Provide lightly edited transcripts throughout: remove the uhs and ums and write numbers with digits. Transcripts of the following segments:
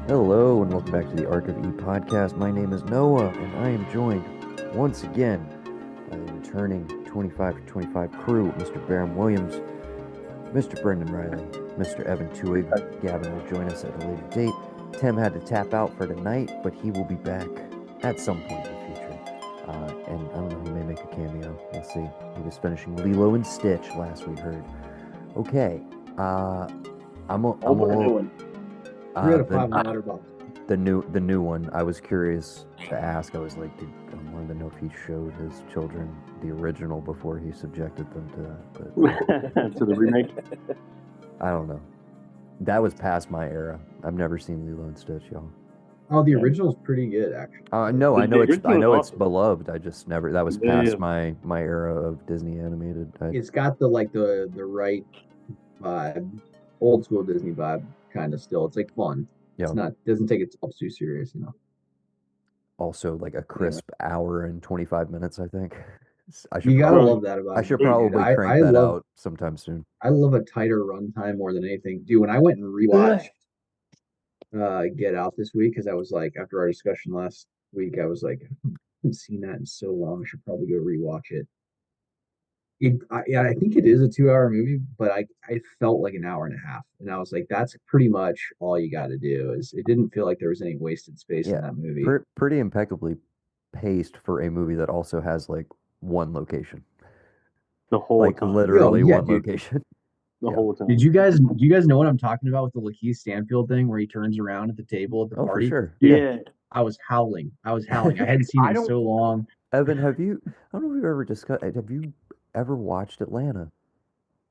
Hello and welcome back to the Arc of E podcast. My name is Noah and I am joined once again by the returning 25 for 25 crew, Mr. Barham Williams, Mr. Brendan Riley, Mr. Evan Tuig. Gavin will join us at a later date. Tim had to tap out for tonight, but he will be back at some point in the future. And I don't know, he may make a cameo. We'll see. He was finishing Lilo and Stitch last we heard. Okay. I'm a little. Three out of The, five on Letterboxd. the new one. I was curious to ask. I was like, I wanted to know if he showed his children the original before he subjected them to that. But To the remake. I don't know. That was past my era. I've never seen Lilo and Stitch, y'all. Oh, the original's pretty good, actually. No, I know it's original is awesome. beloved. I just never. That was Yeah, past yeah. my era of Disney animated. It's got the right vibe, old school Disney vibe, kind of still. It's like fun. Yeah. It's not doesn't take itself too serious, you know. Also, like a crisp hour and 25 minutes, I think. You gotta love that about it. I should dude. probably crank that out sometime soon. I love a tighter runtime more than anything. Dude, when I went and rewatched Get Out this week, because I was like, after our discussion last week, I was like, I haven't seen that in so long. I should probably go rewatch it. I think it is a 2 hour movie, but I felt like an hour and a half, and I was like, that's pretty much all you got to do. Is it didn't feel like there was any wasted space in that movie. Pretty impeccably paced for a movie that also has like one location. The whole time. Literally one location. The whole time. Do you guys know what I'm talking about with the Lakeith Stanfield thing where he turns around at the table at the party? For sure. Yeah. I was howling. I hadn't seen it in so long. Evan, I don't know if we've ever discussed, have you ever watched Atlanta?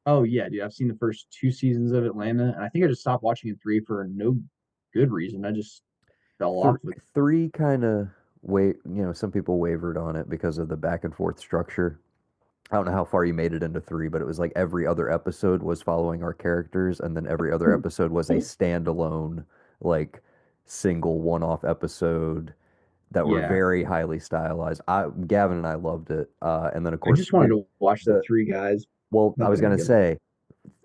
Oh yeah, dude. I've seen the first 2 seasons of Atlanta, and I think I just stopped watching in 3 for no good reason. I just fell off with 3 kind of some people wavered on it because of the back and forth structure. I don't know how far you made it into 3, but it was like every other episode was following our characters, and then every other episode was a standalone, like single one-off episode that were very highly stylized. Gavin and I loved it, and then of course I just wanted to watch the 3 guys. Well, I was gonna say,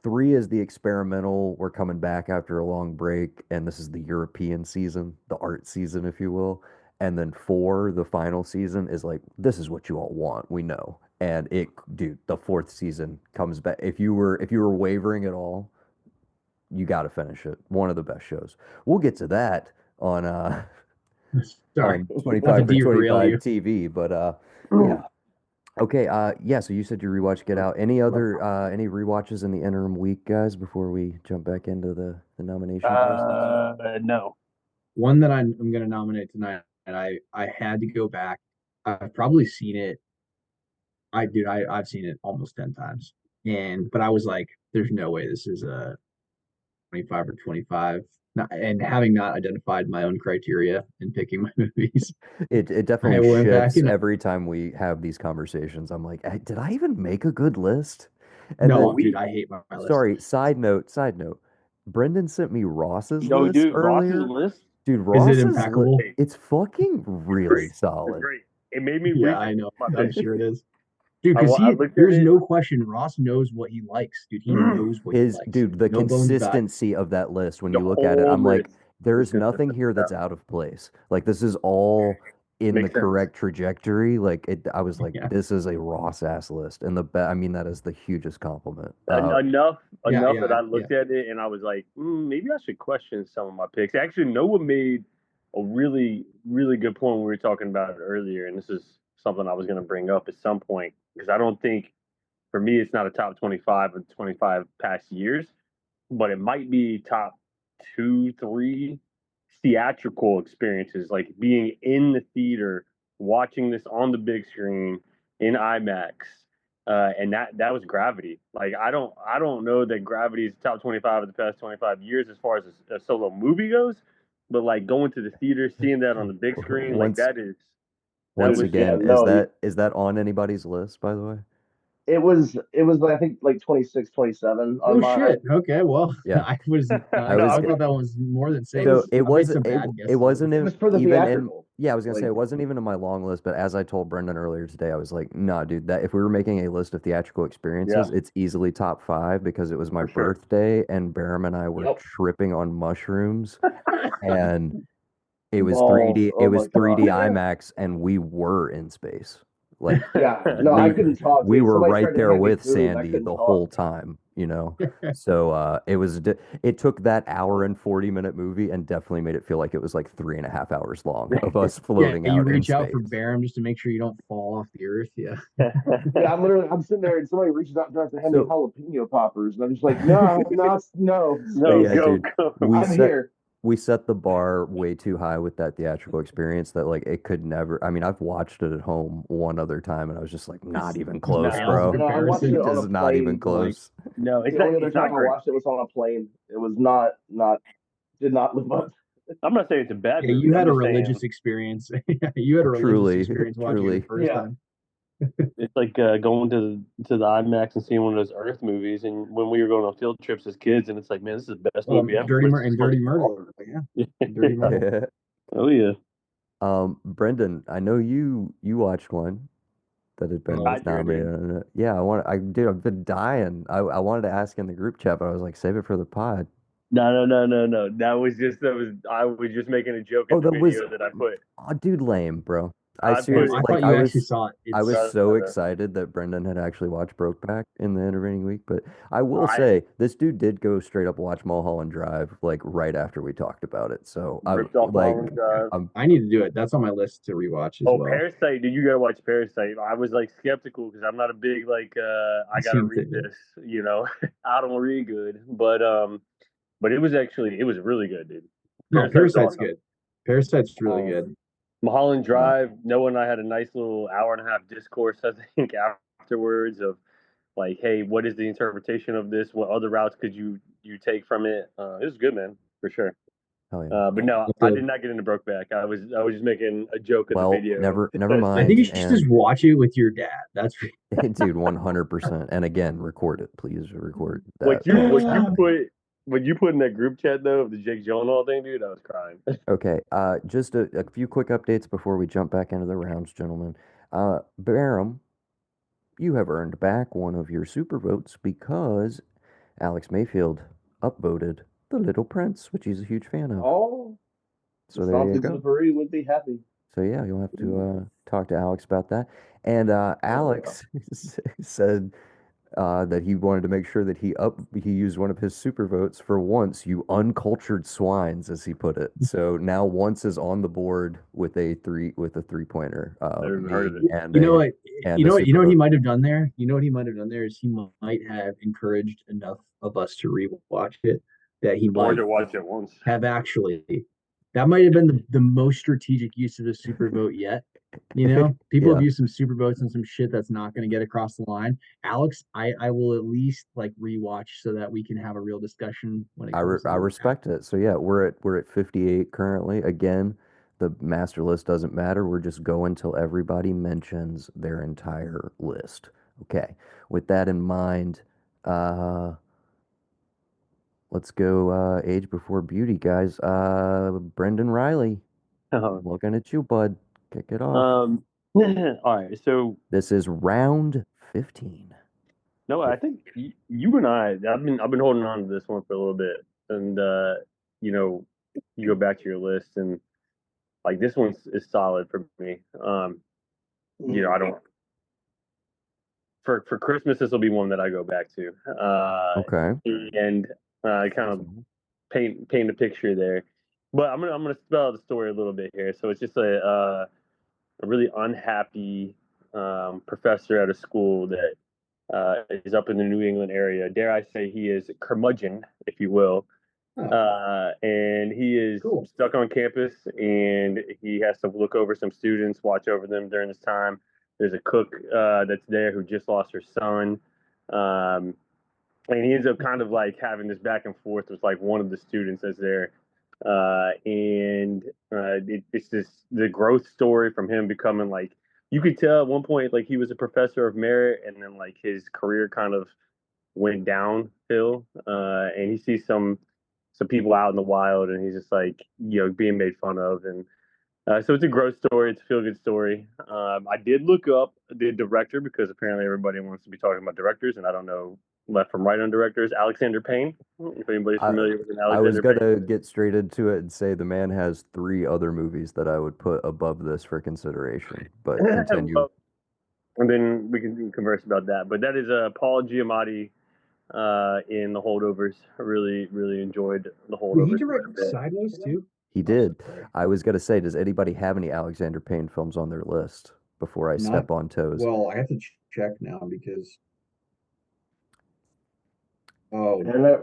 3 is the experimental. We're coming back after a long break, and this is the European season, the art season, if you will. And then 4, the final season, is like, this is what you all want. We know. And dude, the 4th season comes back. If you were wavering at all, you got to finish it. One of the best shows. We'll get to that on Sorry, 25 for 25 TV, but yeah. Okay, so you said you rewatched Get Out. Any other any rewatches in the interim week, guys, before we jump back into the nomination process? No. One that I'm going to nominate tonight, and I had to go back. I've probably seen it. I've seen it almost 10 times, but I was like, there's no way this is a 25 or 25. And having not identified my own criteria in picking my movies, it definitely shifts every time we have these conversations. I'm like, did I even make a good list? And no, dude, I hate my list. Sorry, side note. Brendan sent me Ross's list earlier. Ross's list? Dude, Ross's is it impeccable? It's fucking really solid. It's great. It made me I know. I'm sure it is. Dude, because there's no question Ross knows what he likes. Dude, he knows what he likes. Dude, the consistency of that list, when you look at it, I'm like, there's nothing here that's out of place. Like, this is all in the correct trajectory. Like, I was like, this is a Ross-ass list. And that is the hugest compliment. Enough that I looked at it and I was like, maybe I should question some of my picks. Actually, Noah made a really, really good point when we were talking about it earlier. And this is something I was going to bring up at some point, because I don't think, for me, it's not a top 25 of 25 past years, but it might be top 2, 3 theatrical experiences, like being in the theater, watching this on the big screen in IMAX, and that was Gravity. Like, I don't know that Gravity is top 25 of the past 25 years as far as a solo movie goes, but like going to the theater, seeing that on the big screen, like that is. Once again, is that on anybody's list, by the way? It was I think like 26, 27 on Oh shit. mine. Okay, well, Yeah. I was I No, was I I'm thought that was more than six. So it I made was some bad it guesses. wasn't It was for the even in theatrical. yeah, I was gonna say Like, it wasn't even in my long list, but as I told Brendan earlier today, I was like, nah, dude, that if we were making a list of theatrical experiences, yeah, it's easily top five because it was my for sure. birthday and Barum and I were yep. tripping on mushrooms and it was Balls. 3D, it Oh my was 3D god. IMAX and we were in space. Like Yeah. No, I we couldn't talk, we dude. were Somebody right tried to there hand me with food and I Sandy couldn't the talk. whole time, you know. So it took that hour and 40-minute movie and definitely made it feel like it was like 3.5 hours long of us Yeah, floating you out in reach out for space. Barum just to make sure you don't fall off the earth. Yeah. Yeah, I'm sitting there and somebody reaches out and tries to hand me So jalapeno poppers, and I'm just like, no, no, No, yeah, space. go, dude, go. we I'm set here. we set the bar way too high with that theatrical experience that like it could never. I mean, I've watched it at home one other time and I was just like, not even Just close, No, pales in You bro. know, I watched comparison. it on a Just not even plane. Like, close. no, The only other it's time not I great. watched it was on a plane. It was not did not live up. I'm not saying it's a bad yeah, movie. you I'm had a just saying religious experience. You had a religious Truly, experience watching it the truly. first Yeah, time. it's like going to the IMAX and seeing one of those Earth movies. And when we were going on field trips as kids, and it's like, man, this is the best movie ever. Dirty But Murder it's and so Dirty Myrtle. hard. Yeah, Dirty Myrtle. Oh yeah, Brendan, I know you watched one that had Oh, been I did. nominated. On it. Yeah, I've been dying. I wanted to ask in the group chat, but I was like, save it for the pod. No. I was just making a joke Oh, at the that was, video that I put. oh, dude, lame, bro. I I oh, put seriously, I like, thought you actually saw it. I was no, It's so no, no. excited that Brendan had actually watched Brokeback in the intervening week, but I will I say this dude did go straight up watch Mulholland Drive like right after we talked about it. So I ripped off like, Mulholland Drive. I'm I need to do it. That's on my list to rewatch as Oh, well. Parasite! Did you gotta watch Parasite? I was like skeptical because I'm not a big like I I've gotta seen read it. this. I don't read good, but it was really good, dude. No, Parasite's Parasite's awesome. good. Parasite's really good. Um, Mulholland Uh, Drive. Noah and I had a nice little hour and a half discourse. I think afterwards of like, hey, what is the interpretation of this? What other routes could you take from it? It was good, man, for sure. hell yeah. But no, I the- did not get into Brokeback. I was just making a joke of the Well, video. never I think mind. you should just And watch it with your dad. That's dude, 100%. And again, record it. Please record that What you while it's what you happening. put what you put in that group chat though of the Jake Gyllenhaal thing, dude, I was crying. Okay, just a few quick updates before we jump back into the rounds, gentlemen. Barum, you have earned back one of your super votes because Alex Mayfield upvoted The Little Prince, which he's a huge fan of. oh, So the there you Santi go. Delivery would be happy. So yeah, you'll have to talk to Alex about that. And Oh, yeah. Alex said that he wanted to make sure that he used one of his super votes for once, you uncultured swines, as he put it. So now once is on the board with a 3-pointer. I never even Me heard of it. and You know a what? and a super You know what he vote. might have done there. You know what he might have done there is he might have encouraged enough of us to rewatch it that he Or might to watch it once. have actually. That might have been the most strategic use of a super vote yet. You know, people have Yeah, used some super votes and some shit that's not going to get across the line. Alex, I will at least like rewatch so that we can have a real discussion when it comes to I this. respect it. So yeah, we're at 58 currently. Again, the master list doesn't matter. We're just going till everybody mentions their entire list. Okay. With that in mind, uh, let's go age before beauty, guys. Brendan Riley, Uh-huh. I'm looking at you, bud. Kick it off. All right. So This is round 15. no, I think you and I've been holding on to this one for a little bit, and you know, you go back to your list, and like this one is solid for me. I don't for Christmas this will be one that I go back to, Okay. and kind of paint a picture there. But I'm gonna spell out the story a little bit here. So it's just a really unhappy professor at a school that is up in the New England area. Dare I say he is curmudgeon, if you will. Oh, And he is cool. stuck on campus and he has to look over some students, watch over them during this time. There's a cook that's there who just lost her son. Um, and he ends up kind of like having this back and forth with like one of the students that's there. It's this the growth story from him becoming like you could tell at one point like he was a professor of merit, and then like his career kind of went downhill. And he sees some people out in the wild, and he's just like being made fun of, and so it's a growth story. It's a feel good story. I did look up the director because apparently everybody wants to be talking about directors, and I don't know left from right on directors. Alexander Payne. If anybody's I, familiar with an I was Alexander gonna Payne. get straight into it and say the man has three other movies that I would put above this for consideration, but continue. Well, and then we can converse about that. But that is Paul Giamatti in The Holdovers. I really, really enjoyed The Did he Holdovers. direct Sideways too? He did. I was gonna say, does anybody have any Alexander Payne films on their list before I Not step on toes? well. I have to check now because oh I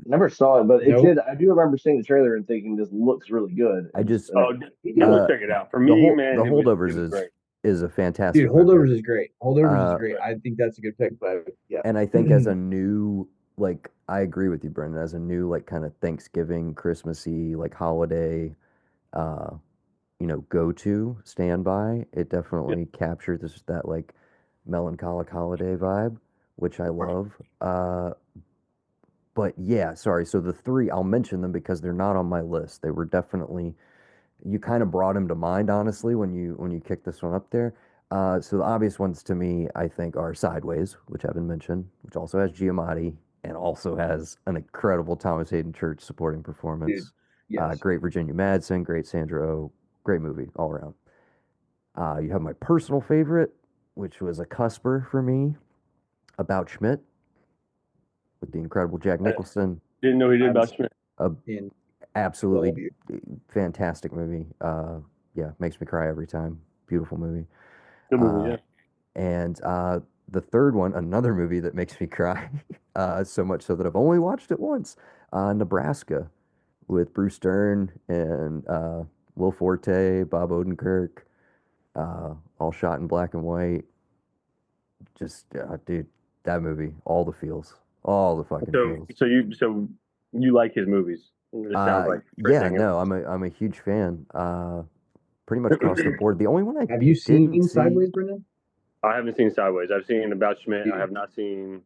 never saw it, but it nope. did. I do remember seeing the trailer and thinking this looks really good. I just Let's check it out. For me, man, the it was Holdovers great. is a fantastic Dude, Holdovers movie. is great. Holdovers is great. I think that's a good pick, but yeah. And I think as a new like I agree with you, Brendan, as a new like kind of Thanksgiving, Christmassy, like holiday uh go to standby, it definitely captures that like melancholic holiday vibe, which I love. But yeah, sorry. So the three, I'll mention them because they're not on my list. They were definitely you kind of brought him to mind, honestly, when you kicked this one up there. So the obvious ones to me, I think, are Sideways, which Evan mentioned, which also has Giamatti and also has an incredible Thomas Hayden Church supporting Dude, performance. yes. Great Virginia Madsen, great Sandra Oh, great movie all around. You have my personal favorite, which was a cusper for me, About Schmidt with the incredible Jack I Nicholson. didn't know he did about Abs- Schmidt. in Absolutely love you. fantastic movie. Yeah, makes me cry every time. Beautiful movie. Good movie, Uh, yeah. and the third one, another movie that makes me cry, so much so that I've only watched it once. Nebraska with Bruce Dern and Will Forte, Bob Odenkirk, all shot in black and white. Just, dude, that movie, all the fucking So feels. you like his movies? It sounds like Yeah, everything. no, I'm a huge fan. Pretty much across the board. The only one I Have you didn't seen see, Sideways, Brendan? I haven't seen Sideways. I've seen About Schmidt. I Dude, have not seen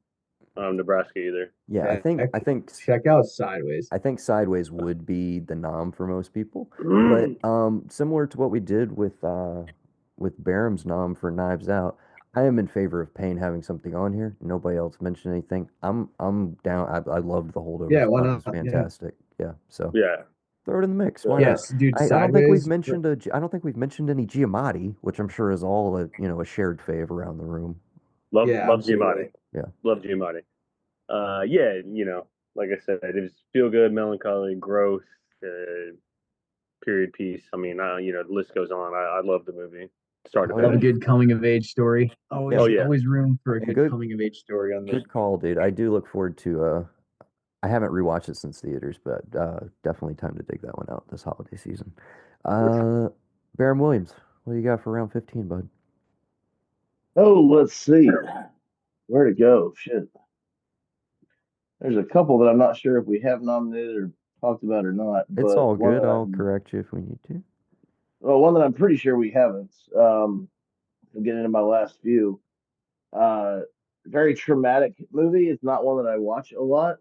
Nebraska either. yeah, check, I think check out Sideways. I think Sideways would be the nom for most people, but similar to what we did with Barham's nom for Knives Out, I am in favor of Payne having something on here. Nobody else mentioned anything. I'm down. I loved the Yeah, Holdovers. why Thought it not? was Yeah. fantastic. Yeah, so Yeah. throw it in the mix. Why Yeah. not? Yes, dude, I don't think we've Sideways. mentioned I don't think we've mentioned any Giamatti, which I'm sure is all a shared fave around the room. Yeah, Love absolutely. Giamatti. Yeah. Love Giamatti. Yeah, like I said, it was feel good, melancholy, growth, period piece. I mean, the list goes on. I love the movie, start to Oh, Love a yeah. finish. good coming of age story. Yeah. Oh yeah. Always room for a And good coming of age story on this. good call, dude. I do look forward to I haven't rewatched it since theaters, but definitely time to dig that one out this holiday season. Baron Williams, what do you got for round 15, bud? Oh, let's see where to go. Shit, there's a couple that I'm not sure if we have nominated or talked about or not, It's but all good. I'll correct you if we need to. one that I'm pretty sure we haven't. I'm getting into my last few. Uh, Very traumatic movie. It's not one that I watch a lot.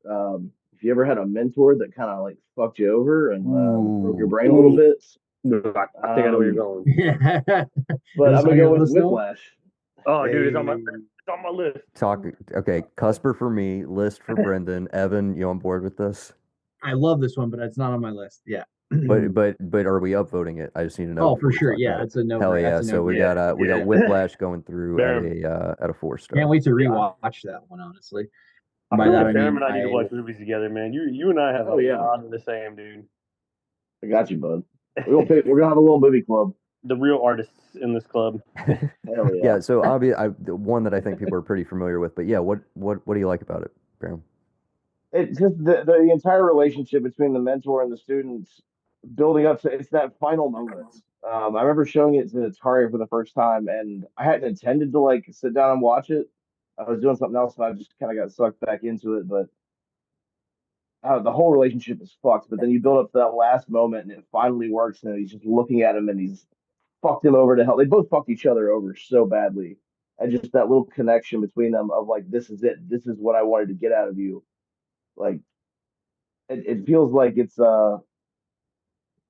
If you ever had a mentor that kind of like fucked you over and broke your Ooh, brain a little bit, I think I know where you're going. Yeah. but I'm gonna go with list now? Whiplash. Oh, dude, it's on my list. okay, Cusper for me, list for Brendan. Evan, you on board with this? I love this one, but it's not on my list. Yeah. But are we upvoting it? I just need to know Oh, before for we sure. talk Yeah, about it. it's a no. Hell yeah! That's a So we no-brainer. got we got Yeah. Whiplash going through Baron. at a 4-star. Can't wait to rewatch that one, honestly. I By feel that like I Baron mean and I need to watch movies together, man. You and I have a lot of the same, dude. I got you, bud. We're gonna have a little movie club. The real artists in this club. Hell yeah. Yeah, so the one that I think people are pretty familiar with, but yeah, what do you like about it, Baron? It's just the entire relationship between the mentor and the students building up to it's that final moment. I remember showing it to Atari for the first time, and I hadn't intended to like sit down and watch it. I was doing something else, and I just kind of got sucked back into it. But the whole relationship is fucked. But then you build up to that last moment, and it finally works. And he's just looking at him, and he's fucked him over to hell. They both fucked each other over so badly. And just that little connection between them of like, this is it. This is what I wanted to get out of you. Like, it feels like it's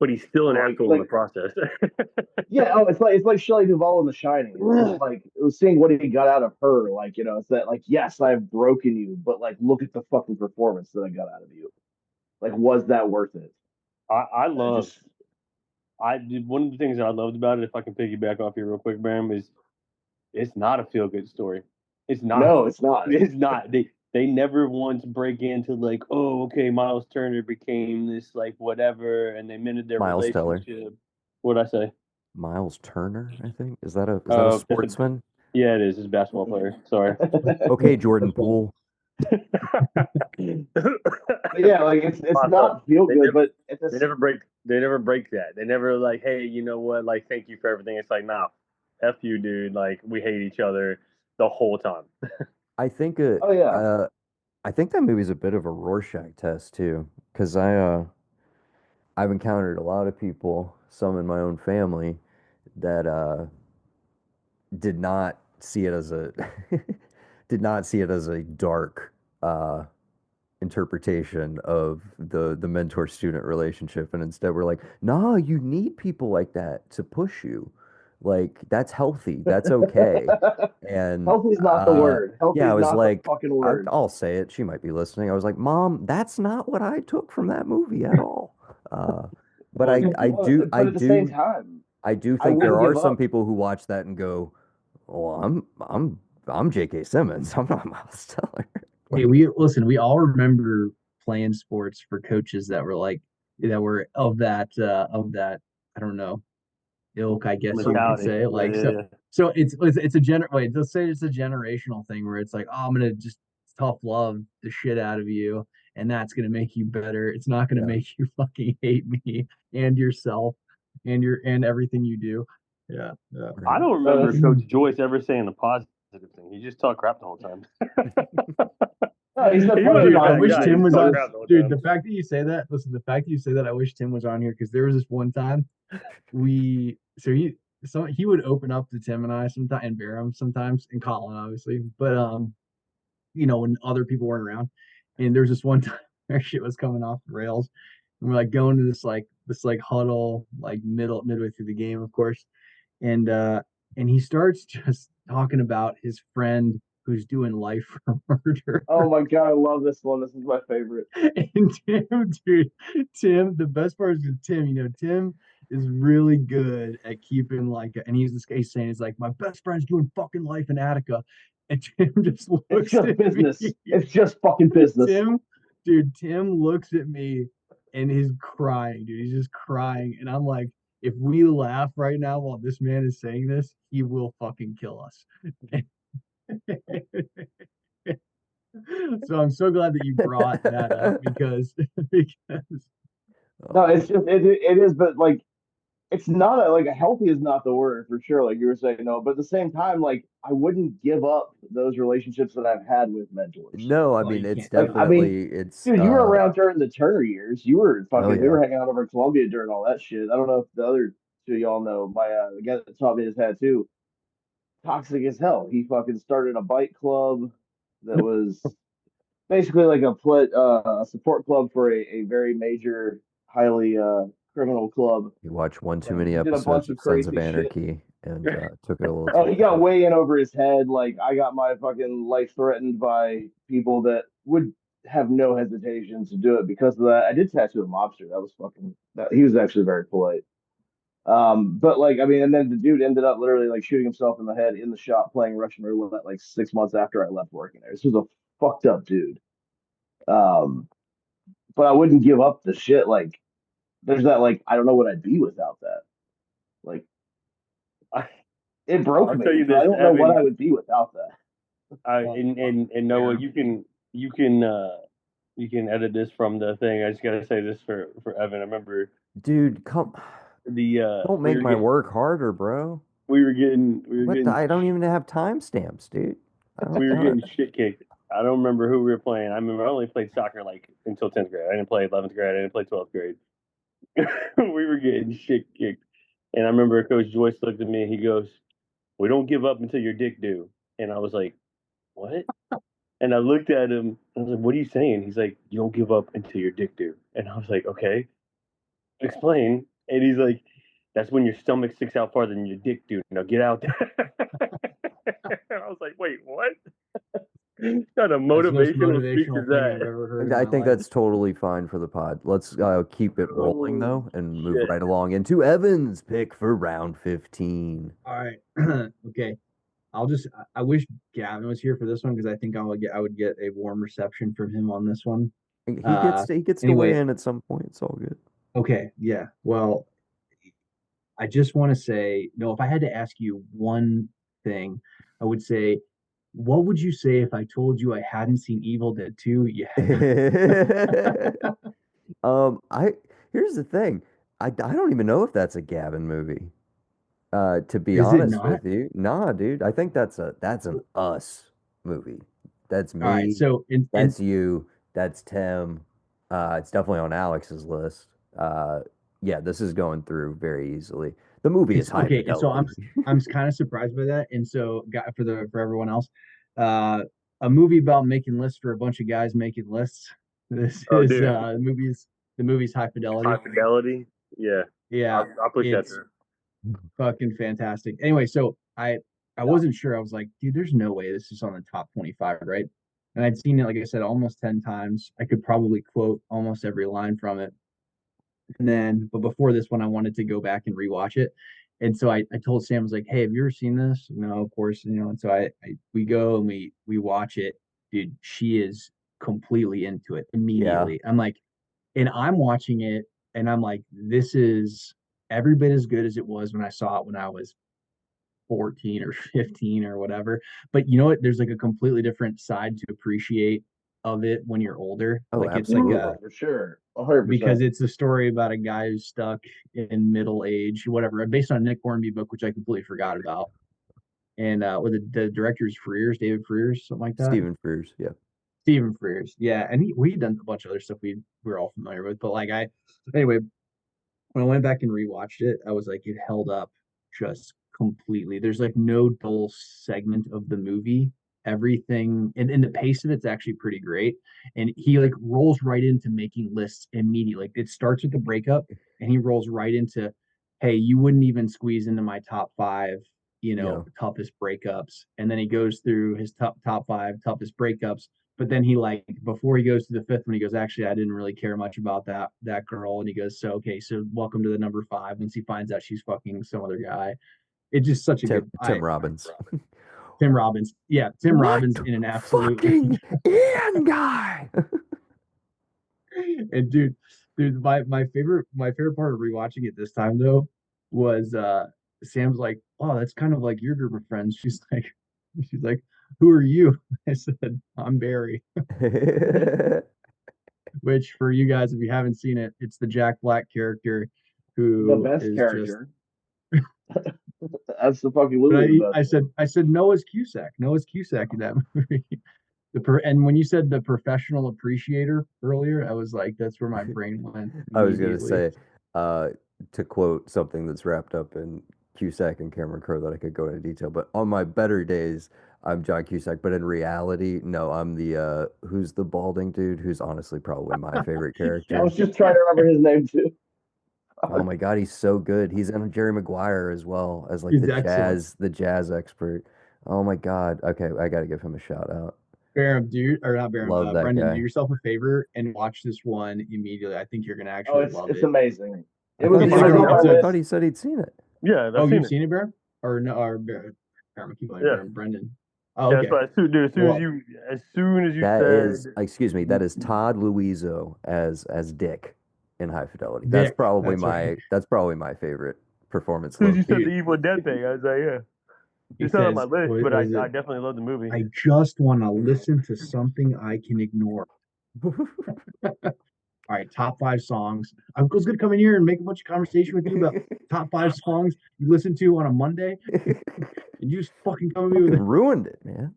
But he's still an asshole in the process. yeah, oh, it's like Shelley Duvall in The Shining. It's just like it was seeing what he got out of her. Like, it's that like, yes, I've broken you, but like, look at the fucking performance that I got out of you. Like, was that worth it? I love. I did one of the things that I loved about it. If I can piggyback off you real quick, Bram, is it's not a feel good story. It's not. No, it's not. It's not. They never once break into like, oh, okay, Miles Turner became this like whatever, and they mended their Miles Teller. relationship. What'd I say? Miles Turner, I think. Is that a sportsman? Yeah, it is. It's a basketball player. Sorry. Okay, Jordan Poole. Yeah, like it's not feel good, but they never break that. They never like, hey, you know what? Like, thank you for everything. It's like, nah, F you, dude. Like, we hate each other the whole time. I think I think that movie's a bit of a Rorschach test too, because I've encountered a lot of people, some in my own family, that did not see it as a did not see it as a dark interpretation of the mentor student relationship, and instead we're like, nah, you need people like that to push you. Like, that's healthy, that's okay. And healthy's not the word. Healthy yeah, I is was not like, the fucking word. I'll say it, she might be listening. I was like, Mom, that's not what I took from that movie at all. But But at the same time, I do I think there wouldn't are give some up. people who watch that and go, well, I'm J.K. Simmons. I'm not Miles Teller. Hey, we all remember playing sports for coaches that were like that were of that I don't know ilk, I guess you could Mentality. say. Like Yeah. so it's a wait, let's say it's a generational thing where it's like, oh, I'm gonna just tough love the shit out of you, and that's gonna make you better. It's not gonna Yeah. make you fucking hate me and yourself and everything you do. Yeah. I don't remember Coach Joyce ever saying a positive thing. He just talked crap the whole time. No, he's a He funny was a Dude, I bad guy. wish guy. Tim He was talked on. crap the whole Dude, time. the fact that you say that, listen, the fact that you say that, I wish Tim was on here because there was this one time he would open up to Tim and I sometimes and Barham sometimes and Colin obviously, but when other people weren't around, and there's this one time where shit was coming off the rails, and we're like going to this huddle like midway through the game, of course, and he starts just talking about his friend who's doing life for murder. Oh my god, I love this one. This is my favorite. And Tim, the best part is with Tim, Tim is really good at keeping and he's saying, it's like, my best friend's doing fucking life in Attica. And Tim just looks It's just at business. me. It's just fucking business. Tim looks at me and he's crying, dude. He's just crying. And I'm like, if we laugh right now while this man is saying this, he will fucking kill us. So I'm so glad that you brought that up because No, it's just it is, but like it's not a healthy is not the word for sure, like you were saying, no, but at the same time, like I wouldn't give up those relationships that I've had with mentors. No, I well, mean you it's can't. definitely it's Dude, you were around during the Turner years. You were oh fucking. We yeah. were hanging out over in Columbia during all that shit. I don't know if the other two of y'all know. My the guy that taught me his tattoo, toxic as hell. He fucking started a bike club that was basically like a support club for a very major, highly criminal club. You watch one too Like many he did a episodes bunch of of Sons of crazy shit. Anarchy and took it a little Oh, too he got far. way in over his head. Like I got my fucking life threatened by people that would have no hesitation to do it because of that. I did tattoo a mobster. That was fucking. He was actually very polite. But like I mean, and then the dude ended up literally like shooting himself in the head in the shop playing Russian roulette like 6 months after I left working there. This was a fucked up dude. Um, but I wouldn't give up the shit. Like there's that like I don't know what I'd be without that. Like it broke I'll me, tell you but I this, don't know what Evan. I would be without that. And Noah, you can edit this from the thing. I just gotta say this for Evan. I remember Dude, don't make my work harder, bro. we were getting I don't even have timestamps, dude. we were getting shit kicked. I don't remember who we were playing. I remember I only played soccer like until 10th grade. I didn't play 11th grade. I didn't play 12th grade. We were getting shit kicked. And I remember Coach Joyce looked at me and he goes, "We don't give up until your dick do." And I was like, "What?" And I looked at him and I was like, "What are you saying?" He's like, "You don't give up until your dick do." And I was like, "Okay, explain." And he's like, "That's when your stomach sticks out farther than your dick do. Now get out there." And I was like, "Wait, what? What kind of That's the most motivational speech is motivational thing I've that?" ever heard in I my think life. that's totally fine for the pod. Let's keep it rolling Oh, though and move Shit. right along into Evan's pick for round 15. All right. Okay. I wish Gavin was here for this one because I think I would get a warm reception from him on this one. He gets to weigh Anyway, in at some point. It's all good. okay, yeah. Well, I just want to say, no, if I had to ask you one thing, I would say, what would you say if I told you I hadn't seen Evil Dead 2 yet? I here's the thing. I don't even know if that's a Gavin movie. To be Is it honest not? with you, nah, dude. I think that's an us movie. That's All right, me. so in That's you. That's Tim. It's definitely on Alex's list. Yeah, this is going through very easily. The movie is it's high okay, and so fidelity. I'm kind of surprised by that. And so, for everyone else, uh, a movie about making lists for a bunch of guys making lists. This Oh, is dude, the movie's High high Fidelity. fidelity. Yeah, Yeah, I'll push that it's through. fucking fantastic. Anyway, so I wasn't sure. I was like, dude, there's no way this is on the top 25, right? And I'd seen it, like I said, almost 10 times. I could probably quote almost every line from it. And then, but before this one, I wanted to go back and rewatch it. And so I told Sam, I was like, hey, have you ever seen this? No, of course, and so we go and we watch it. Dude, she is completely into it Yeah. immediately. I'm like, and I'm watching it and I'm like, this is every bit as good as it was when I saw it when I was 14 or 15 or whatever. But you know what? There's like a completely different side to appreciate of it when you're older. Oh, Like it's like yeah, absolutely. a for sure. 100%. because it's a story about a guy who's stuck in middle age, whatever, based on a Nick Hornby book, which I completely forgot about. And with the director's Frears, David Frears, something like that. Stephen Frears. Yeah. Stephen Frears, yeah, and we done a bunch of other stuff we're all familiar with. But like anyway, when I went back and rewatched it, I was like, it held up just completely. There's like no dull segment of the movie. Everything and the pace of it's actually pretty great. And he like rolls right into making lists immediately. Like it starts with the breakup and he rolls right into, hey, you wouldn't even squeeze into my top five, Yeah. toughest breakups. And then he goes through his top five toughest breakups. But then he like before he goes to the fifth one, he goes, actually, I didn't really care much about that girl. And he goes, so okay, so welcome to the number five. Once he finds out she's fucking some other guy, it's just such a good. Tim Robbins. Tim Robbins, yeah, Tim What Robbins in an absolute. fucking Ian guy? And dude, my favorite part of rewatching it this time though was Sam's like, oh, that's kind of like your group of friends. She's like, who are you? I said, I'm Barry. Which for you guys, if you haven't seen it, it's the Jack Black character The who best is just. character. That's But absolutely the best one. I said Noah's Cusack in that movie. And when you said the professional appreciator earlier, I was like, that's where my brain went I was gonna immediately. say, uh, to quote something that's wrapped up in Cusack and Cameron Crowe that I could go into detail, but on my better days, I'm John Cusack, but in reality, no, I'm the who's the balding dude who's honestly probably my favorite I character. was just trying to remember his name too. Oh my God, he's so good. He's in Jerry Maguire as well as like He's excellent. the jazz expert. Oh my God. Okay, I gotta give him a shout out. Baron, or not Baron, Love that Brendan, do guy. yourself a favor and watch this one immediately. I think you're gonna Oh, actually it's love it's it. amazing. I It thought was he It's like said on my I a, thought list. he said he'd seen it. Yeah, oh, I've seen you've it. seen it, Baron? Or no, or Baron, keep going, Yeah, Brendan. Oh, yeah. That's okay. why dude, Well, as soon as you That is, said, excuse me, that is Todd Luizzo as Dick in High Fidelity. Vic, that's right. That's probably my favorite performance as soon as low you said the key. Evil Dead thing, I was like, yeah, He it's not on my says, list, but what is I it? definitely love the movie. I just want to listen to something I can ignore. All right, top five songs. I was going to come in here and make a bunch of conversation with you about top five songs you listen to on a Monday, and you just fucking come at me with Fucking it. ruined it, man.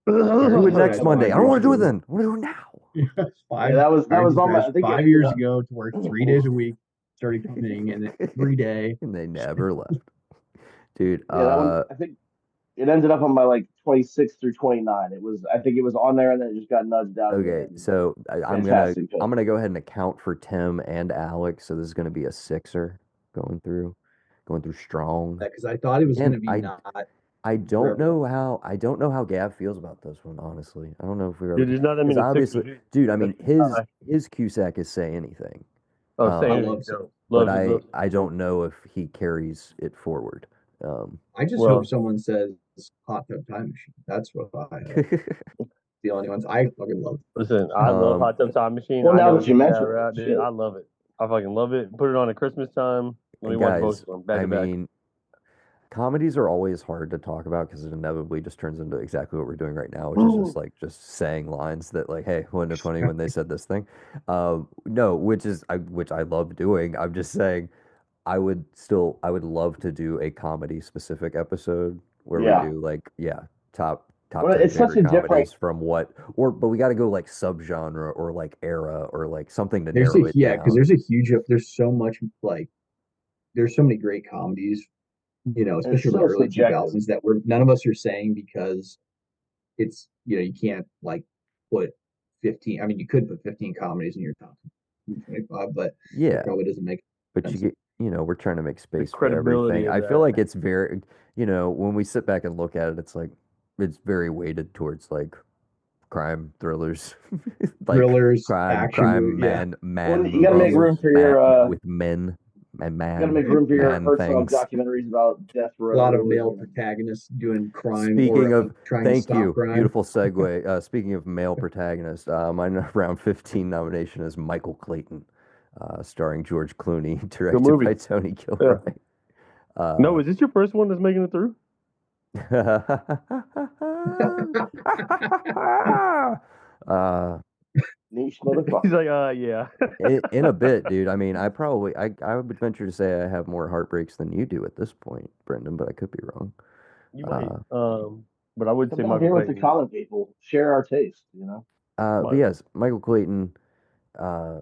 Do it All next right, Monday. fine. I don't want to do it then. I want to do it now. Yeah, Yeah, five. that was All right, on my. guys, I think 5 years ago to work 3 days a week. started coming, and every day. And they never left. Dude, Yeah, that one, I think it ended up on my like 26 through 29. I think it was on there and then it just got nudged out at the okay, end. so Fantastic pick. I'm gonna go ahead and account for Tim and Alex. So this is gonna be a sixer going through strong. Because I thought it was going And to be not I for don't everyone. know how Gav feels about this one, honestly. I don't know if we've ever Dude, there's not that because many obviously, Sixers. dude, I mean That's his Cusack is say anything. Oh, I same. Um, love it. but Loves it. Loves I it. don't know if he carries it forward. I just hope Well, someone says hot tub time machine. That's what I hope. The only ones I fucking love. listen, I love um Hot Tub Time Machine. Well, I now know that we you get that mention route, it, dude. I shit. love it. I fucking love it. Put it on at Christmas time. Let me and watch both guys, of them back I to back. mean, comedies are always hard to talk about because it inevitably just turns into exactly what we're doing right now, which is just like just saying lines that like, hey, wasn't it funny when they said this thing? No, which I love doing. I'm just saying I would love to do a comedy specific episode where we Yeah. do like, yeah, top Well, 10 it's such favorite a different. comedies from what but we got to go like subgenre or like era or like something to There's a narrow it because down. there's a huge there's so much like there's so many great comedies, It's especially in the so early subjective. 2000s that we're none of us are saying because it's you can't like put 15. I mean, you could put 15 comedies in your top 25, but it Yeah, probably doesn't make but you sense. get, we're trying to make The space for credibility everything. of I feel that. like it's very, when we sit back and look at it, it's like it's very weighted towards like crime thrillers, like Thrillers, action crime, movie, yeah. Well, man you got to make movies, Thrillers. room for man your with men and you got to make room for your man Herzog things. documentaries about death A lot of row male and protagonists doing crime Speaking or of, trying to thank stop you, crime. beautiful segue. Speaking of male protagonist, my round 15 nomination is Michael Clayton, starring George Clooney, Good directed movie. by Tony Yeah. Gilroy. No, is this your first one that's making it through? uh, niche He's motherfucker. like, yeah. in a bit, dude. I mean, I would venture to say I have more heartbreaks than you do at this point, Brendan, but I could be wrong. You right. Uh, But I would say Come down Michael here with the Clayton. common people. Share our taste. but But yes, Michael Clayton, uh,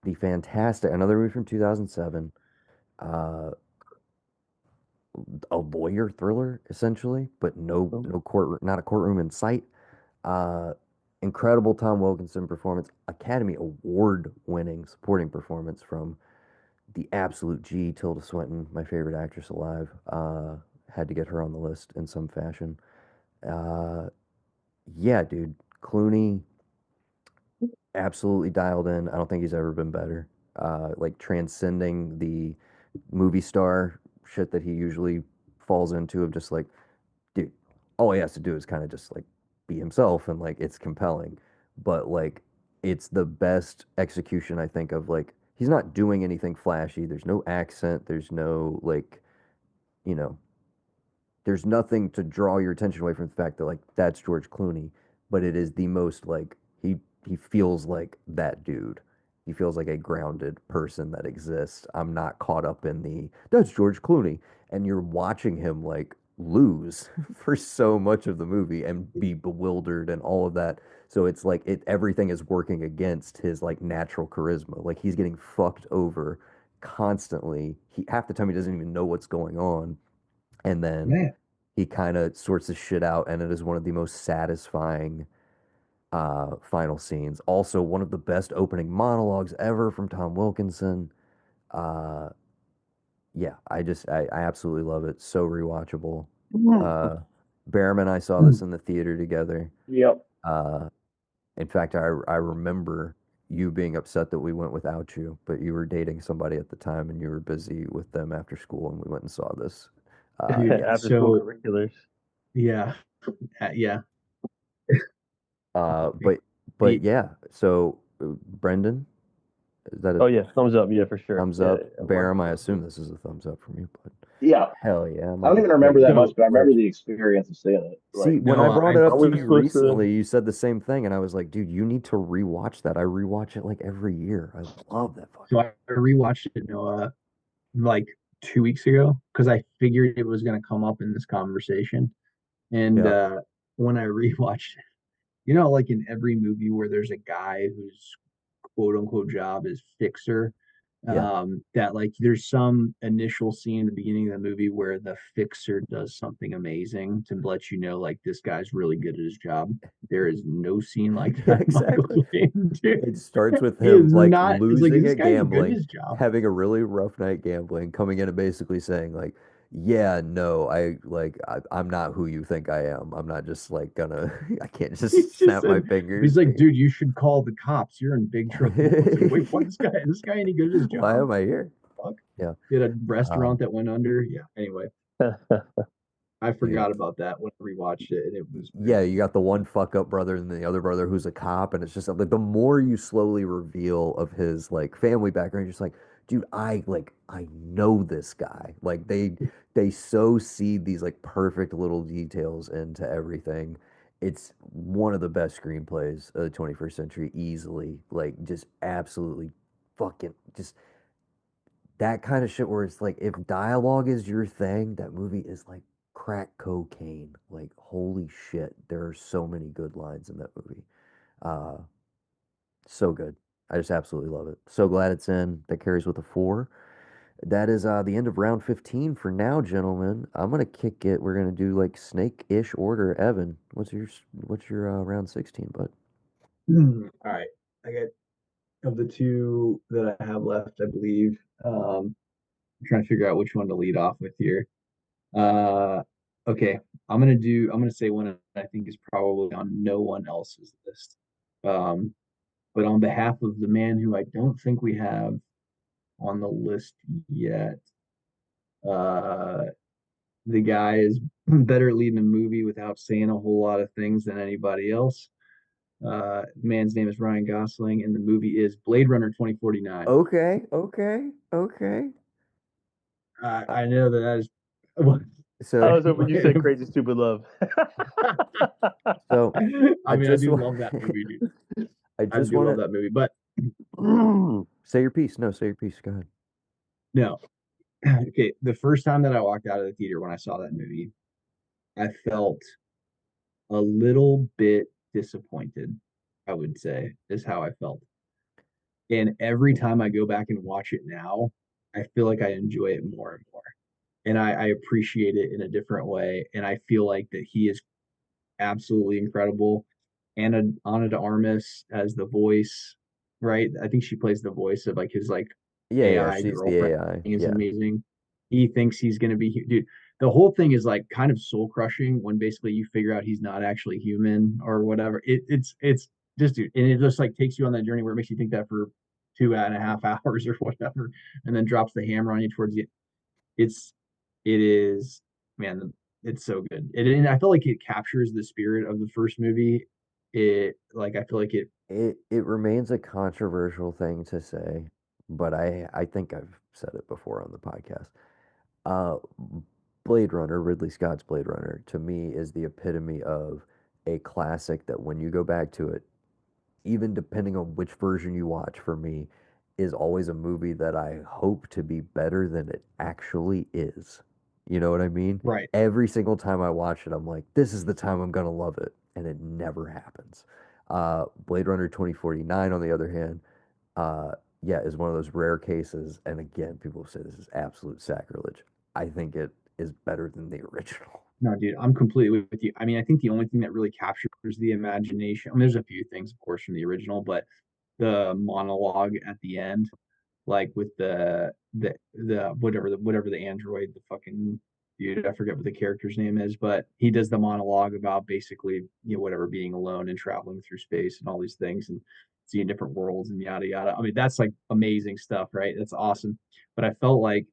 the fantastic, another movie from 2007, uh, a lawyer thriller essentially, but no court, not a courtroom in sight. Uh, incredible Tom Wilkinson performance, Academy Award winning supporting performance from the absolute G, Tilda Swinton, my favorite actress alive. Had to get her on the list in some fashion. Uh, yeah, dude, Clooney absolutely dialed in. I don't think he's ever been better. Like transcending the movie star shit that he usually falls into of just like, dude, all he has to do is kind of just like be himself and like it's compelling. But like it's the best execution I think of like he's not doing anything flashy. There's no accent, there's no like, you know, there's nothing to draw your attention away from the fact that like that's George Clooney, but it is the most like he feels like that dude. He feels like a grounded person that exists. I'm not caught up in the that's George Clooney and you're watching him like lose for so much of the movie and be bewildered and all of that. So it's like everything is working against his like natural charisma. Like he's getting fucked over constantly. He half the time he doesn't even know what's going on and then Man, he kind of sorts his shit out, and it is one of the most satisfying final scenes. Also, one of the best opening monologues ever from Tom Wilkinson. Uh, yeah, I absolutely love it. So rewatchable. Uh, Behrman and I saw this in the theater together. Yep. Uh, in fact, I remember you being upset that we went without you, but you were dating somebody at the time, and you were busy with them after school, and we went and saw this. dude. Yeah. After school So curriculars. yeah, yeah. Uh, but The yeah. So Brendan, is that a Oh yeah, thumbs up. Yeah, for sure. thumbs Yeah, up? yeah, Barum, I assume this is a thumbs up from you, but Yeah. hell yeah, I don't Michael even remember that Clayton. much, Dude, but I remember the experience of seeing it. See, Like, when I no, brought I it I up to was you supposed to. recently, you said the same thing, and I was like, dude, you need to rewatch that. I rewatch it like every year. I love that so fucking. I rewatched it like 2 weeks ago because I figured it was going to come up in this conversation. And Yeah. when I rewatched it, like in every movie where there's a guy whose quote unquote job is fixer, That like there's some initial scene in the beginning of the movie where the fixer does something amazing to let you know like this guy's really good at his job. There is no scene like Yeah, that in Michael exactly. Caine, dude. It starts with He him is like not. It's like losing this at guy's good at gambling, his job. having a really rough night gambling, coming in and basically saying like, "Yeah, no, I'm not who you think I am. I'm not just like gonna. I can't He just just snap my said, he's fingers." like, dude, you should call the cops. You're in big trouble. It's like, wait, what? This guy any good at his Why job? am I here? Fuck. Yeah. Did a restaurant that went under. Yeah. Anyway, I Dude. forgot about that when I rewatched it, and it was Yeah, you got the one fuck up brother and the other brother who's a cop, and it's just like the more you slowly reveal of his like family background, you're just like, dude, I know this guy. Like they so seed these like perfect little details into everything. It's one of the best screenplays of the 21st century, easily. Like just absolutely fucking just that kind of shit where it's like if dialogue is your thing, that movie is like crack cocaine. Like holy shit, there are so many good lines in that movie. Uh, so good. I just absolutely love it. So glad it's in. That carries with a four. That is the end of round 15 for now, gentlemen. I'm gonna kick it. We're gonna do like snake-ish order. Evan, what's your round 16, bud? All right. I got of the two that I have left, I believe. I'm trying to figure out which one to lead off with here. Uh, okay, I'm gonna say one I think is probably on no one else's list. Um, but on behalf of the man who I don't think we have on the list yet, uh, the guy is better at leading a movie without saying a whole lot of things than anybody else. Man's name is Ryan Gosling, and the movie is Blade Runner 2049. Okay, okay, okay. Uh, I know that is. I so was hoping you said Crazy Stupid Love. so I mean, I just do want love that movie, dude. I I just do want love to that movie, but say your piece. No, say your piece. Go ahead. no. Okay, the first time that I walked out of the theater when I saw that movie, I felt a little bit disappointed, I would say, is how I felt. And every time I go back and watch it now, I feel like I enjoy it more and more. And I appreciate it in a different way. And I feel like that he is absolutely incredible. Anna de Armas as the voice, right? I think she plays the voice of like his like Yeah, yeah, AI she's the girlfriend AI. is Yeah. amazing. He thinks he's gonna be dude. The whole thing is like kind of soul crushing when basically you figure out he's not actually human or whatever. It's just dude, and it just like takes you on that journey where it makes you think that for 2.5 hours or whatever, and then drops the hammer on you towards the it's it is man, it's so good. And I feel like it captures the spirit of the first movie. It like I feel like it It remains a controversial thing to say, but I think I've said it before on the podcast. Uh, Blade Runner, Ridley Scott's Blade Runner, to me is the epitome of a classic that when you go back to it, even depending on which version you watch, for me, is always a movie that I hope to be better than it actually is. You know what I mean? right. Every single time I watch it, I'm like, this is the time I'm gonna love it, and it never happens. Blade Runner 2049, on the other hand, uh, yeah, is one of those rare cases. And again, people say this is absolute sacrilege. I think it is better than the original. No, dude, I'm completely with you. I mean, I think the only thing that really captures the imagination, I mean, there's a few things, of course, from the original, but the monologue at the end, like with the whatever the android, the fucking dude, I forget what the character's name is, but he does the monologue about basically, whatever, being alone and traveling through space and all these things and seeing different worlds and yada yada. I mean, that's like amazing stuff, right? That's awesome. But I felt like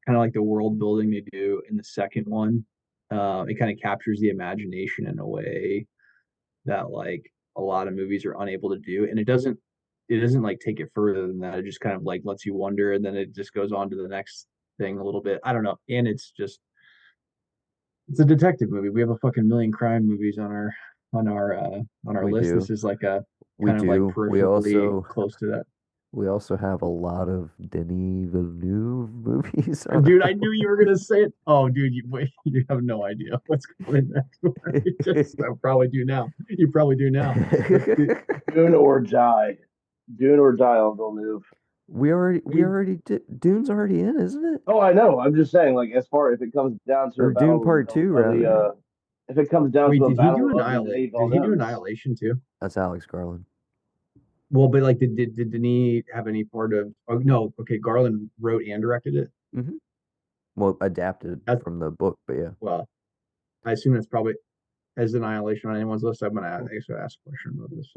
kind of like the world building they do in the second one, it kind of captures the imagination in a way that like a lot of movies are unable to do, and it doesn't like take it further than that. It just kind of like lets you wonder, and then it just goes on to the next thing a little bit. I don't know, and it's a detective movie. We have a fucking million crime movies on our We list. do. This is like a We kind of like do. We peripherally also close to that. we also have a lot of Denis Villeneuve movies on Dude, I our knew you were gonna say it. Oh, dude, wait, you have no idea what's going next. You just I probably do now. You probably do now. Let's do, Dune or die. Dune or die on Villeneuve. We already did. Dune's already in, isn't it? Oh, I know. I'm just saying, like, as far if it comes down to a Or Dune battle Part Two, of the rather. if it comes down Wait, to a did he battle do of the Annihilate? Denis Did he do Villeneuves. Annihilation too? That's Alex Garland. Well, but like, did Denis have any part of? Oh no, okay. Garland wrote and directed it. Hmm. Well, adapted That's from the book, but yeah. well, I assume that's probably as Annihilation on anyone's list. I'm gonna actually ask a question about this.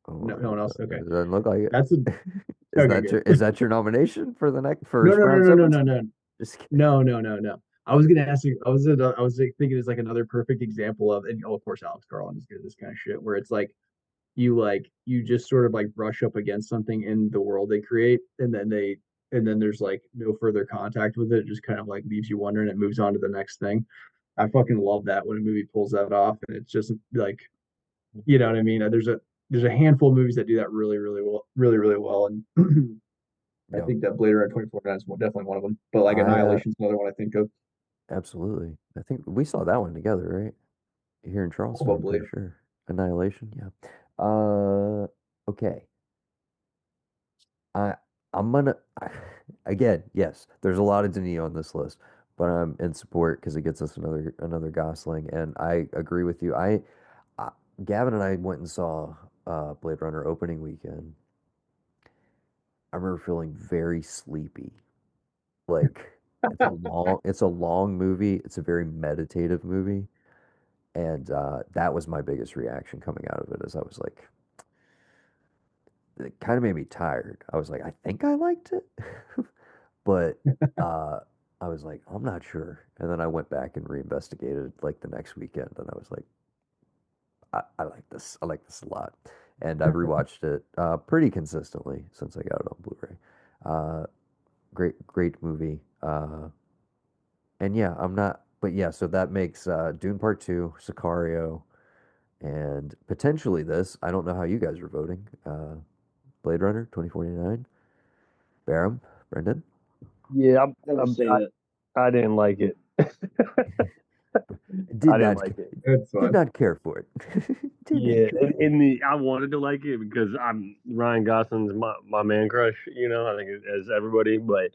Oh, No, no one else. Okay, it doesn't look like it. that's a Is okay. that Good. your nomination for the next No, first no, no, round no, no, 17? no, no, Just kidding. no. I was gonna ask you. I was like, thinking it's like another perfect example of, and oh, of course, Alex Garland is good at this kind of shit, where it's like you just sort of like brush up against something in the world they create, and then there's like no further contact with it. It just kind of like leaves you wondering. It moves on to the next thing. I fucking love that when a movie pulls that off, and it's just like, you know what I mean. There's a handful of movies that do that really well, and I Yeah, think that Blade Runner 2049 is definitely one of them. But like I Annihilation's another one I think of. absolutely. I think we saw that one together, right? Here in Charleston, I'm Probably. pretty sure. Annihilation, yeah. Okay. I I'm gonna again, yes, there's a lot of Denis on this list, but I'm in support because it gets us another Gosling, and I agree with you. I Gavin and I went and saw Blade Runner opening weekend. I remember feeling very sleepy. Like it's a long movie. It's a very meditative movie, and that was my biggest reaction coming out of it. As I was like, it kind of made me tired. I was like, I think I liked it, but uh, I was like, I'm not sure. And then I went back and reinvestigated like the next weekend, and I was like, I like this. I like this a lot. And I've rewatched it pretty consistently since I got it on Blu-ray. Uh, great movie. And yeah, I'm not, but yeah, so that makes Dune Part 2, Sicario, and potentially this. I don't know how you guys are voting. Blade Runner 2049. Barham, Brendan. Yeah, Never seen it. I didn't like it. Did I didn't not like it. It's did fun. not care for it. Did not Yeah, care for it. in the I wanted to like it because I'm Ryan Gosling's my man crush. I think as everybody, but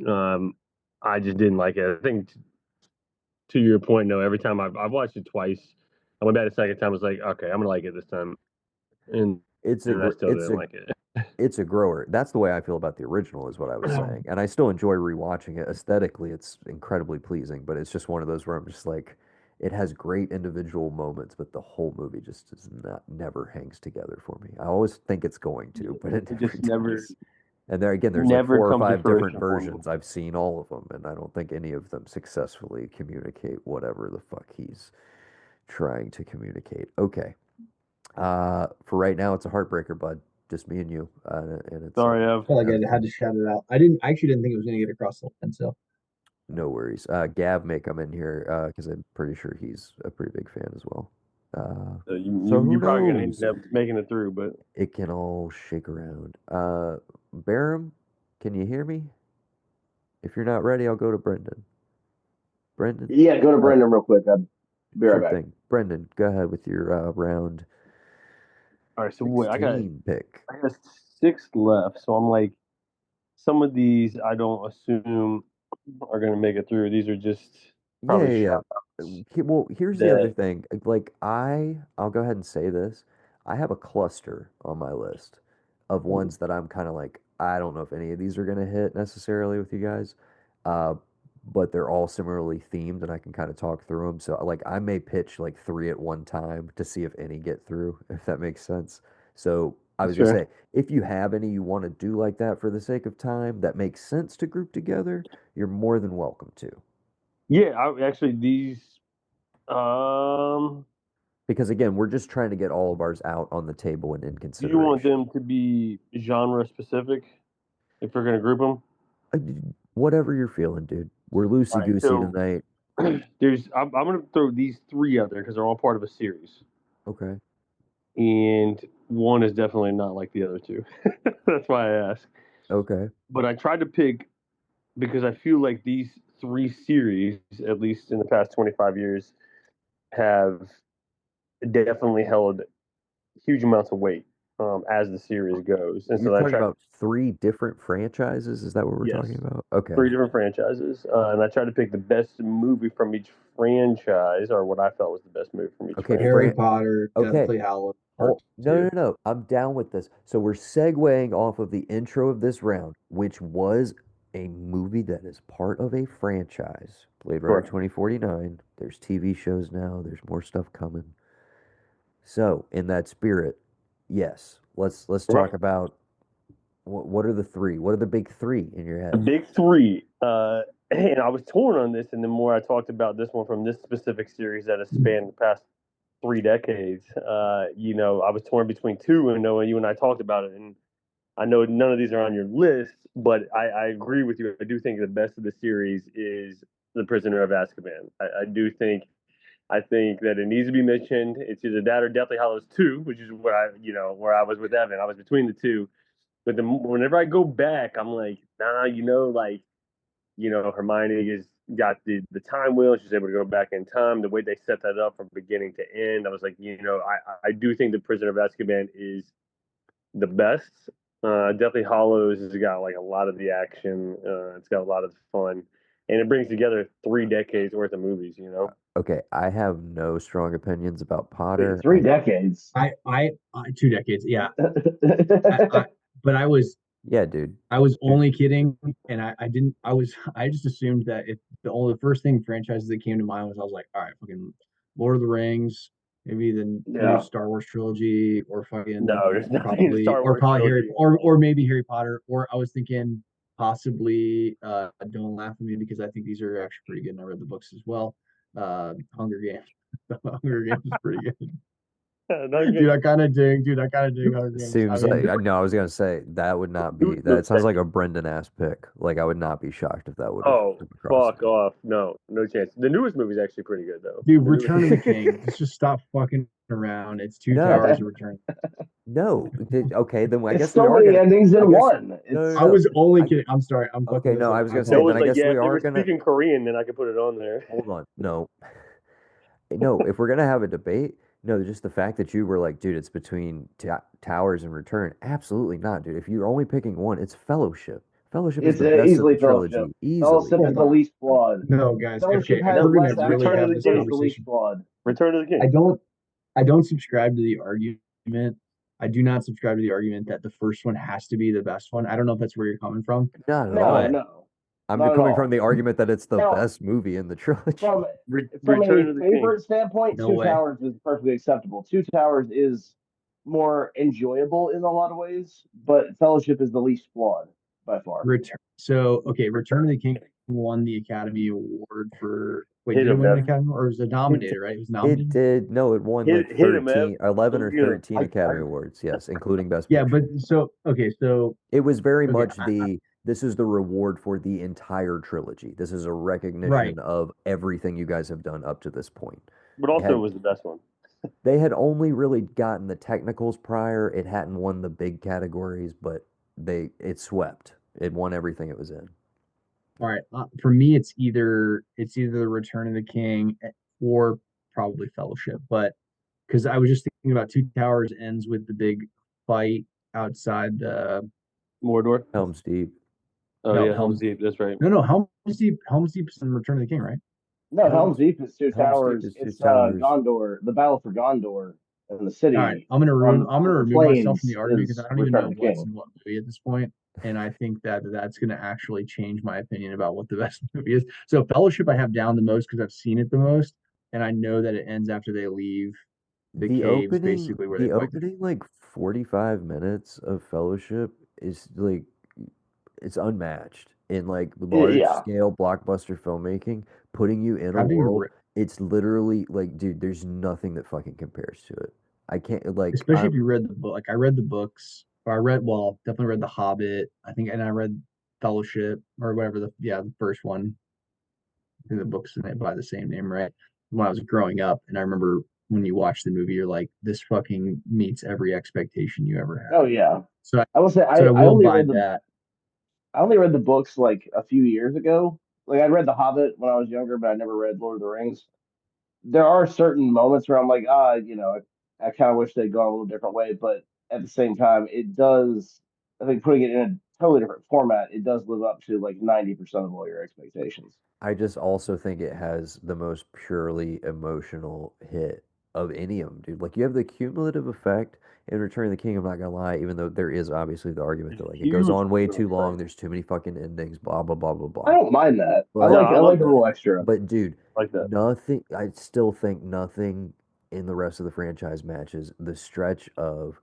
um, I just didn't like it. I think to your point, no. Every time I've watched it twice, I went back the second time. I was like, okay, I'm gonna like it this time, and It's a and I gr- still didn't like it. it's a grower. That's the way I feel about the original, is what I was saying. And I still enjoy rewatching it. Aesthetically, it's incredibly pleasing, but it's just one of those where I'm just like, it has great individual moments, but the whole movie just does not never hangs together for me. I always think it's going to, but it It never just never does. And there again, there's like never four or comes to five different fruition for me. versions. I've seen all of them, and I don't think any of them successfully communicate whatever the fuck he's trying to communicate. Okay. For right now, it's a heartbreaker, bud. Just me and you. And it's Sorry, Ev. I felt like I had unfortunate. to shout it out. I actually didn't think it was gonna get across the line, so No worries. Gav may come in here because I'm pretty sure he's a pretty big fan as well. So So who you're probably gonna knows? end up making it through, but It can all shake around. Barham, can you hear me? If you're not ready, I'll go to Brendan. Brendan? Yeah, go to Uh, Brendan real quick. I'll be right sure back. thing. Brendan, go ahead with your round all right. So wait, 16 pick. I got six left. So I'm like, some of these I don't assume are gonna make it through. These are just Yeah, probably yeah, yeah. shout outs Well, here's the other that. thing. Like I'll go ahead and say this. I have a cluster on my list of ones that I'm kind of like, I don't know if any of these are gonna hit necessarily with you guys. Uh, but they're all similarly themed and I can kind of talk through them. So like I may pitch like three at one time to see if any get through, if that makes sense. So I was gonna Sure. say, if you have any you want to do like that for the sake of time that makes sense to group together, you're more than welcome to. Yeah, I actually these um Because again, we're just trying to get all of ours out on the table and in do you want consideration. them to be genre specific if we're gonna group them? Uh, Whatever you're feeling, dude. We're All loosey right, goosey so tonight. I'm gonna throw these three out there because they're all part of a series, Okay. and one is definitely not like the other two. That's why I asked. Okay. But I tried to pick because I feel like these three series, at least in the past 25 years, have definitely held huge amounts of weight. as the series goes. And You're so I talking tried, about 3 different franchises? Is that what we're talking yes, about? Okay. 3 different franchises, and I tried to pick the best movie from each franchise, or what I felt was the best movie from each Okay, franchise. Harry Potter, Okay. Deathly Hallows Oh, Part no, 2. no, no. I'm down with this. So we're segueing off of the intro of this round, which was a movie that is part of a franchise. Blade Runner Correct. 2049. There's TV shows now. There's more stuff coming. So, in that spirit, yes, let's talk about what are the three? What are the big three in your The head? big three. And I was torn on this, and the more I talked about this one from this specific series that has spanned the past 3 decades, I was torn between two, and knowing you and I talked about it, and I know none of these are on your list, but I agree with you. I do think the best of the series is The Prisoner of Azkaban. I think that it needs to be mentioned. It's either that or Deathly Hallows 2, which is where I was with Evan. I was between the two. But whenever I go back, I'm like, nah, Hermione has got the time wheel. She's able to go back in time. The way they set that up from beginning to end, I was like, I do think The Prisoner of Azkaban is the best. Deathly Hollows has got like a lot of the action. It's got a lot of fun, and it brings together 3 decades worth of movies. Okay, I have no strong opinions about Potter. 3 decades. I 2 decades, yeah. But Yeah, dude. I was only kidding, and I just assumed that if the first thing franchises that came to mind was like, all right, fucking Lord of the Rings, maybe the new Star Wars trilogy, or fucking No, there's nothing in the Star Wars probably trilogy. or maybe Harry Potter, or I was thinking possibly Don't Laugh at Me, because I think these are actually pretty good, and I read the books as well. Hunger Games. Hunger Games is pretty good. Dude, I kind of dig Hunger Games. Seems like no, I was gonna say that would not be that sounds like a Brendan ass pick. Like I would not be shocked if that would have Oh, come across. fuck off. No chance. The newest movie is actually pretty good, though. Dude, Return of the King. Just stop fucking around. It's Two Towers of Return. No. Okay, then I It's guess so we are many gonna. endings I in guess one. no, I was only I- kidding. I'm sorry. I'm fucking Okay, this no, up. I was gonna say, No, then I guess yeah, we if they are were gonna speaking Korean, then I could put it on there. hold on. No, no. If we're gonna have a debate, no, just the fact that you were like, dude, it's between Towers and Return. Absolutely not, dude. If you're only picking one, it's Fellowship. Fellowship is It's the best of easily the trilogy. Fellowship. Easily. Fellowship is the least flawed. No, guys. Fellowship Okay, if has No, we're less gonna really Return of have the actions, this but King. it's the least conversation, flawed. Return of the King. I don't subscribe to the argument. I do not subscribe to the argument that the first one has to be the best one. I don't know if that's where you're coming from. Not at No, all. no, I'm not at coming from all. the argument that it's the Now, best movie in the trilogy. from Return a of the King. favorite standpoint, No Two way. Towers is perfectly acceptable. Two Towers is more enjoyable in a lot of ways, but Fellowship is the least flawed by far. Return of the King won the Academy Award for. Wait, Hit did it him, win an Ev. Academy Award, or was it nominated? Right, it was It nominated. did. No, it won like Hit him, Ev. 11 or You know, 13 Academy Awards. Yes, including Best Yeah, Picture. but so It was very okay, much this is the reward for the entire trilogy. This is a recognition right. of everything you guys have done up to this point. But also, it was the best one. They had only really gotten the technicals prior. It hadn't won the big categories, but it swept. It won everything it was in. All right. For me, it's either the Return of the King or probably Fellowship. But because I was just thinking about Two Towers ends with the big fight outside the Mordor. Helm's Deep. Oh no yeah, Helm's Deep. That's right. no Helm's Deep is in Return of the King, right? No, Helm's Deep is Two Helm's Deep Towers. is Two It's Towers. Gondor, the battle for Gondor and the All right, city I'm gonna on the remove myself from the plains argument because is I don't even Return know of the what's King. in what movie at this point, and I think that that's gonna actually change my opinion about what the best movie is. So Fellowship I have down the most because I've seen it the most, and I know that it ends after they leave the caves, basically where they The fight. opening like 45 minutes of Fellowship is like it's unmatched in like large Yeah, scale blockbuster filmmaking, putting you in a Having world. It's literally like, dude, there's nothing that fucking compares to it. I can't like especially if you read the book. Like I read the books, or definitely read The Hobbit. I think, and I read Fellowship or whatever the first one. I think the book's by the same name, right? When I was growing up, and I remember when you watch the movie, you're like, this fucking meets every expectation you ever had. oh yeah. So I will say I I will only buy read the that. I only read the books like a few years ago. Like I read The Hobbit when I was younger, but I never read Lord of the Rings. There are certain moments where I'm like, I kind of wish they'd gone a little different way. But at the same time, it does. I think putting it in a totally different format, it does live up to like 90% of all your expectations. I just also think it has the most purely emotional hit of any of them, dude. Like you have the cumulative effect in Return of the King. I'm not gonna lie, even though there is obviously the argument that like it goes Huge on way too long. effect. There's too many fucking endings. Blah blah blah blah I blah. don't mind that. But No, I I love like a that. little extra. but dude, Like that. nothing. I still think nothing in the rest of the franchise matches the stretch of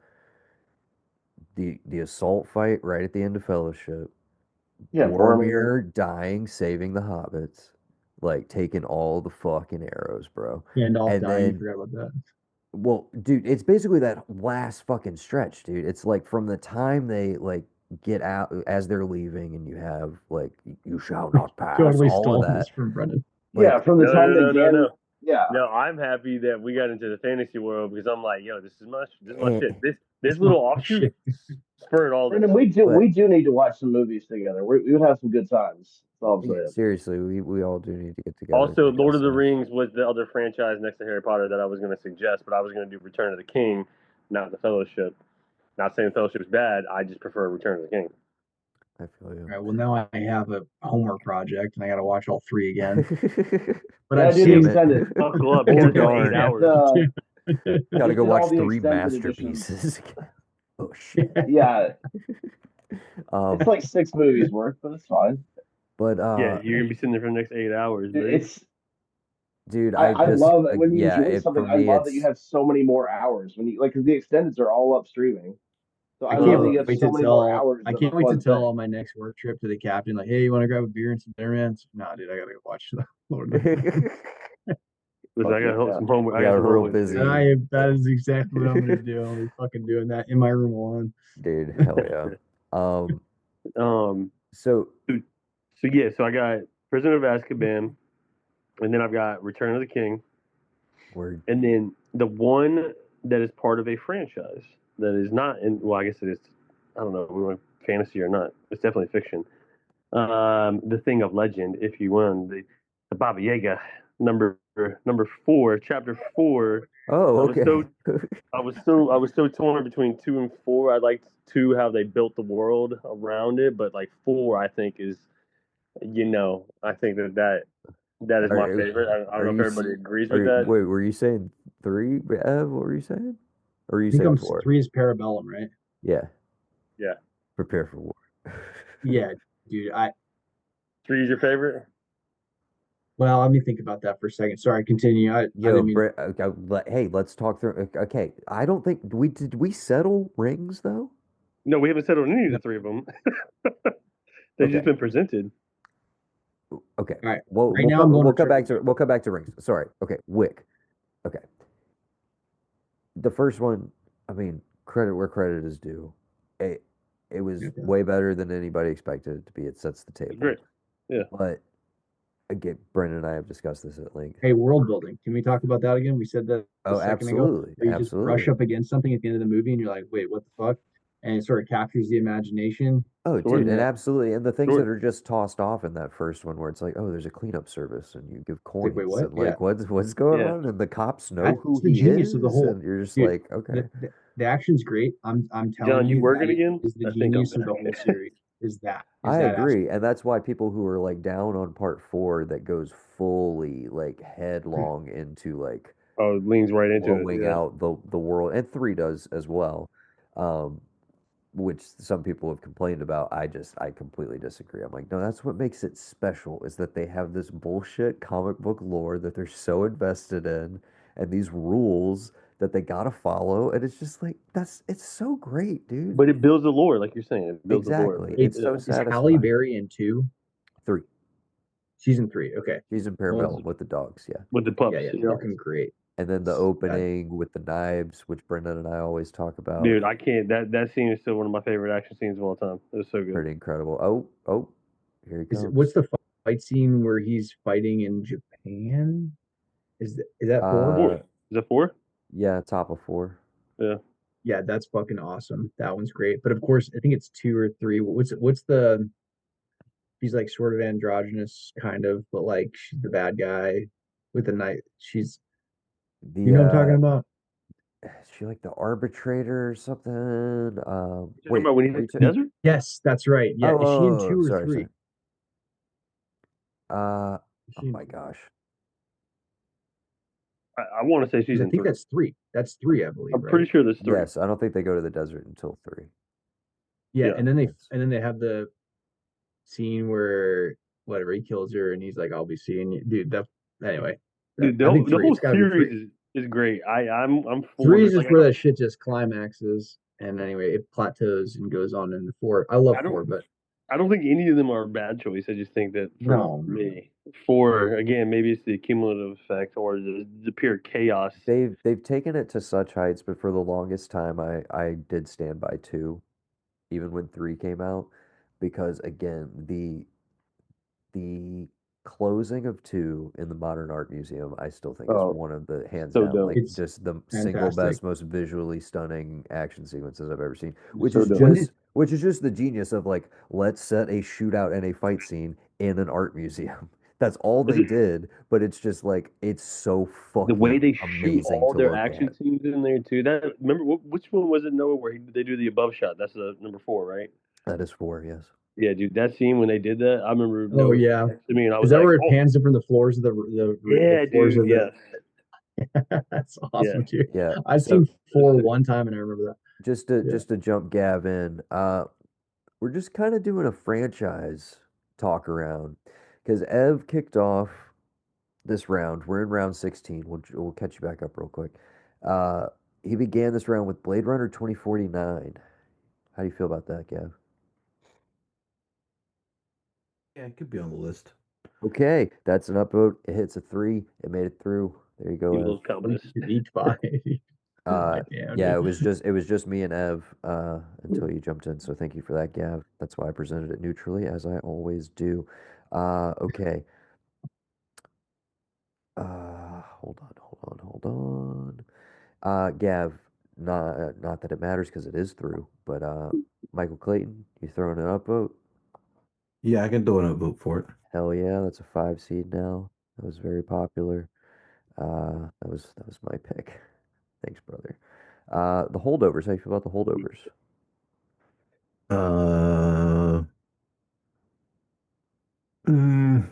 the assault fight right at the end of Fellowship. Yeah, Boromir. Boromir dying, saving the hobbits, like taking all the fucking arrows, bro. Gandalf And dying, you then, forgot about that. well, dude, it's basically that last fucking stretch, dude. It's like from the time they like get out as they're leaving, and you have like you shall not pass, Totally all of stole this that. from Brendan. Like, Yeah, from the time that Gan. Yeah, No, I'm happy that we got into the fantasy world because I'm like, yo, this is my eh, shit. This little offshoot spurred all this. Brendan, but we do need to watch some movies together. We would have some good times. That's all I'm saying. seriously, we all do need to get together. and Also, Lord discuss of the things. Rings was the other franchise next to Harry Potter that I was going to suggest, but I was going to do Return of the King, not the Fellowship. Not saying Fellowship is bad. I just prefer Return of the King. I feel you. All right, well, now I have a homework project and I got to watch all three again. But Yeah, I've do the seen extended. Buckle up. Oh, You gotta do darn. 8 hours. Gotta Get go to watch all the 3 extended editions. masterpieces. Oh shit. Yeah, Um, it's like 6 movies worth, but it's fine. but Yeah, you're going to be sitting there for the next 8 hours, Dude, babe. dude, I love it when you yeah, enjoy something. for I me love that you it's have so many more hours when you like because the extendeds are all up streaming. So I I love can't that you have wait so to many more tell. hours I of a can't wait to fun tell thing. on my next work trip to the captain, like, "Hey, you want to grab a beer and some dinner, man?" Nah, dude, I gotta go watch the Lord of the Rings. Listen, I got Yeah. some homework. I Yeah, got some real homework to busy. do. That is exactly what I'm gonna do. I'll be fucking doing that in my room alone. Dude, hell yeah. Um, So so I got Prisoner of Azkaban, and then I've got Return of the King, we're and then the one that is part of a franchise that is not in. Well, I guess it is. I don't know if we want fantasy or not. It's definitely fiction. The Thing of Legend, if you will, the Baba Yaga, number 4, chapter 4. oh, I was okay. so I was so torn between 2 and 4. I liked 2 how they built the world around it, but like 4, I think is, I think that is my Are, favorite. I don't are know if you everybody agrees are with you, that. wait, were you saying 3, Ev? What were you saying? Or were you I think saying I'm 4? 3 is Parabellum, right? Yeah. Yeah, Prepare for war. Yeah, dude. 3 is your favorite. Well, let me think about that for a second. Sorry, continue. I Yo, didn't mean. Brett, hey, let's talk through. Okay, I don't think did we settle rings though? No, we haven't settled any of the 3 of them. They've just Okay, been presented. okay. All right. Well, Right now, I'm going we'll come back to rings. Sorry. Okay, Wick. Okay, the first one. I mean, credit where credit is due. It was Okay. way better than anybody expected it to be. It sets the table. Great. Yeah. But again, Brendan and I have discussed this at length. Hey, world building. Can we talk about that again? We said that a Oh, second ago. absolutely, Where you just brush absolutely. up against something at the end of the movie, and you're like, "Wait, what the fuck?" And it sort of captures the imagination. Oh, Sure. dude, and Yeah. absolutely. And the things Sure. that are just tossed off in that first one where it's like, oh, there's a cleanup service and you give It's like, wait, coins what? and Yeah, like what's going Yeah. on? And the cops know that's who the he genius of the is, whole. and you're just Dude, like, okay. the action's great. I'm telling John, you you, working that again? is the I think I'm genius of the back. whole series. Is that I that agree. aspect? And that's why people who are like down on part 4 that goes fully like headlong into like Oh, it leans right into it. blowing Yeah. out the world, and 3 does as well. Um, which some people have complained about. I completely disagree. I'm like, no, that's what makes it special is that they have this bullshit comic book lore that they're so invested in and these rules that they gotta follow, and it's just like it's so great, dude. But it builds the lore, like you're saying. It builds the lore. Exactly. Hey, It's so is Halle satisfying. Berry in 2? 3. Season 3. Okay. She's in Well, Parabellum with the dogs, yeah. With the pups. yeah, Yeah. fucking great. And then the That, opening with the knives, which Brendan and I always talk about. Dude, I can't. That scene is still one of my favorite action scenes of all time. It was so good. Pretty incredible. Oh, here he comes. what's the fight scene where he's fighting in Japan? Is that 4? 4. Is that 4? Yeah, top of 4. Yeah. Yeah, that's fucking awesome. That one's great. But of course, I think it's 2 or 3. What's the? She's like sort of androgynous, kind of, but like she's the bad guy with the knife. You know what I'm talking about? she like the arbitrator or something? You talking Wait, about when are he's you in the desert? Yes, that's right. Yeah, is she in two or sorry, three? sorry. Uh, Is oh she in my three? gosh. I want to say she's 'Cause I in think three. that's three. That's three, I believe, I'm pretty right? sure there's three. Yes, I don't think they go to the desert until 3. Yeah, Yeah. and then they have the scene where whatever he kills her, and he's like, "I'll be seeing you, dude." That anyway. Dude, I think the three. whole It's got to be series three. is great. I'm for Three this. is Like just where that shit just climaxes, and anyway, it plateaus and goes on into four. I love I don't four, but I don't think any of them are a bad choice. I just think that for no, me, for again, maybe it's the cumulative effect or the pure chaos. They've taken it to such heights, but for the longest time, I did stand by 2, even when 3 came out, because again, the closing of 2 in the Modern Art Museum, I still think is Oh, one of the hands so down, dope. like it's just the single fantastic. best, most visually stunning action sequences I've ever seen. So dope. Which is just the genius of like, let's set a shootout and a fight scene in an art museum. That's all Is they it did, but it's just like it's so the way fucking they shoot amazing all to their look action at. scenes in there too? That remember which one was it, Noah, where they do the above shot? That's the number 4, right? That is 4, yes. Yeah, dude, that scene when they did that, I remember Oh Noah yeah, to me, and I is was that like, where it "Oh, pans up from the floors of the yeah, floors dude, of the? yes, That's yeah." awesome, dude. Yeah. I've So seen four one time, and I remember that. Yeah. just to jump Gav in, we're just kind of doing a franchise talk around because Ev kicked off this round. We're in round 16. We'll catch you back up real quick. Uh, he began this round with Blade Runner 2049. How do you feel about that, Gav? Yeah, it could be on the list. Okay, that's an upvote. It hits a 3. It made it through. There you go, He was a Ev. little communist. Each by. Uh, Damn, yeah, dude. it was just me and Ev until you jumped in. So thank you for that, Gav. That's why I presented it neutrally, as I always do. Okay. Hold on. Gav, not that it matters because it is through, but Michael Clayton, you throwing an upvote? Yeah, I can throw in a vote for it. Hell yeah, that's a 5 seed now. That was very popular. That was my pick. Thanks, brother. The holdovers. How you feel about the holdovers? Uh, mm,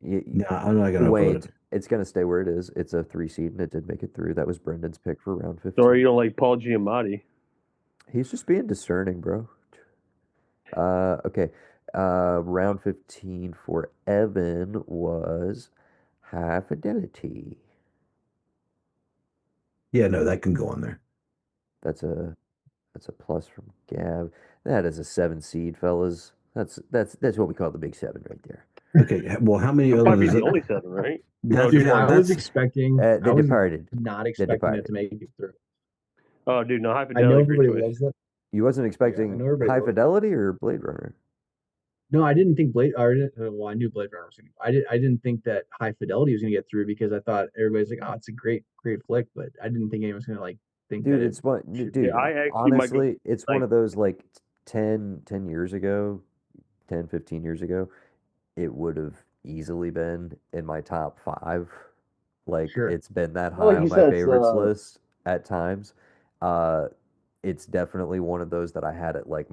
You, no, I'm not gonna vote wait, it. it's gonna stay where it is. It's a 3 seed and it did make it through. That was Brendan's pick for round Sorry, 15. you don't like Paul Giamatti. He's just being discerning, bro. Okay. Round 15 for Evan was High Fidelity. Yeah, no, that can go on there. That's a plus from Gav. That is a 7 seed, fellas. That's what we call the big 7 right there. Okay, well, how many It'll probably others be is the it? only 7, right? No, That's just Dude, one. I was that's expecting. I They was departed. not They expecting it departed. to make it through. Oh, dude, no, High I know Fidelity, great everybody choice. loves it. You wasn't Yeah, I expecting know everybody High loves it. Fidelity or Blade Runner? No, I didn't think Blade. Or, well, I knew Blade Runner was going to. I didn't think that High Fidelity was going to get through because I thought everybody's like, "Oh, it's a great flick," but I didn't think anyone was going to like think that Dude, it it's what, should Yeah, dude, get in. I actually might go honestly, it's one like of those like 10 years ago, 10, 15 years ago, it would have easily been in my top 5. Like Sure. it's been that Well, high like on you my said, it's favorites list at times. Uh, it's definitely one of those that I had at like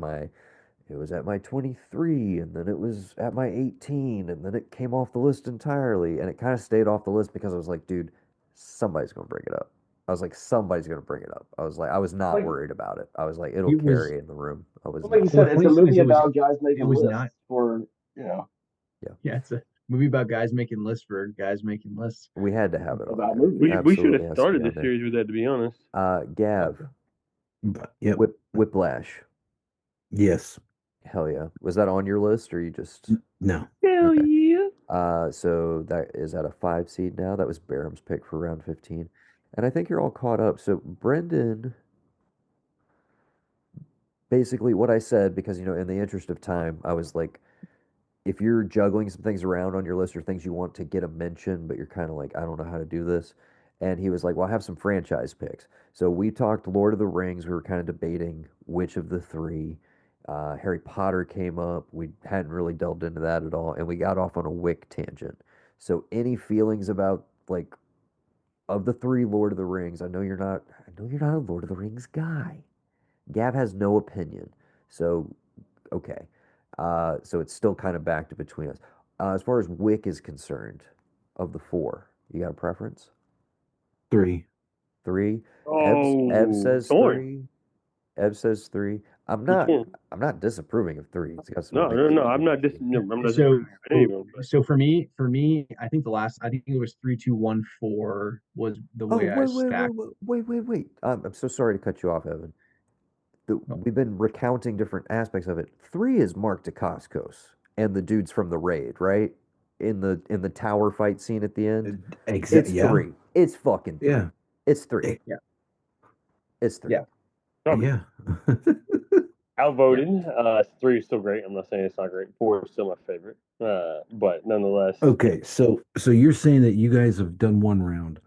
it was at my 23 and then it was at my 18 and then it came off the list entirely and it kind of stayed off the list because I was like, dude, somebody's going to bring it up. I was like, somebody's going to bring it up. I was like, I was not like worried about it. I was like, it'll It was carry in the room. I was well, like you not. said, what's it's funny a too is movie about guys it making was lists not. for you know Yeah. Yeah, it's a movie about guys making lists for guys making lists. We had to have it on about there. movies. we should have Absolutely has to be started on this there. series with that, to be honest. Gav, But, yep. Whiplash. Yes. Hell yeah. Was that on your list or you just No. Hell okay. yeah! So that is at a 5 seed now. That was Barham's pick for round 15. And I think you're all caught up. So Brendan, basically what I said, because in the interest of time, I was like, if you're juggling some things around on your list or things you want to get a mention, but you're kind of like, I don't know how to do this. And he was like, well, I have some franchise picks. So we talked Lord of the Rings. We were kind of debating which of the 3. Harry Potter came up. We hadn't really delved into that at all. And we got off on a Wick tangent. So any feelings about like of the three Lord of the Rings, I know you're not. I know you're not a Lord of the Rings guy. Gav has no opinion, so okay. So it's still kind of back to between us. As far as Wick is concerned, of the four, you got a preference? 3. Three. Ev Oh, says torn. three. Ev says three. I'm You're not. torn. I'm not disapproving of three. It's got some No, no, amazing no. I'm not movies. I'm not So, disagreeing with any of them. But so for me, I think I think it was 3, 2, 1, 4 was the Oh, way I stacked. wait. I'm so sorry to cut you off, Evan. No, We've been recounting different aspects of it. Three is Mark Dacascos and the dudes from the raid, right? In the tower fight scene at the end. It's Yeah. three. It's fucking three. Yeah. It's three. Eh, yeah, It's three. yeah, probably Yeah. yeah. outvoted. 3 is still great. I'm not saying it's not great. 4 is still my favorite. But nonetheless, yeah. Okay, so you're saying that you guys have done one round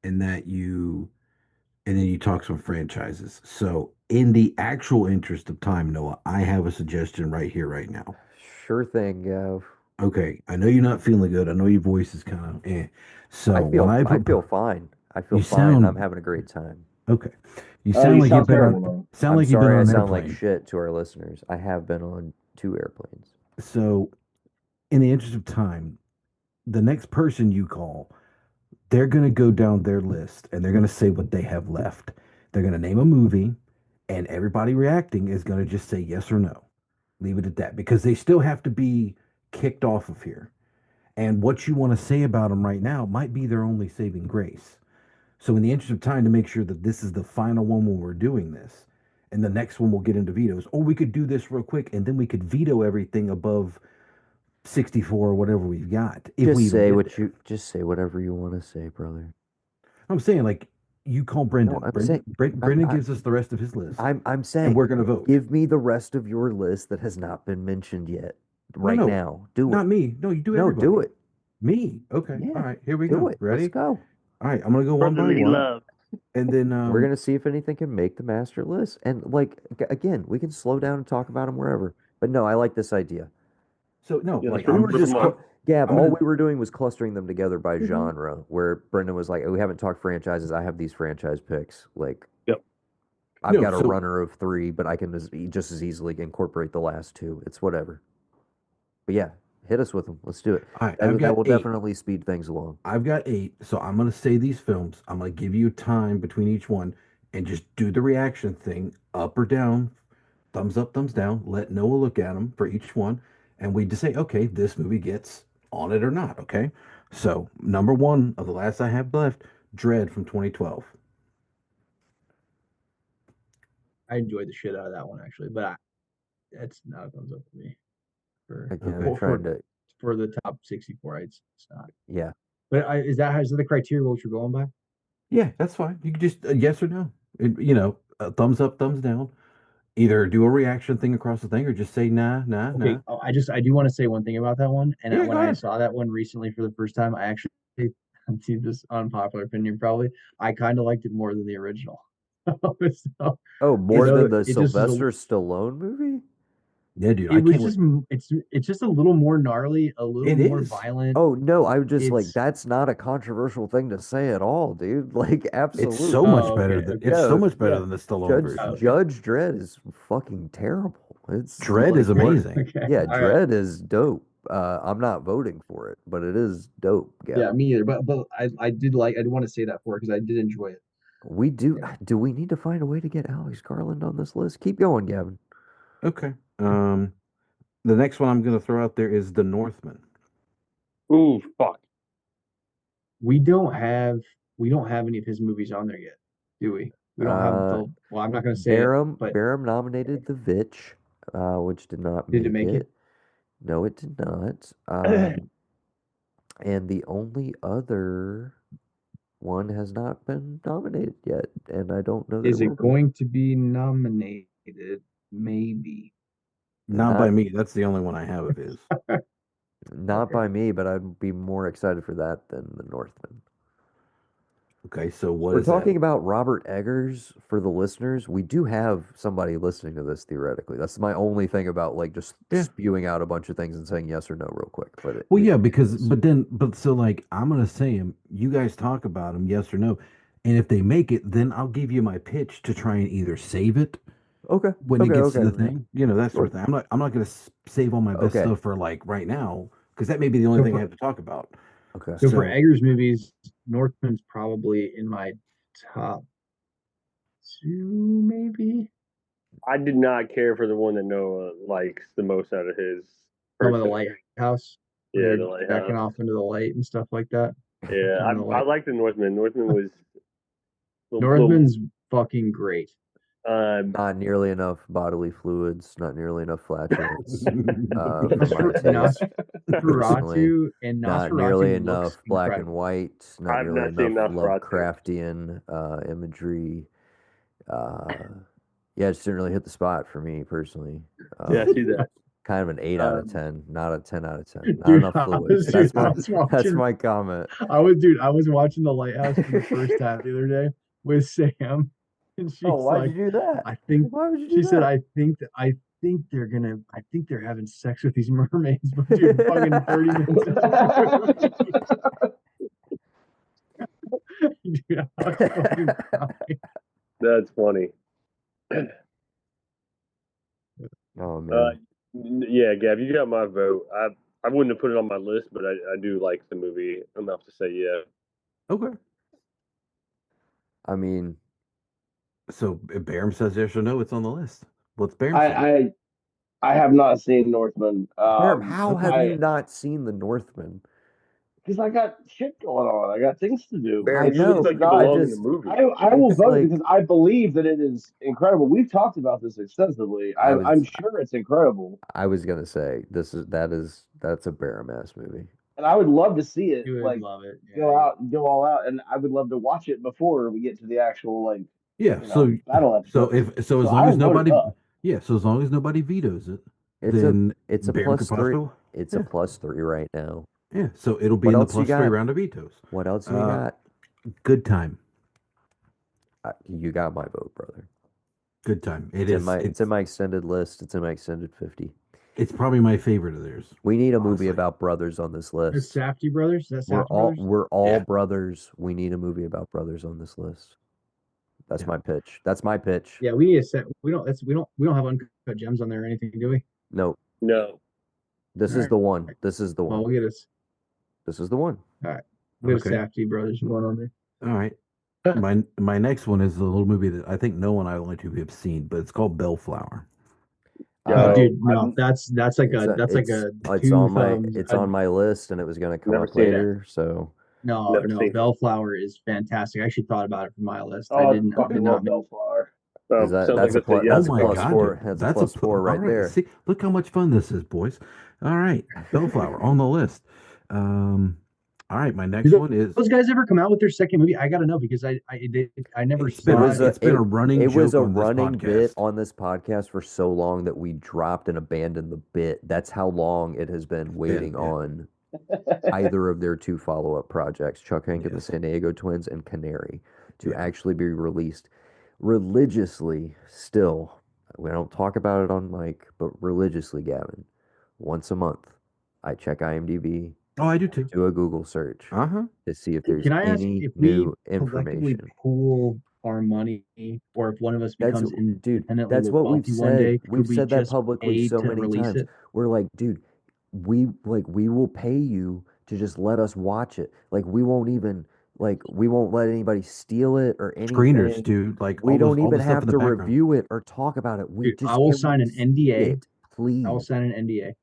and and then you talk some franchises. So in the actual interest of time, Noah, I have a suggestion right here, right now. Sure thing, Gav. Okay, I know you're not feeling good. I know your voice is kind of eh. So what I feel fine. I feel you fine and I'm sound having a great time. okay. You Oh, sound you like you've sound been terrible, on though. sound I'm like you've been sorry on I an sound like airplane. shit to our listeners. I have been on 2 airplanes. So in the interest of time, the next person you call, they're going to go down their list and they're going to say what they have left. They're going to name a movie, and everybody reacting is going to just say yes or no. Leave it at that because they still have to be kicked off of here. And what you want to say about them right now might be their only saving grace. So, in the interest of time, to make sure that this is the final one when we're doing this, and the next one we'll get into vetoes, or we could do this real quick and then we could veto everything above 64 or whatever we've got if we even get there. Just say whatever you want to say, brother. I'm saying, like, you call No, Brendan. I'm saying Brendan gives us the rest of his list, I'm and saying we're going to vote. give me the rest of your list that has not been mentioned yet. No, Right no, now. Do it. not me. No, you do No, do everybody. it. Me. Okay. All Yeah, right. Here we do go. it. Let's Ready? go. All right. I'm going to go one by Brotherly one. love. And then, We're gonna see if anything can make the master list. And like again, we can slow down and talk about them wherever. But no, I like this idea. so no, Yeah, like, We I'm were rip just, just them off. Gab. I'm All going we were doing was clustering them together by to, genre. Where Brendan was like, "Oh, we haven't talked franchises. I have these franchise picks. Like Yep. I've no, got a so, runner of three, but I can just as easily incorporate the last two. It's whatever. But yeah, hit us with them. Let's do it. all right. I've That got will 8. definitely speed things along. I've got 8. So I'm going to say these films. I'm going to give you time between each one and just do the reaction thing up or down, thumbs up, thumbs down. Let Noah look at them for each one. And we just say, okay, this movie gets on it or not. Okay. So, number one of the last I have left, Dread from 2012. I enjoyed the shit out of that one actually, but that's not a thumbs up for me. For Again, I'm Okay. trying to. for the top 64, it's not. Yeah, But is that the criteria what you're going by? Yeah, that's fine. You can just yes or no. Thumbs up, thumbs down. Either do a reaction thing across the thing or just say nah, nah, nah. Okay, I do want to say one thing about that one. And Yeah, when go I ahead. saw that one recently for the first time, I actually see this unpopular opinion probably. I kind of liked it more than the original. So oh, it's more than the it just is a Sylvester Stallone movie? Yeah, dude, it I was can't wait. just it's just a little more gnarly, a little It more is. violent. Oh no, I would just like It's that's not a controversial thing to say at all, dude. Like It's so absolutely. much oh better okay than it's okay so Yeah, much better yeah than the Stallone Judge oh, version. okay Judge Dredd is fucking terrible. It's Dread like is what amazing. okay yeah, all right Dredd is dope. I'm not voting for it, but it is dope, yeah Gavin. me either but I did want to say that for because I did enjoy it We anyway. do we need to find a way to get Alex Garland on this list? Keep going, Gavin. Okay. The next one I'm gonna throw out there is The Northman. Ooh, fuck. We don't have we don't have any of his movies on there yet, do we? We don't have Uh the well, I'm not gonna say it, but Barham nominated The Vitch, which did not did it make make it? it. No, it did not. And the only other one has not been nominated yet, and I don't know that it Is will it be. going to be nominated? Maybe. Not by Not me. That's the only one I have of his. not Okay. by me, but I'd be more excited for that than The Northman. Okay, so what We're is that? talking about Robert Eggers for the listeners. We do have somebody listening to this theoretically. That's my only thing about like just Yeah. spewing out a bunch of things and saying yes or no real quick. But Well, yeah, it because is. but so like I'm gonna say them. You guys talk about them, yes or no, and if they make it, then I'll give you my pitch to try and either save it Okay. when it Okay. gets to the Okay. thing, that sort Sure. of thing. I'm not gonna save all my best Okay. stuff for like right now because that may be the only So thing I for have to talk about. Okay. so for So Eggers movies, Northman's probably in my top two, maybe. I did not care for the one that Noah likes the most out of his Some of the personally. lighthouse, Yeah, where the they're backing lighthouse. off into the light and stuff like that. Yeah, Turning the I light. like the Northman. Northman was little Northman's fucking great. Not nearly enough bodily fluids. Not nearly enough flatulence. For my Nosfer- taste, personally. Nosferatu and Not nearly Nosferatu looks enough black and incredible. white. Not I've nearly not seen enough Nosferatu. Lovecraftian imagery. Yeah, it just didn't really hit the spot for me personally. Yeah, I see that. Kind of an 8 out of Um, 10, not a 10 out of 10. Not dude, enough I fluids. was, That's dude, I my was that's watching. my comment. I was watching The Lighthouse for the first time the other day with Sam, and Oh, she's why'd like, you do that? "I think," Why would you do she said, that? I think I think they're having sex with these mermaids." But dude, fucking 30 minutes into the movie, dude, I was fucking crying. That's funny. Oh man. Yeah, Gav, you got my vote. I wouldn't have put it on my list, but I do like the movie enough to say yeah. okay. I mean, So if Barum says yes or no, it's on the list. What's Barum say? I have not seen Northman. Barb, how have Okay. you not seen The Northman? Because I got shit going on. I got things to do. Baron, I you look know. like you I belong in the just movie. I will it's vote like because I believe that it is incredible. We've talked about this extensively. I I'm was sure it's incredible, I was gonna say that's a Barham ass movie. and I would love to see it. You would Like love it. go Yeah. out and go all out, and I would love to watch it before we get to the actual Yeah. battle So episodes. as I long as will vote it nobody up. as long as nobody vetoes it, It's a then it's a Barum could plus three. possibly It's a yeah. plus 3 right now. Yeah. So it'll be What in the else you +3 got? round of vetoes. What else you Uh, got? Good time. You got my vote, brother. Good time. It's in my extended list. It's in my extended 50. It's probably my favorite of theirs. We need a honestly. movie about brothers on this The list. Safdie brothers. Is that Safdie brothers? We're all Yeah. brothers. We need a movie about brothers on this list. That's Yeah. my pitch. That's my pitch. Yeah, we need a set. We don't. We don't have uncut gems on there or anything, do we? No, No. this All is right. the one. This is the Well, one. we'll get us. This is the one. All right. We got Okay. a Safdie brothers one on there. All right. My next one is a little movie that I think no one I only two have seen, but it's called Bellflower. Oh, Yo, dude, no, I'm- that's like a it's two on my thumbs. it's on my list and it was gonna come Never up seen it. later. So Never seen it. Bellflower is fantastic. I actually thought about it for my list. Oh, I I did fucking not love Bellflower. is that sounds like that's a that's plus a that's yes. a Oh my plus God, 4. dude. That's a That's plus 4 right all right. there. See, look how much fun this is, boys. All right, Bellflower on the list. All right, my next one is those guys ever come out with their second movie? I gotta know because I never It's been saw a- it's been a running It was joke a on this running bit podcast. on this podcast for so long that we dropped and abandoned the bit. That's how long it has been waiting yeah. on either of their 2 follow-up projects, Chuck Hank and the Yes. San Diego Twins and Canary, to Yeah. actually be released religiously still. We don't talk about it on mic, but religiously, Gavin. Once a month, I check IMDb, Oh, I do too. do a Google search Uh-huh. to see if there's Can I ask any if we new collectively information. pool our money, or if one of us That's becomes dude, independently that's what we've wealthy one day, said. We've could we said that just publicly pay so to many release times. it? We're like, dude, we will pay you to just let us watch it. Like we won't let anybody steal it or Screeners, anything. dude. Like We don't all even the stuff have in the to background. review it or talk about it. We Dude, just I will can sign we an see NDA. it, please. I will sign an NDA.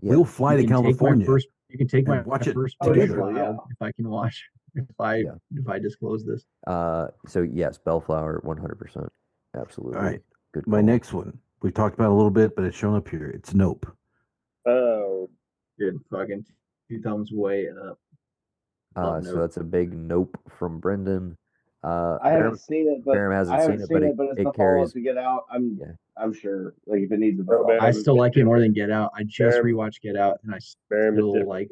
Yeah. We'll fly to You can take my California first. You can take my and watch it first together. child if I can watch. If I disclose this. So yes, Bellflower, 100%, absolutely. All right. Good My call. next one. We talked about it a little bit, but it's shown up here. It's Nope. Oh, Dude, fucking 2 thumbs way up. Love So Nope. that's a big nope from Brendan. I haven't seen it, but Barham hasn't I haven't seen it, seen but it, but it's the it follow up carries. to Get Out. Yeah. I'm sure like if it needs a Oh, vote, man. I I'm- still like it different. more than Get Out. I just Barham- rewatched Get Out, and I Barham is still different. like.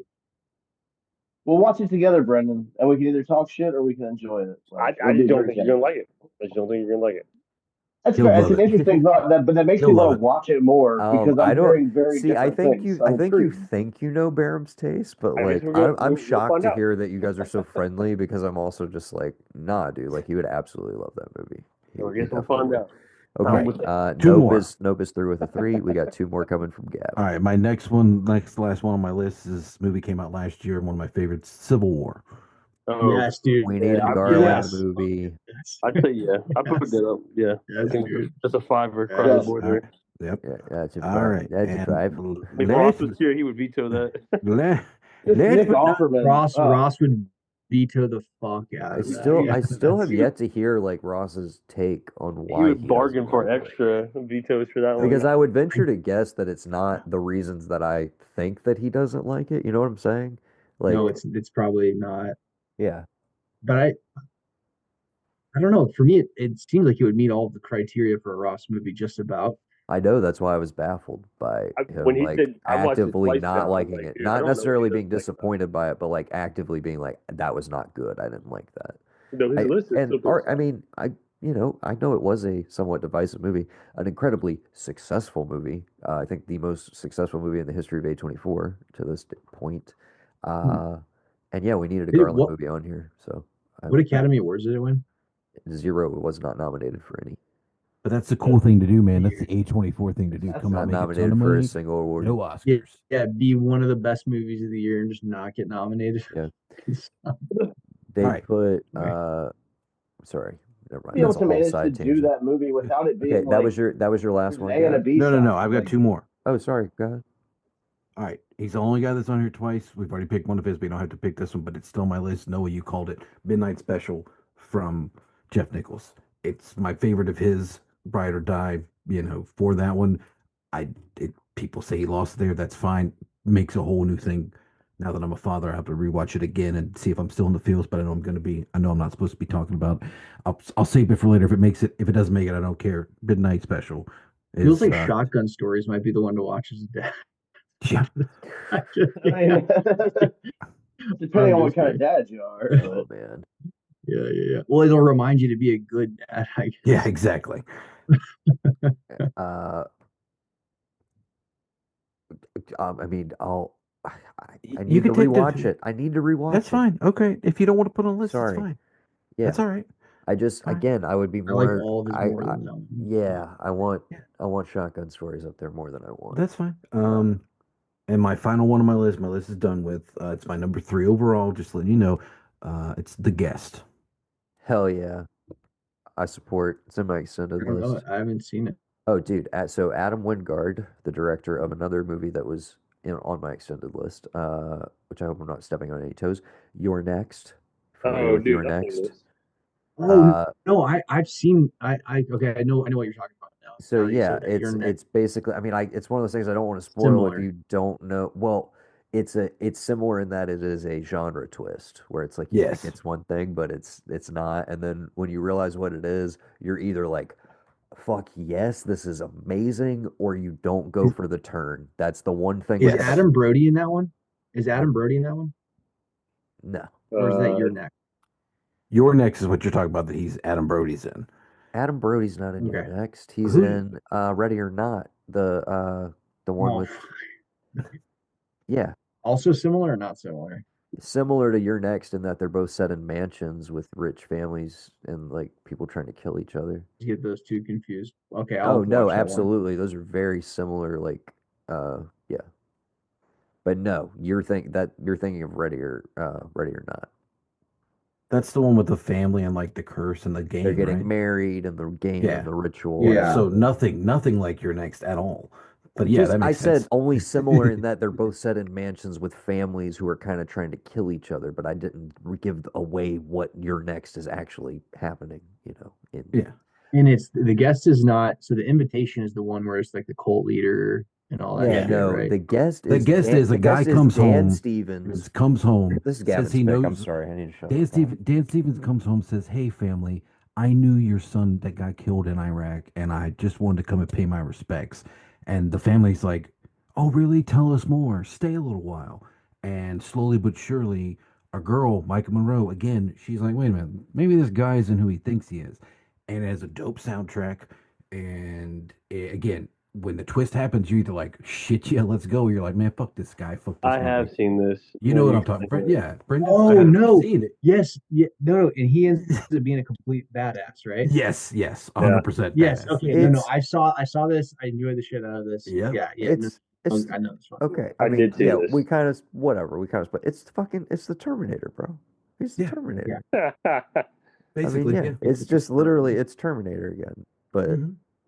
We'll watch it together, Brendan, and we can either talk shit or we can enjoy it. Like, I it'll just be don't very think you're genuine. gonna like it. I just don't think you're gonna like it. That's He'll fair. It's love an it. interesting thought, but that makes me He'll love want to it. watch it more because I I'm don't hearing very see. different things. I'm I think you intrigued. think you know Barham's taste, but I guess like I'm we'll shocked find to out. hear that you guys are so friendly because I'm also just like, nah, dude. Like he would absolutely love that movie. So I He guess we'll definitely find would. out. All Okay. right. Two more. Nope is through with a 3. We got 2 more coming from Gab. All right, my last one on my list is this movie came out last year, one of my favorites, Civil War. Oh, Yes, dude. We need a yeah, Garland Yes. movie. Yes. I'd say yeah. I put Yes. that up. Yeah, Yes, I think dude. just a 5 across Yes. the Yes. board All right. here. Yep. Yeah, that's a All 5. right. That's a And 5. If Ross was here, he would veto that. last Nick but not Offerman. Ross would veto the fuck out I of still that. I still have yet to hear like Ross's take on He why would he bargain doesn't for like it. extra vetoes for that one. Because I would venture to guess that it's not the reasons that I think that he doesn't like it. You know what I'm saying? Like, No, it's probably not. yeah, But I don't know. For me, it seems like it would meet all of the criteria for a Ross movie, just about. I know that's why I was baffled by When him he like said, I watched it actively twice not now. I'm liking like, it. dude, I Not don't know if necessarily he being doesn't like that. disappointed by it, but like actively being like, that was not good. I didn't like that. No, his list is still pretty I mean, I know it was a somewhat divisive movie, an incredibly successful movie. I think the most successful movie in the history of A24 to this point. And yeah, we needed a Garland movie on here, so What Academy Awards did it win? 0 was not nominated for any. But that's the cool thing to do, man. That's the A24 thing to do. That's Come out, Not make a ton nominated of for a money, single award. no Oscars. Yeah, be one of the best movies of the year and just not get nominated. Yeah. All They Right. put Right. sorry, never mind. Be able That's a to whole manage to side do tangent. that movie without it being Okay, like that was your last one, A and a Gab? B No, side. I've got Like, 2 more. Oh, sorry. Go ahead. All right. He's the only guy that's on here twice. We've already picked one of his. We don't have to pick this one, but it's still on my list. Noah, you called it Midnight Special from Jeff Nichols. It's my favorite of his, Ride or Die. For that one, people say he lost there. That's fine. Makes a whole new thing. Now that I'm a father, I have to rewatch it again and see if I'm still in the feels. But I know I'm going to be. I know I'm not supposed to be talking about. I'll save it for later. If it makes it, if it doesn't make it, I don't care. Midnight Special. Feels like Shotgun Stories might be the one to watch as a dad. Yeah. Depending on what kind of dad you are. Oh man. Yeah. Well, it'll remind you to be a good dad, I guess. Yeah, exactly. I mean, I You need to can take rewatch it. I need to rewatch That's it. fine. Okay. If you don't want to put on a list, Sorry. it's fine. Yeah. That's all right. I just Fine. again, I would be I like more. all of his more than that one. Yeah, I want Shotgun Stories up there more than I want. That's fine. And my final one on my list is done with. It's my number 3 overall. Just letting you know, it's The Guest. Hell yeah, I support. It's in my I extended don't know. list. I haven't seen it. Oh, dude. So Adam Wingard, the director of another movie that was on my extended list, which I hope I'm not stepping on any toes. You're Next. Familiar with dude, You're that's Next. on this. Oh no, I've seen. Okay, I know what you're talking about now. So Now that you yeah, said that, You're Next. it's basically. I mean, it's one of those things I don't want to spoil Similar. if you don't know. Well, it's similar in that it is a genre twist where it's like you Yes. think it's one thing, but it's not, and then when you realize what it is, you're either like, "Fuck yes, this is amazing," or you don't go for the turn. That's the one thing. Is like, Adam Brody in that one? Is Adam Brody in that one? No, Or is that Your Next? Your Next is what you're talking about that he's Adam Brody's in. Adam Brody's not in Your Okay. Next. He's Who- in Ready or Not, the one Oh. with yeah. Also similar or not similar? Similar to Your Next in that they're both set in mansions with rich families and like people trying to kill each other. You get those two confused. Okay, Oh I'll no, watch that one. absolutely. Those are very similar, like yeah. But no, you're thinking of Ready or Not. That's the one with the family and like the curse and the game. They're getting right? married and the game Yeah. and the ritual. Yeah. So nothing like Your Next at all. But yeah, that I makes said sense. only similar in that they're both set in mansions with families who are kind of trying to kill each other, but I didn't give away what Your Next is actually happening, Yeah. And it's The Guest is not. So the Invitation is the one where it's like the cult leader and all that. Yeah, shit, no, right? the guest The is guest Dan, is a the guy guest is comes Dan home, Stevens. comes home, This is says Gavin's he pick. knows. I'm sorry, I need to shut Dan, up. Dan Stevens comes home, says, "Hey, family, I knew your son that got killed in Iraq, and I just wanted to come and pay my respects." And the family's like, "Oh, really? Tell us more. Stay a little while." And slowly but surely, our girl, Micah Monroe, again, she's like, wait a minute, maybe this guy isn't who he thinks he is. And it has a dope soundtrack. And again, when the twist happens, you're either like, shit, yeah, let's go. Or you're like, man, fuck this guy, fuck this I movie. have seen this. You know what I'm talking about? Yeah, Brendan. Oh no! Seen it. Yes, yeah, no, and he ends up being a complete badass, right? Yes, 100%. Yes. Badass. Okay. No. I saw this. I enjoyed the shit out of this. Yep. Yeah. It's I know this one. okay. I did see this. we kind of whatever. We kind of, but it's the Terminator, bro. He's the Yeah. Terminator. Basically, I mean, it's just literally it's Terminator again, but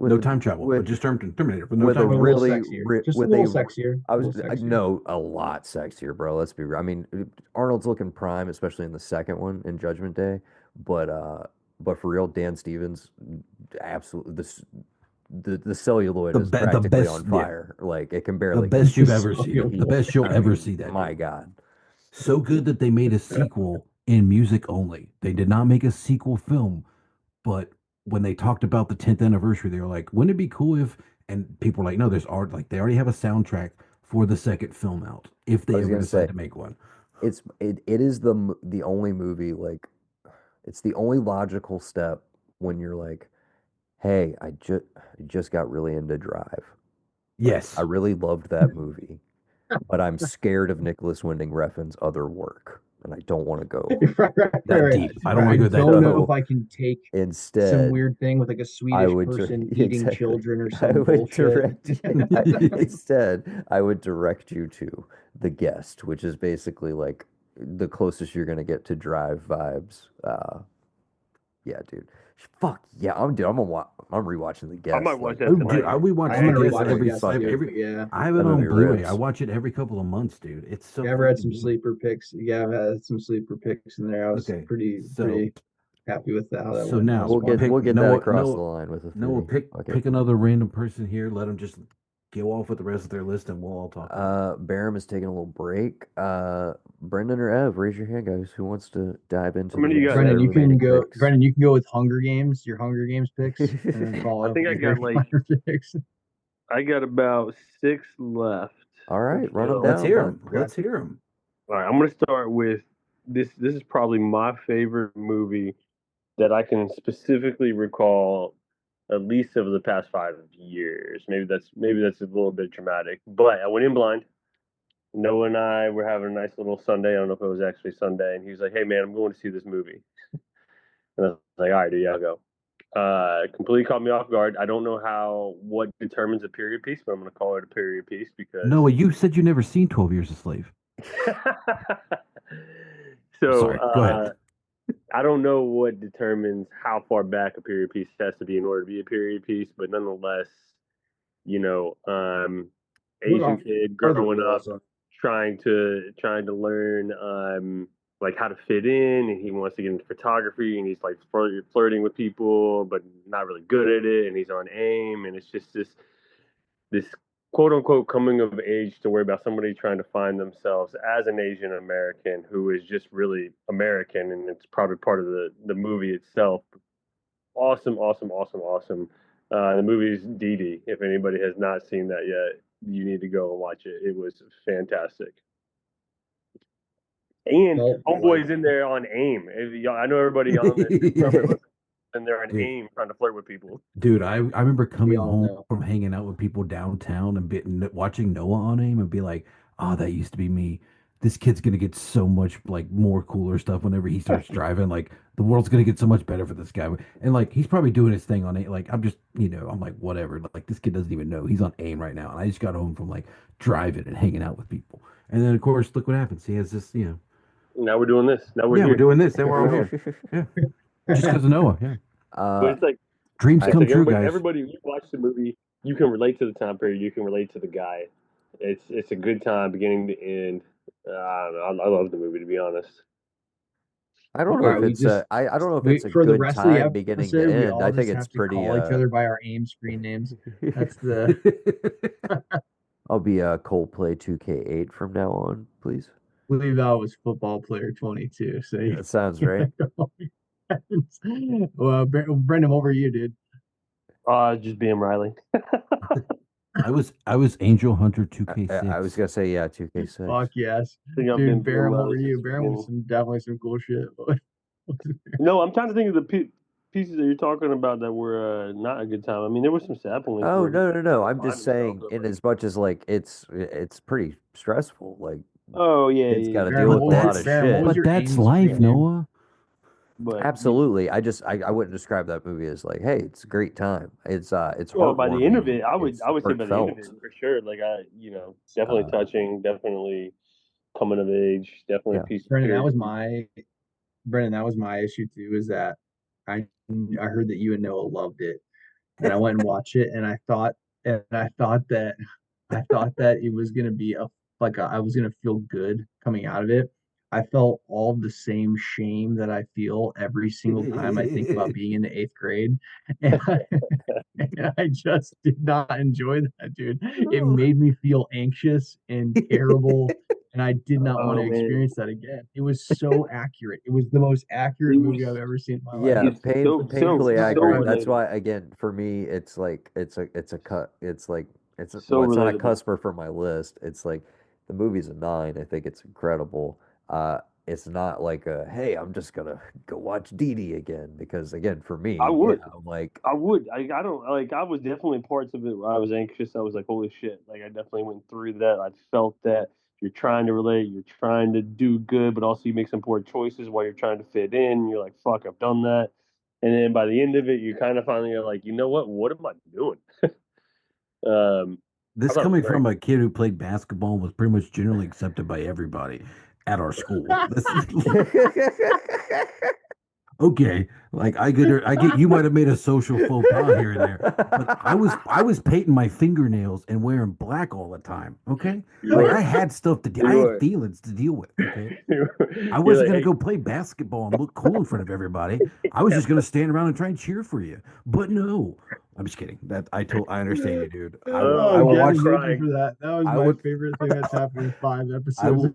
with no time travel, but just Terminator. But no with a time travel. really sexier. Just with a little sexier. I was A little sexier. no a lot sexier, bro. Let's be real. I mean, Arnold's looking prime, especially in the second one in Judgment Day, but for real, Dan Stevens, absolutely the celluloid is practically best, on fire. Like it can barely the best you've ever seen. The best you'll ever see. That my God, so good that they made a sequel in music only. They did not make a sequel film, but when they talked about the 10th anniversary, they were like, wouldn't it be cool if, and people were like, no, there's art, like they already have a soundtrack for the second film out if they ever decide to make one. It is the only movie, like it's the only logical step when you're like, hey, I just got really into Drive. Yes. I really loved that movie, but I'm scared of Nicholas Winding Refn's other work, and I don't want to go that deep. I don't want to go that deep. I don't know if I can take instead some weird thing with like a Swedish person eating children or some bullshit. Instead, I would direct you to The Guest, which is basically like the closest you're gonna get to Drive vibes. Yeah, dude. Fuck yeah, I'm rewatching The Guest. I might watch that. Dude, we watch The Guest every yeah. I have it on Blu-ray. I watch it every couple of months, dude. It's so. Yeah, I've had some sleeper picks. Yeah, I've had some sleeper picks in there. I was pretty happy with that. So now we'll get that across the line with a Noah, pick another random person here. Let them just go off with the rest of their list, and we'll all talk. Barum is taking a little break. Brendan or Ev, raise your hand, guys. Who wants to dive into? Brendan, you can go. Picks? Brendan, you can go with Hunger Games. Your Hunger Games picks. And then I think I got picks. I got about 6 left. All right, run them down. Let's hear them. All right, I'm gonna start with this. This is probably my favorite movie that I can specifically recall, at least over the past 5 years. Maybe that's a little bit dramatic, but I went in blind. Noah and I were having a nice little Sunday. I don't know if it was actually Sunday, and he was like, "Hey man, I'm going to see this movie." And I was like, "All right, dude, yeah, I'll go." Completely caught me off guard. I don't know what determines a period piece, but I'm going to call it a period piece because Noah, you said you never seen 12 Years a Slave. So sorry, go ahead. I don't know what determines how far back a period piece has to be in order to be a period piece, but nonetheless, Asian kid growing up, trying to learn like how to fit in, and he wants to get into photography, and he's like flirting with people, but not really good at it, and he's on AIM, and it's just this quote unquote coming of age story about somebody trying to find themselves as an Asian American who is just really American, and it's probably part of the movie itself. Awesome. The movie is Dee Dee. If anybody has not seen that yet, you need to go and watch it. It was fantastic. And homeboy's in there on AIM. I know everybody on this and they're on AIM trying to flirt with people. Dude, I remember coming home from hanging out with people downtown and watching Noah on AIM and be like, oh, that used to be me. This kid's gonna get so much like more cooler stuff whenever he starts driving. Like the world's gonna get so much better for this guy. And like he's probably doing his thing on AIM. Like I'm just, I'm like whatever. Like this kid doesn't even know he's on AIM right now. And I just got home from like driving and hanging out with people. And then of course, look what happens. He has this, Now we're doing this. Now we're here. We're doing this. Then we're all here. Yeah. Just because of Noah. Yeah. But it's like dreams come true, guys. Everybody, you watch the movie, you can relate to the time period. You can relate to the guy. It's a good time, beginning to end. I love the movie, to be honest. I don't know if it's I don't know if it's a good time beginning to end. I think it's pretty. Call each other by our AIM screen names. That's the. I'll be a Coldplay 2K8 from now on, please. I believe that was Football Player 22. So that sounds right. Well, Brendan, what were you, dude? Just being Riley. I was Angel Hunter 2K6. I was gonna say, yeah, 2K6. Fuck yes. I think I've Dude, been Baron, what were since you? the Baron was beginning. definitely some cool shit. No, I'm trying to think of the pieces that you're talking about that were not a good time. I mean, there were some sad points. Oh, Where he no. was I'm just finding himself, saying, but in like, as much as like it's pretty stressful. Like oh yeah, it's got to yeah. deal Baron, with But a lot of that's Baron, what shit. was but your that's AIM life, screen name? Noah. But Absolutely. I wouldn't describe that movie as like, hey, it's a great time. It's well, by the end heartwarming of and it, it's I would say by the end of heartfelt. it for sure. Like definitely Uh, touching, definitely coming of age, definitely a yeah. piece of Brendan, that was period. my Brendan, that was my issue too, is that I heard that you and Noah loved it. And I went and watched it and I thought that it was gonna be I was gonna feel good coming out of it. I felt all the same shame that I feel every single time I think about being in the eighth grade. And and I just did not enjoy that, dude. It made me feel anxious and terrible, and I did not want to Oh man, experience that again. It was so accurate. It was the most accurate it movie I've was ever seen in my life. Yeah, it's so It's so painfully so so accurate. funny. That's relatable, why, again, for me, it's like it's a cut. It's like so well, it's not a relatable. cusper for my list. It's like the movie's a 9. I think it's incredible. It's not like a hey, I'm just gonna go watch Dee Dee again because again, for I me, yeah, would. I'm like, I would. I don't like. I was definitely parts of it where I was anxious. I was like, "Holy shit!" Like I definitely went through that. I felt that you're trying to relate, you're trying to do good, but also you make some poor choices while you're trying to fit in. You're like, "Fuck, I've done that." And then by the end of it, you kind of finally are like, "You know what? What am I doing?" I This thought it was coming great. from a kid who played basketball and was pretty much generally accepted by everybody at our school. This is okay. Like I get you might have made a social faux pas here and there, but I was painting my fingernails and wearing black all the time. Okay, You like I were. had stuff to I You had were. feelings to deal with. Okay, I You're wasn't like, gonna "Hey." go play basketball and look cool in front of everybody. I was just gonna stand around and try and cheer for you. But no, I'm just kidding. That I understand you, dude. Oh, I will I'm Gavin, watch. thank you for crying. that. That was I my would. favorite thing that's happened in 5 I episodes. will.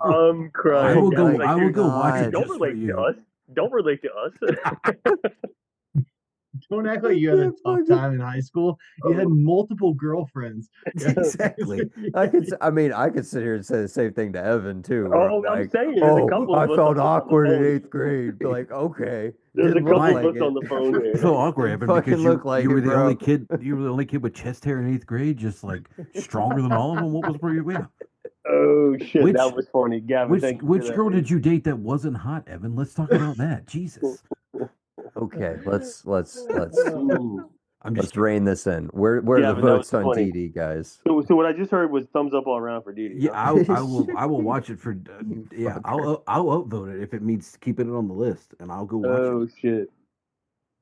I'm I oh crying. will Gavin's my go. like, I will dude, go watch it dude, God. don't just for relate to you. us. Don't relate to us. Don't act like I you had a can't tough fucking time in high school. You had multiple girlfriends. Exactly. I mean, I could sit here and say the same thing to Evan too, where I'm Oh, I'm like, saying there's a "Oh, couple I of us felt on the awkward in phone. 8th grade." Be like, okay, There's a didn't look couple of Why? like us it. on the phone I here. feel awkward, Didn't Evan, because fucking look like you were it, the only bro. kid. You were the only kid with chest hair in 8th grade, just like stronger than all of them. What was were you? Yeah. Oh shit, that Which was funny, Gavin. Thank you for which that, girl dude. did you date that wasn't hot, Evan? Let's talk about that. Jesus. Okay, let's Ooh. I'm just let's kidding. rein this in. Where are the Gavin, that was votes on funny. DD, guys? So what I just heard was thumbs up all around for Didi, Yeah, huh? I will watch it for You yeah, fucker. I'll upvote it if it means keeping it on the list and I'll go watch it. Oh shit,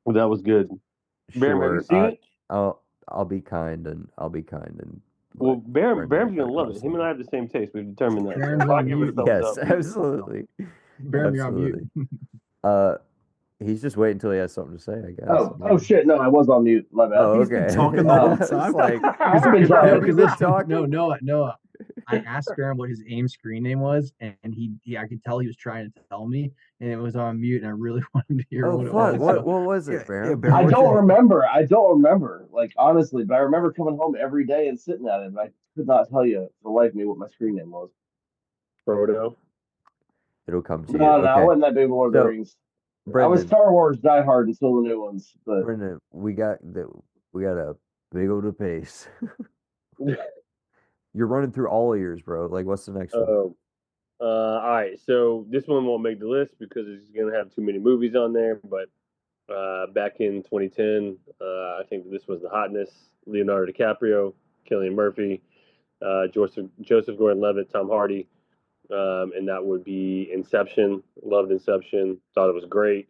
that was good. Bam, have you Sure. seen it? I'll be kind and I'll be kind and Well, let Brendan Baram's get gonna love it. across Him and line. I have the same taste. We've determined that. So Baron's I on give it a mute. thumbs Yes, up. He's gonna love absolutely. Baron, you're on mute. Absolutely. Uh, he's just waiting until he has something to say, I guess. Oh shit! No, I was on mute. My bad. Oh, He's been okay. talking the whole I was time. like, I've been No, have talking. you because been listen, no, talking? Noah. I asked Baron what his AIM screen name was, and I could tell he was trying to tell me, and it was on mute, and I really wanted to hear Oh, what it fuck. was. So What was Yeah, it, yeah, Baron? Baron, I what's your don't name? remember. I don't remember. Like honestly, but I remember coming home every day and sitting at it. But I could not tell you for the life of me what my screen name was. Frodo. It'll come to you. No, I Okay. wasn't that big of Lord of the So, Rings. I was Brendan, Star Wars diehard until the new ones, but we got a big old pace. You're running through all of yours, bro. Like, what's the next one? Um, all right, so this one won't make the list because it's gonna have too many movies on there. But back in 2010, I think this was the hotness: Leonardo DiCaprio, Cillian Murphy, Joseph Gordon-Levitt, Tom Hardy, and that would be Inception. Loved Inception. Thought it was great.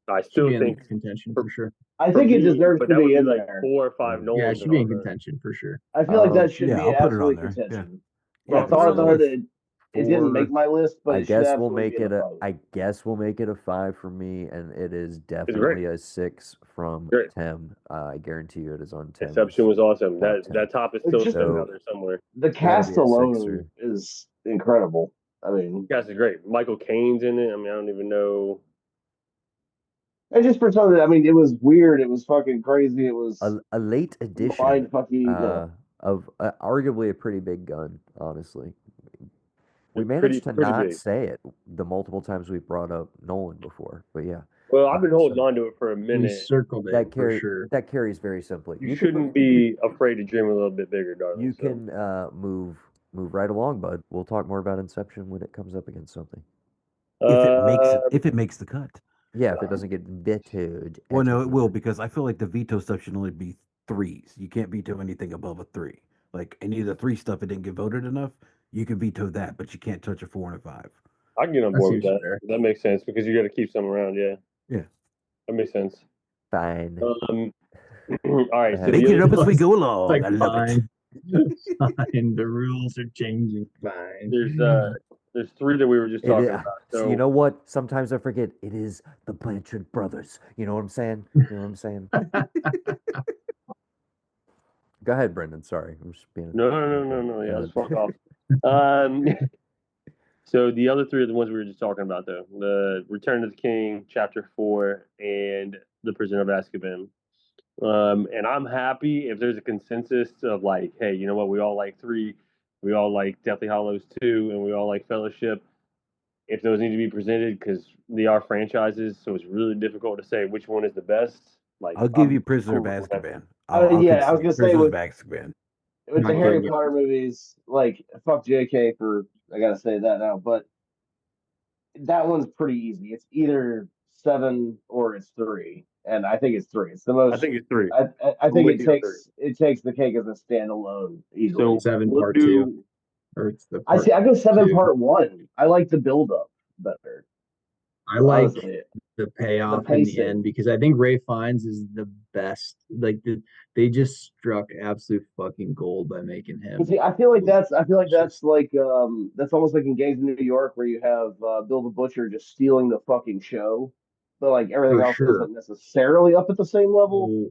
I should still be in think contention for for sure. I for think it me, deserves but to that would be be in like there. 4 or 5 Yeah, it Nolans in should be all in there. contention for sure. I feel like Um, that should Yeah, be I'll put it on absolute there. Yeah. contention. Yeah, I Well, put it for thought on the me, that list. it didn't make my list, but I it should guess we'll absolutely be make in it the a fight. I guess we'll make it a 5 for me, and it is it's great. definitely a 6 from Great. Tim. I guarantee you it is on Inception Tim's was awesome. top That 10. that top is It's still just sitting out So there somewhere. the that'll cast be a alone sixer. is incredible. I mean, Guys is great. Michael Caine's in it. I mean, I don't even know. And just for something, I mean, it was weird. It was fucking crazy. It was A late addition mind fucking. of arguably a pretty big gun, honestly. We It's pretty managed to pretty not big. say it the multiple times we've brought up Nolan before, but yeah. Well, I've been holding So on to it for a We minute. circled it for sure. that carries very simply. You shouldn't be afraid to dream a little bit bigger, darling. You can move right along, bud. We'll talk more about Inception when it comes up against something. If it makes the cut. Yeah, if it doesn't get vetoed. Well, no, it will, because I feel like the veto stuff should only be 3s. You can't veto anything above a 3. Like any of the 3 stuff it didn't get voted enough, you can veto that, but you can't touch a 4 and a 5. I can get on That board with seems that. fair. That makes sense because you got to keep some around. Yeah. Yeah. That makes sense. Fine. All right. So Make it up as we go along. Like, I love it. fine. The rules are changing. Fine. There's 3 that we were just talking about. So you know what? Sometimes I forget. It is the Blanchard brothers. You know what I'm saying? You know what I'm saying? Go ahead, Brendan. Sorry, I'm just being. No. Yeah, let's fuck off. So the other 3 are the ones we were just talking about, though: the Return of the King, Chapter 4, and the Prisoner of Azkaban. And I'm happy if there's a consensus of like, hey, you know what? We all like 3, we all like Deathly Hallows 2, and we all like Fellowship. If those need to be presented, because they are franchises, so it's really difficult to say which one is the best. Like, I'll give you Prisoner of Azkaban. I was gonna say Prisoner of Azkaban. with the Harry Potter movies, like fuck JK for I gotta say that now, but that one's pretty easy. It's either 7 or it's 3, and I think it's 3. It's the most. I think it's 3. I think it takes the cake as a standalone easily. So 7 we'll part do 2. Or it's the I see. I go 7 2. part 1. I like the build up better. I like honestly. the payoff The in the pacing. end because I think Ray Fiennes is the best. Like they just struck absolute fucking gold by making him. But see, I feel like that's like that's almost like in Gangs of New York where you have Bill the Butcher just stealing the fucking show, but like everything For else sure. isn't necessarily up at the same level.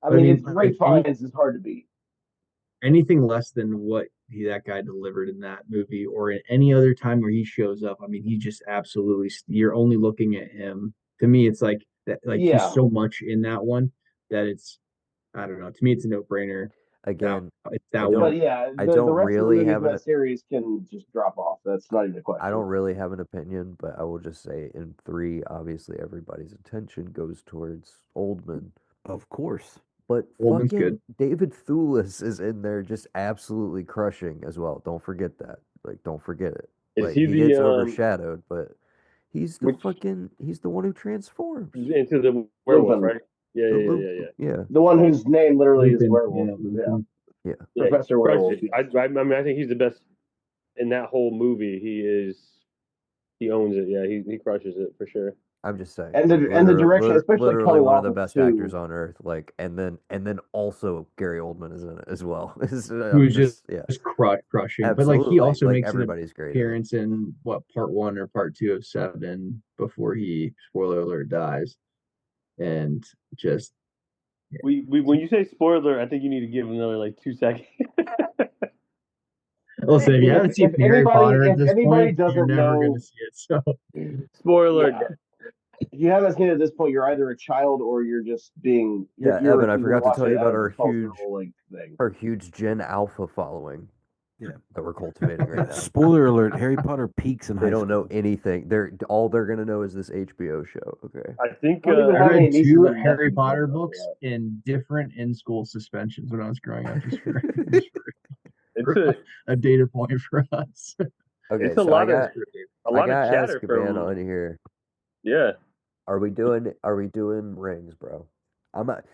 I mean, it's Ray Fiennes is hard to beat. Anything less than what that guy delivered in that movie or in any other time where he shows up, I mean, he just absolutely, you're only looking at him. To me, it's like that, like he's so much in that one that it's, I don't know. To me, it's a no-brainer. Again, it's that But one. yeah, I the don't rest really of the have movies in that series can just drop off. That's not even a question. I don't really have an opinion, but I will just say in 3, obviously everybody's attention goes towards Oldman. Of course. But Oldman's fucking good. David Thewlis is in there just absolutely crushing as well. Don't forget that. Like, don't forget it. Like, he gets overshadowed, but he's he's the one who transforms into the werewolf, right? Yeah. The one whose name literally is werewolf. Yeah. Professor Werewolf. I mean, I think he's the best in that whole movie. He owns it. Yeah, he crushes it for sure. I'm just saying. And the direction, especially literally coming one off of the best two. actors on earth. Like, and then also Gary Oldman is in it as well. Who's just crushing. Absolutely. But like he also like, makes an everybody's great appearance in what part 1 or part 2 of 7 before he, spoiler alert, dies. And just when you say spoiler, I think you need to give another like 2 seconds. Listen, if you haven't seen Harry Potter at this point, you're never know, gonna see it. So spoiler. Yeah. If you haven't seen it at this point, you're either a child or you're just being. You're Evan, I forgot to tell you about our huge Gen Alpha following. Yeah, that we're cultivating right now. Spoiler alert: Harry Potter peaks in high school. They don't know anything. All they're gonna know is this HBO show. Okay. I think I read 2 Harry Potter books in different in-school suspensions when I was growing up. Just for it's a data point for us. Okay, it's a lot of chatter from on here. Yeah. Are we doing Rings, bro? I'm like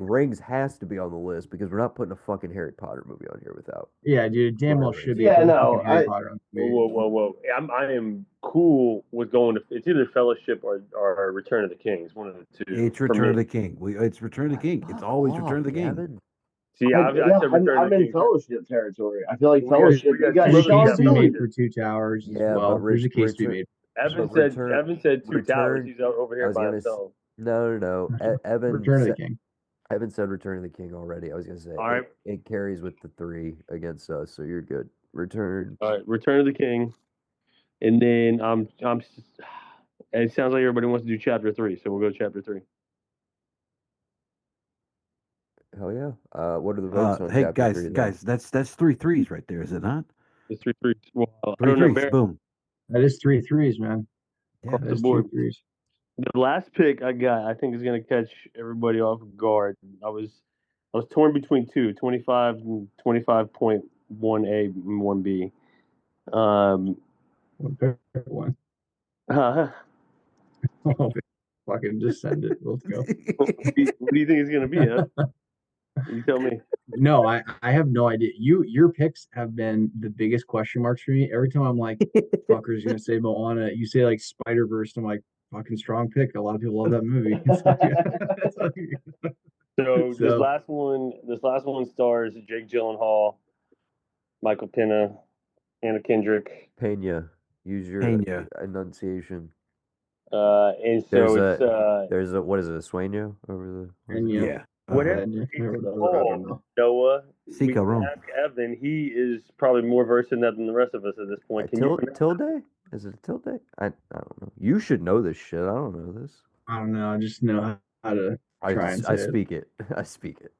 Rings has to be on the list because we're not putting a fucking Harry Potter movie on here without. Yeah, dude, damn well should be. Yeah, no, Harry Potter whoa. I am cool with going to. It's either Fellowship or Return of the King. It's one of the 2. It's Return of the King. It's Return of the King. It's always Return of the King. See, I said Return of the King. I'm in Fellowship territory. I feel like Fellowship. You got Sean Bean for 2 Towers. Yeah, well, but there's a case to be made. Evan said 2 Towers. He's over here by himself. No. Evan Return of the King. Evan said Return of the King already. I was gonna say it carries with the 3 against us, so you're good. Return. All right, Return of the King, and then It sounds like everybody wants to do chapter 3, so we'll go chapter 3. Hell yeah. What are the votes on Hey chapter 3 then? guys, that's 3 threes right there, is it not? It's 3 3. Well, I 3 don't know, threes. Barry, Boom. That is 3 threes, man. Yeah. across the That's board. 2 threes. The last pick I got, I think, is going to catch everybody off guard. I was torn between two, 25 and 25.1A and 1B. Pick one. Uh, Oh, fucking just send it. Let's go. what do you think it's going to be? Huh? You tell me. No, I have no idea. Your picks have been the biggest question marks for me. Every time I'm like, fucker's gonna say Moana. You say like Spider-Verse, I'm like, fucking strong pick. A lot of people love that movie. So this So last one stars Jake Gyllenhaal, Michael Pena, Anna Kendrick, Pena, use your Pena. enunciation. and so There's a what is it, a sueño over the and what is it? Yeah. whatever and it's whatever, I called, don't know. Noah. We Sika can Rome. ask Evan. He is probably more versed in that than the rest of us at this point. Can you pronounce Tilde? Is it a tilde? I don't know. You should know this shit. I don't know this. I don't know. I just know how to try and say I it. speak it. I speak it.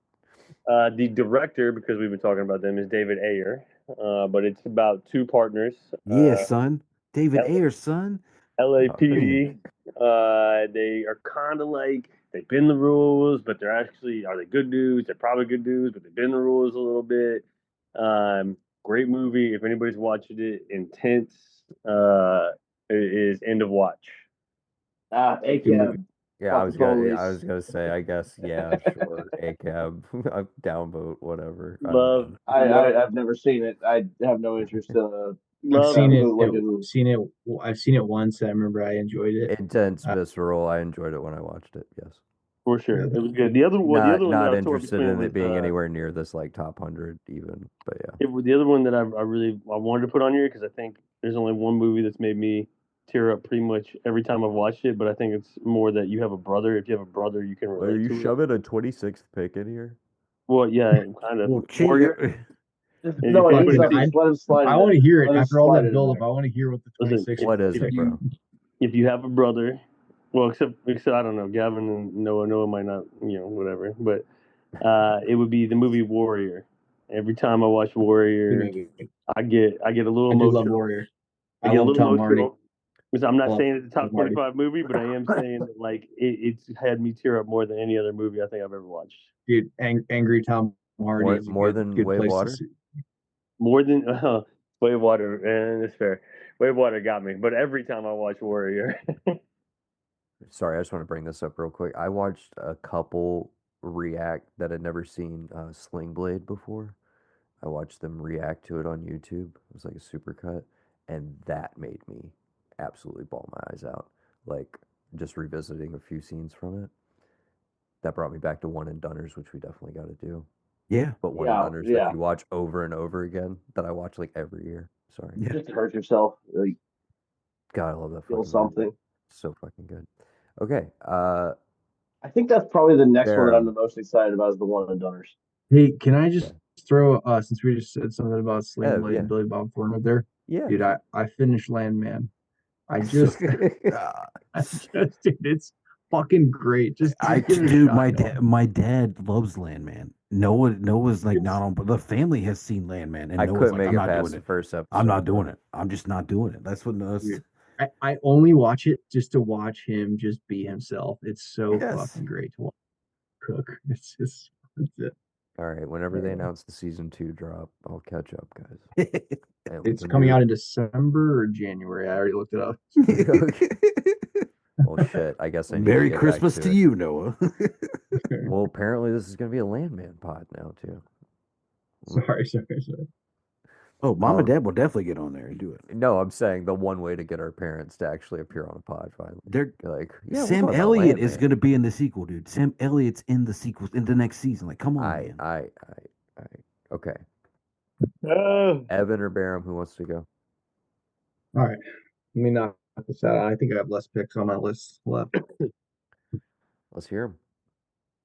The director, because we've been talking about them, is David Ayer. But it's about two partners. Yeah, son. David L- Ayers, son. LAPD. They are kind of like they bend the rules, but are they good dudes? They're probably good dudes, but they bend the rules a little bit. Great movie. If anybody's watching it, intense. It is end of watch. ACAB. Yeah, I Fuck was the gonna. police. I was gonna say. I guess. Yeah, sure. A cab. Downvote. Whatever. I don't Love, know. I've never seen it. I have no interest in I've love. seen it. bootlegging. I've seen it once. I remember I enjoyed it. Intense, visceral. I enjoyed it when I watched it. Yes. For sure, Yeah. it was good. The other one that Not I was torn interested between in was it being anywhere near this like top 100 even. But yeah. the other one that I wanted to put on here because I think there's only one movie that's made me tear up pretty much every time I've watched it. But I think it's more that you have a brother. If you have a brother, you can Are relate you to it. shoving a 26th pick in here? Well, yeah, kind of. Well, Warrior. No, if he's you- not. Just let him slide. I want to hear it Let him after all slide that it in build up. there. I want to hear what the Listen, 26. What is it, bro? If you have a brother, well, except I don't know, Gavin and Noah might not, whatever. But it would be the movie Warrior. Every time I watch Warrior, I get a little I do love emotional. Warrior. I I get a love little Tom Hardy. emotional. Because I'm not Love saying it's a top Tom Hardy. 25 movie, but I am saying that like it's had me tear up more than any other movie I think I've ever watched. Dude, Angry Tom Hardy is a More good, than good Way place Water? to see. More than Way of Water, and it's fair. Way of Water got me, but every time I watch Warrior, Sorry, I just want to bring this up real quick. I watched a couple react that had never seen Sling Blade before. I watched them react to it on YouTube. It was like a supercut, and that made me absolutely bawl my eyes out. Like just revisiting a few scenes from it. That brought me back to One and Doneers, which we definitely got to do. Yeah. But One and Doneers that you watch over and over again, that I watch like every year. Sorry. Yeah. Just to hurt yourself. Like, God, I love that feel fucking something. movie. So fucking good. Okay. I think that's probably the next one that I'm Baron. the most excited about is the One and Doneers. Hey, can I just throw since we just said something about Sling Blade yeah. and Billy Bob Thornton up there? Yeah. Dude, I finished Landman. I just dude, it's fucking great. Just give it a shot, my dad loves Landman. Noah's like not on, but the family has seen Landman, and I Noah's couldn't like, make I'm it not past doing the it. first episode. I'm not doing it. I'm just not doing it. That's what Dude, I only watch it just to watch him just be himself. It's so fucking great to watch cook. It's it. All right, whenever they announce the season 2 drop, I'll catch up, guys. It's coming out in December or January. I already looked it up. Well, shit. I guess I need Merry to get Christmas back to it. you, Noah. Well, apparently this is going to be a Landman pod now too. Sorry. Oh, Mom and Dad will definitely get on there and do it. No, I'm saying the one way to get our parents to actually appear on a pod finally. They're like, yeah, Sam Elliott is going to be in the sequel, dude. Sam Elliott's in the sequel in the next season. Like, come on, man. Okay. Evan or Barham, who wants to go? All right. Let me knock this out. I think I have less picks on my list left. Let's hear them.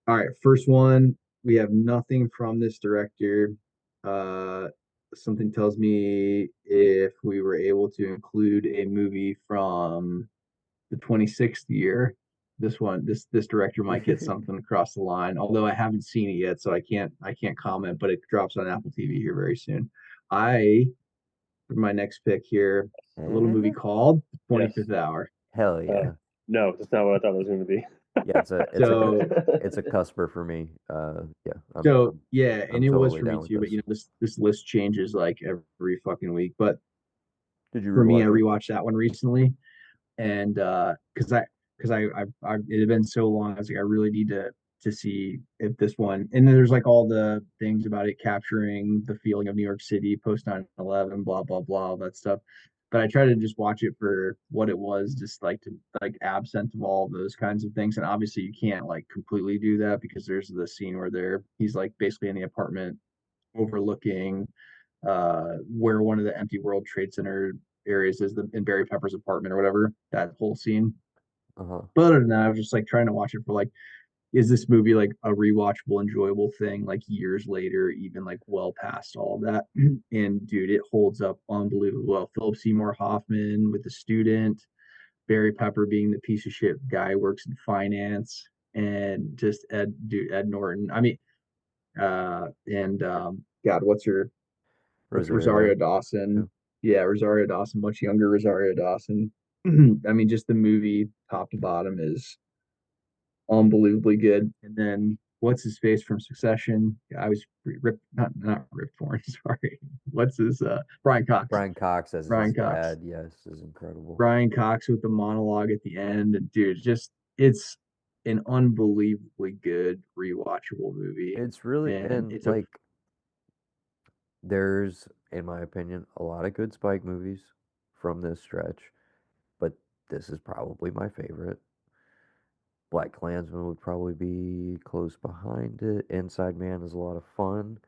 All right. First one. We have nothing from this director. Something tells me if we were able to include a movie from the 26th year. This director might get something across the line. Although I haven't seen it yet, so I can't comment. But it drops on Apple TV here very soon. For my next pick here, a little movie called 25th Hour. Hell yeah. No, that's not what I thought it was going to be. Yeah, it's a cusper for me. Yeah, I'm and it was totally for me down with too. But this list changes like every fucking week. But Did you for me, I rewatch it? rewatched that one recently, and because it had been so long, I was like, I really need to see if this one. And then there's like all the things about it capturing the feeling of New York City post 9/11, blah blah blah, all that stuff. But I tried to just watch it for what it was, just like to like absent of all those kinds of things. And obviously, you can't like completely do that because there's the scene where he's like basically in the apartment overlooking where one of the empty World Trade Center areas is in Barry Pepper's apartment or whatever, that whole scene. Uh-huh. But other than that, I was just like trying to watch it for like, is this movie like a rewatchable, enjoyable thing like years later, even like well past all of that? And dude, it holds up unbelievably well. Philip Seymour Hoffman with the student, Barry Pepper being the piece of shit guy who works in finance, and just Ed Norton. I mean, and God, what's Rosario Dawson? Yeah, Rosario Dawson, much younger Rosario Dawson. I mean, just the movie top to bottom is unbelievably good. And then what's his face from Succession? I was ripped, not Rip Torn. Sorry, what's his Brian Cox? Brian Cox as Brian his Cox. dad, yes, is incredible. Brian Cox with the monologue at the end, and dude, just it's an unbelievably good rewatchable movie. It's really and and like there's, in my opinion, a lot of good Spike movies from this stretch, but this is probably my favorite. Black Klansman would probably be close behind it. Inside Man is a lot of fun.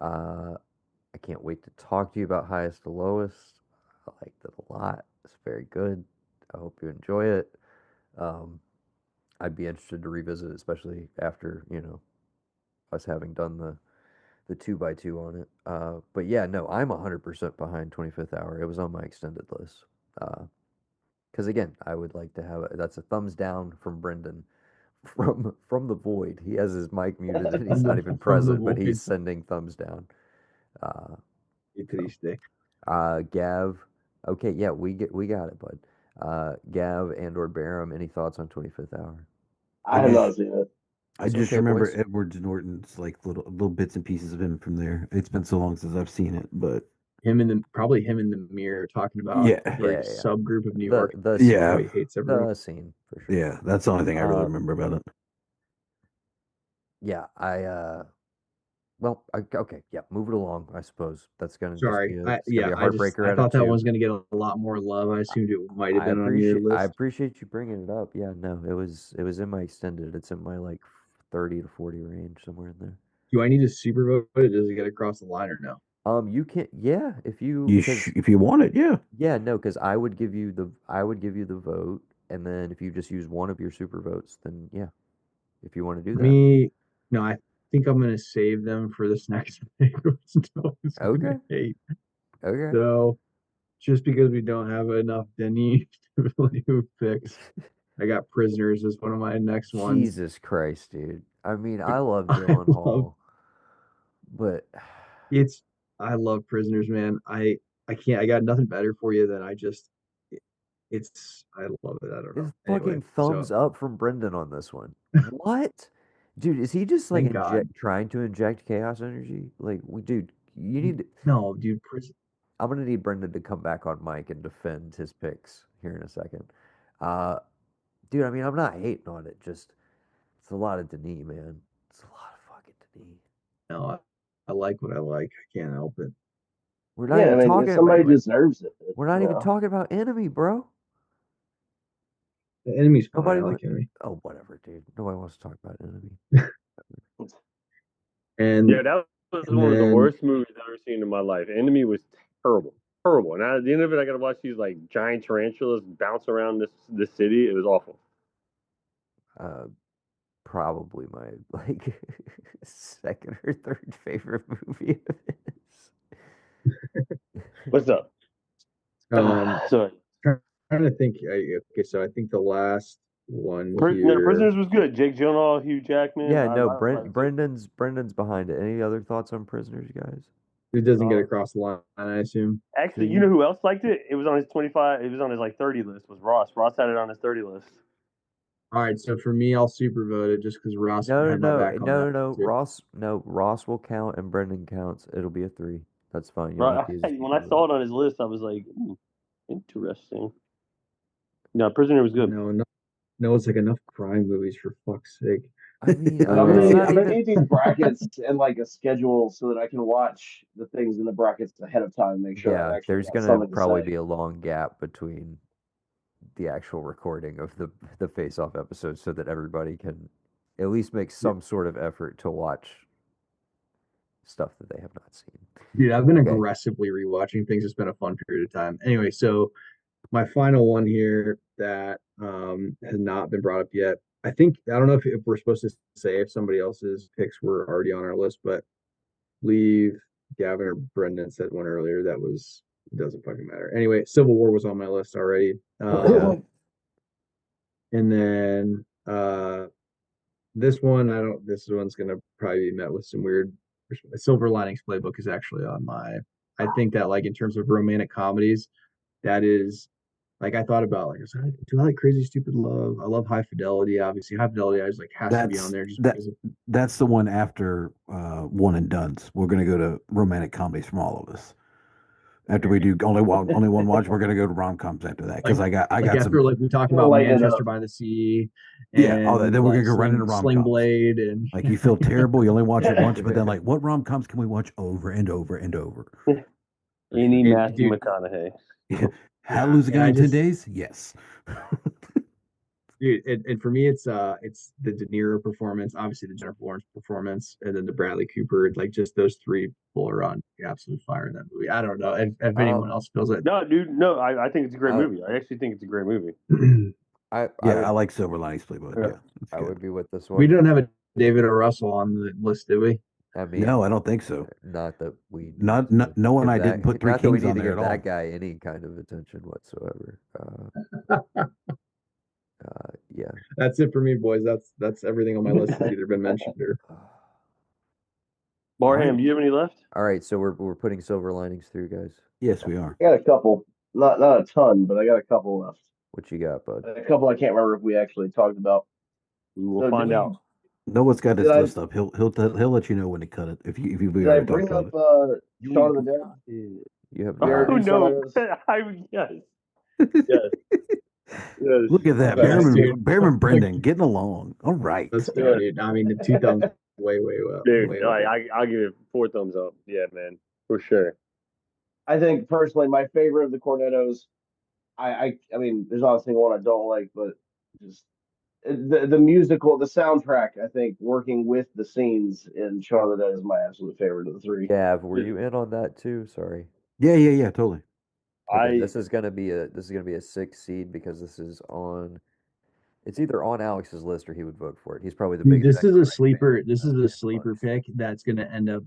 I can't wait to talk to you about Highest to Lowest. I liked it a lot. It's very good. I hope you enjoy it. Um, I'd be interested to revisit it, especially after, us having done the 2x2 on it. But yeah, no, I'm 100% behind 25th Hour. It was on my extended list. Because again, I would like to have that's a thumbs down from Brendan from the void. He has his mic muted and he's not even present, but he's sending thumbs down. Gav, okay, yeah, we got it, bud. Gav and or Barum, any thoughts on 25th Hour? I have not seen it. I just remember Edward Norton's like little bits and pieces of him from there. It's been so long since I've seen it, but probably him in the mirror talking about subgroup of New York. How he hates everyone. The scene for sure. Yeah, that's the only thing I really remember about it. Yeah, okay, yeah, move it along. I suppose that's gonna Sorry, be a heartbreaker. I thought that one was gonna get a lot more love. I assumed it might have been on your list. I appreciate you bringing it up. Yeah, no, it was in my extended. It's in my like 30 to 40 range, somewhere in there. Do I need to super vote it? Does it get across the line or no? You can, yeah, if you if you want it, yeah. Yeah, no, because I would give you the vote, and then if you just use one of your super votes, then yeah, if you want to do that. No, I think I'm gonna save them for this next pick. Okay. Okay. So, just because we don't have enough Denis to really move picks, I got Prisoners as one of my next ones. Jesus Christ, dude! I mean, I love Dylan Hall, but I love Prisoners, man. I can't. I got nothing better for you than I love it. I don't know. Fucking thumbs up from Brendan on this one. What? Dude, is he just like trying to inject chaos energy? Like, dude, you need no, dude. I'm gonna need Brendan to come back on mic and defend his picks here in a second. Dude, I mean, I'm not hating on it. Just it's a lot of Denis, man. It's a lot of fucking Denis. No, I like what I like. I can't help it. We're not even talking. Somebody deserves it. We're not even talking about Enemy, bro. The Enemy's fine. I like Enemy. Oh, whatever, dude. Nobody wants to talk about Enemy. And yeah, that was one of the worst movies I've ever seen in my life. Enemy was terrible. And at the end of it, I got to watch these like giant tarantulas bounce around this city. It was awful. Probably my like second or third favorite movie of his. What's up? Sorry. trying to think. Okay, so I think the last one here. Prisoners was good. Jake Gyllenhaal, Hugh Jackman. Yeah, no, liked it. Brendan's behind it. Any other thoughts on Prisoners, you guys? It doesn't get across the line, I assume. Actually, you know who else liked it? It was on his 25. It was on his like 30 list. Was Ross? Ross had it on his 30 list. All right, so for me, I'll super vote it just because Ross had my back on that. No. Ross will count and Brendan counts. It'll be a 3. That's fine. Right. When I saw it on his list, I was like, interesting. No, Prisoner was good. No, it's like enough crime movies for fuck's sake. I mean, I'm gonna need these brackets and like a schedule so that I can watch the things in the brackets ahead of time and make sure. Yeah, there's gonna probably be a long gap between the actual recording of the face-off episode so that everybody can at least make some sort of effort to watch stuff that they have not seen. Dude, I've been aggressively rewatching things. It's been a fun period of time. Anyway, so my final one here that has not been brought up yet. I don't know if we're supposed to say if somebody else's picks were already on our list, but leave Gavin or Brendan said one earlier that it doesn't fucking matter. Anyway, Civil War was on my list already. And then this one's gonna probably be met with some weird. Silver Linings Playbook is actually on I think that like in terms of romantic comedies, that is like I thought about like do I like Crazy Stupid Love? I love High Fidelity. Obviously, High Fidelity has to be on there. That's the one after One and Done's. We're gonna go to romantic comedies from all of us. After we do only one watch, we're gonna go to rom-coms after that because I got after like we talked about Manchester by the Sea. Then we're gonna go right into rom-coms. Sling Blade and like you feel terrible, you only watch it once, but then like what rom-coms can we watch over and over and over? You need Matthew McConaughey. How to Lose a Guy in 10 Days? Yes. Dude, and for me, it's the De Niro performance, obviously the Jennifer Lawrence performance, and then the Bradley Cooper. Like just those three people are on absolute fire in that movie. I don't know if anyone else feels it. No, dude, no. I think it's a great movie. I actually think it's a great movie. I like Silver Linings Playbook. Yeah, I would be with this one. We don't have a David or Russell on the list, do we? I mean, no, I don't think so. Not that we. No one I didn't put Three Kings on there at all. That guy any kind of attention whatsoever. Yeah. That's it for me, boys. That's everything on my list has either been mentioned or. Barham, do you have any left? All right, so we're putting Silver Linings through, guys. Yes, we are. I got a couple, not a ton, but I got a couple left. What you got, bud? A couple I can't remember if we actually talked about. We'll find out. Noah's got his list up. He'll let you know when to cut it. If you did I bring up Shaun of the Dead? You have. Oh no! Yes. Yes. Look at that, Bearman Brendan getting along. All right. Let's go, dude. I mean, the 2 thumbs way well. Dude, I'll give it 4 thumbs up. Yeah, man, for sure. I think personally, my favorite of the Cornettos. I mean, there's not a single one I don't like, but just the musical, the soundtrack. I think working with the scenes in Shaun of the Dead is my absolute favorite of the 3. Gav, were you in on that too? Sorry. Yeah, totally. Okay, this is gonna be a 6 seed because this is on. It's either on Alex's list or he would vote for it. He's probably the biggest. This is a sleeper. This is a sleeper pick that's gonna end up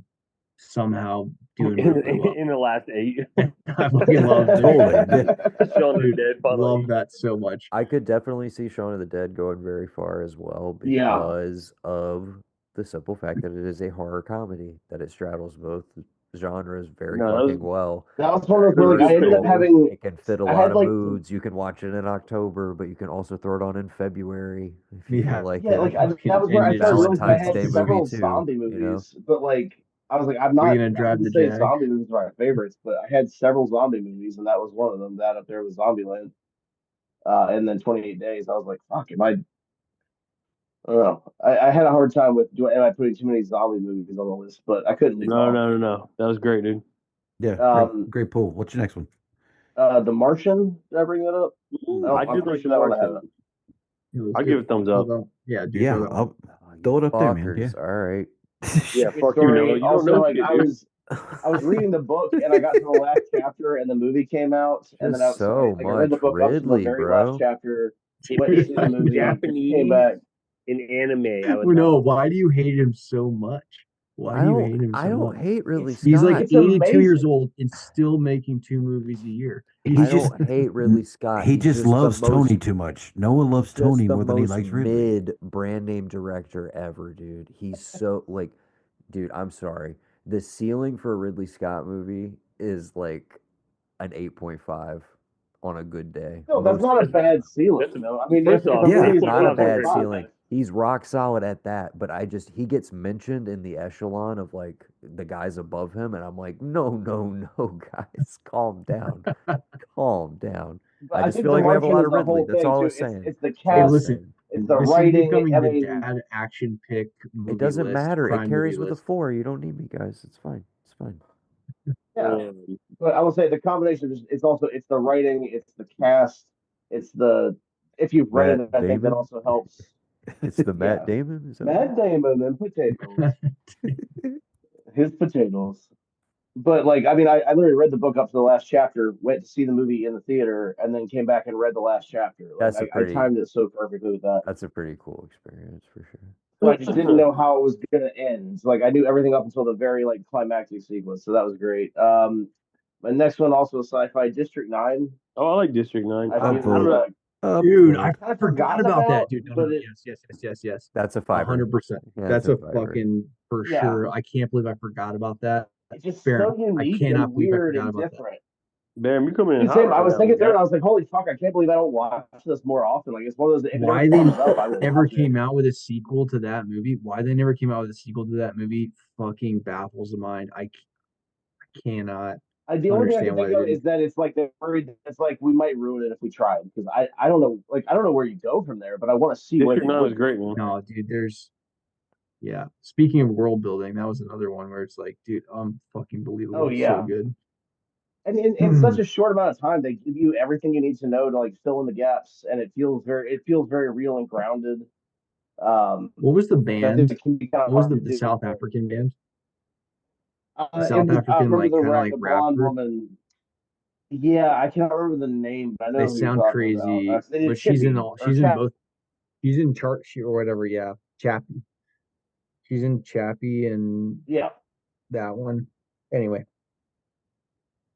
somehow doing in the last 8. I fucking love it. Shaun of the Dead. Love that so much. I could definitely see Shaun of the Dead going very far as well because of the simple fact that it is a horror comedy that it straddles both genres very well. That was one of those. I ended up having. It can fit a lot of moods. You can watch it in October, but you can also throw it on in February. If you feel like that was where I felt I had several zombie movies, but like I was like, I'm not gonna drive the say zombie movies are my favorites, but I had several zombie movies, and that was one of them. That up there was Zombieland, and then 28 Days. I was like, fuck, I don't know. I had a hard time with am I putting too many zombie movies on the list, but I couldn't leave. No. That was great, dude. Yeah, great pull. What's your next one? The Martian. Did I bring that up? I did like that one. I'll give it a thumbs up. Yeah, dude, I'll throw it up there, man. Yeah. All right. Yeah, fuck you, Noah. You don't know. Like, I was reading the book and I got to the last chapter and the movie came out and then I read the book Ridley, up to the very bro. last chapter. Went to see the movie, Japanese came back. in anime. No, why do you hate him so much? Why do you hate him so I don't much? hate Ridley Scott. He's like It's 82 years amazing. old and still making 2 movies a year. I don't hate Ridley Scott. He He's just the loves most, Tony too much. Noah loves Tony the more than he most likes Ridley. mid brand name director ever, dude. He's so like, dude. I'm sorry. The ceiling for a Ridley Scott movie is like an 8.5 on a good day. No, that's not a bad ceiling. No, I mean, First if off, a Yeah. movie It's is not a bad 8.5, ceiling. He's rock solid at that, but he gets mentioned in the echelon of like the guys above him, and I'm like, no, guys, calm down, calm down. but I I just think feel The like we have a Martian lot is of the Ridley. whole That's thing all I too. was saying. It's the That's all I Hey, was cast, listen, saying. it's the this is writing. becoming I the mean, dad action pick movie It doesn't list, matter. It crime carries movie with a list. 4. You don't need me, guys. It's fine. It's fine. yeah. But I will say the combination is it's the writing, it's the cast, it's the if you've read Matt it, I think that Damon. also helps. It's the Matt Yeah, Damon. Is that Matt Damon and potatoes, his potatoes. But like, I mean, I literally read the book up to the last chapter, went to see the movie in the theater, and then came back and read the last chapter. Like, that's a I pretty timed it so perfectly with that. that's a pretty cool experience for sure. So I just didn't know how it was gonna end. So, like, I knew everything up until the very like climactic sequence, so that was great. My next one also a sci-fi District 9. Oh, I like District 9. I I feel don't know. Dude, I kind of forgot forgot about that, about, dude. No, but yes. That's a fiver. 100%. Yeah, That's a a fiver. fucking for yeah, sure. I can't believe I forgot about that. it's just Baron, so I unique and cannot believe I weird forgot and about that. different. Bam, you coming in Dude, hot same. I right was now, my thinking through it, guy. and I was like, "Holy fuck! I can't believe I don't watch this more often." Like, it's one of those. If it ever Why they comes up, I will ever watch it. came out with a sequel to that movie? Why they never came out with a sequel to that movie fucking baffles the mind. I cannot The only thing I can understand why think they of didn't. is that it's like they're worried. It's like we might ruin it if we try because I don't know. Like, I don't know where you go from there, but I want to see where District they 9 was would go great, from man. there. No, dude, yeah. Speaking of world building, that was another one where it's like, dude, fucking believable. Oh It's so yeah, good. and in such a short amount of time, they give you everything you need to know to like fill in the gaps, and it feels very real and grounded. What was the I think band? it can be kind of What was hard to the do. South African band? The It South was I African remember like kind of like the rap blonde group. woman. Yeah, I cannot remember the name, but I They know who you're sound talking about. crazy, It but is Chippy or she's in Chap. both. She's in chart or whatever. Yeah, Chappie. She's in Chappie and Yeah, that one. Anyway,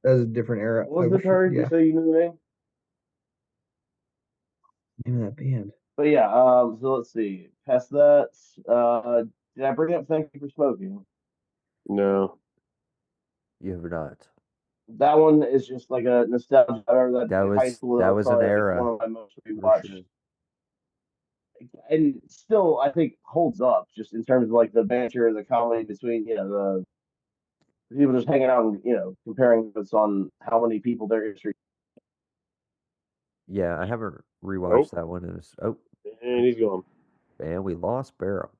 that was a different era. what was the card? Yeah, Just so you knew the name. name of that band. But yeah, so let's see. Past that, did I bring up Thank You for Smoking? No. You have not. That one is just like a nostalgia. I remember that That in high was school. That was an probably like one era of my most for rewatched, sure. and still I think holds up just in terms of like the banter, the comedy between the people just hanging out and comparing notes on how many people their history. Yeah, I haven't Oh, rewatched that one. Oh, and he's gone. and we lost Barrow.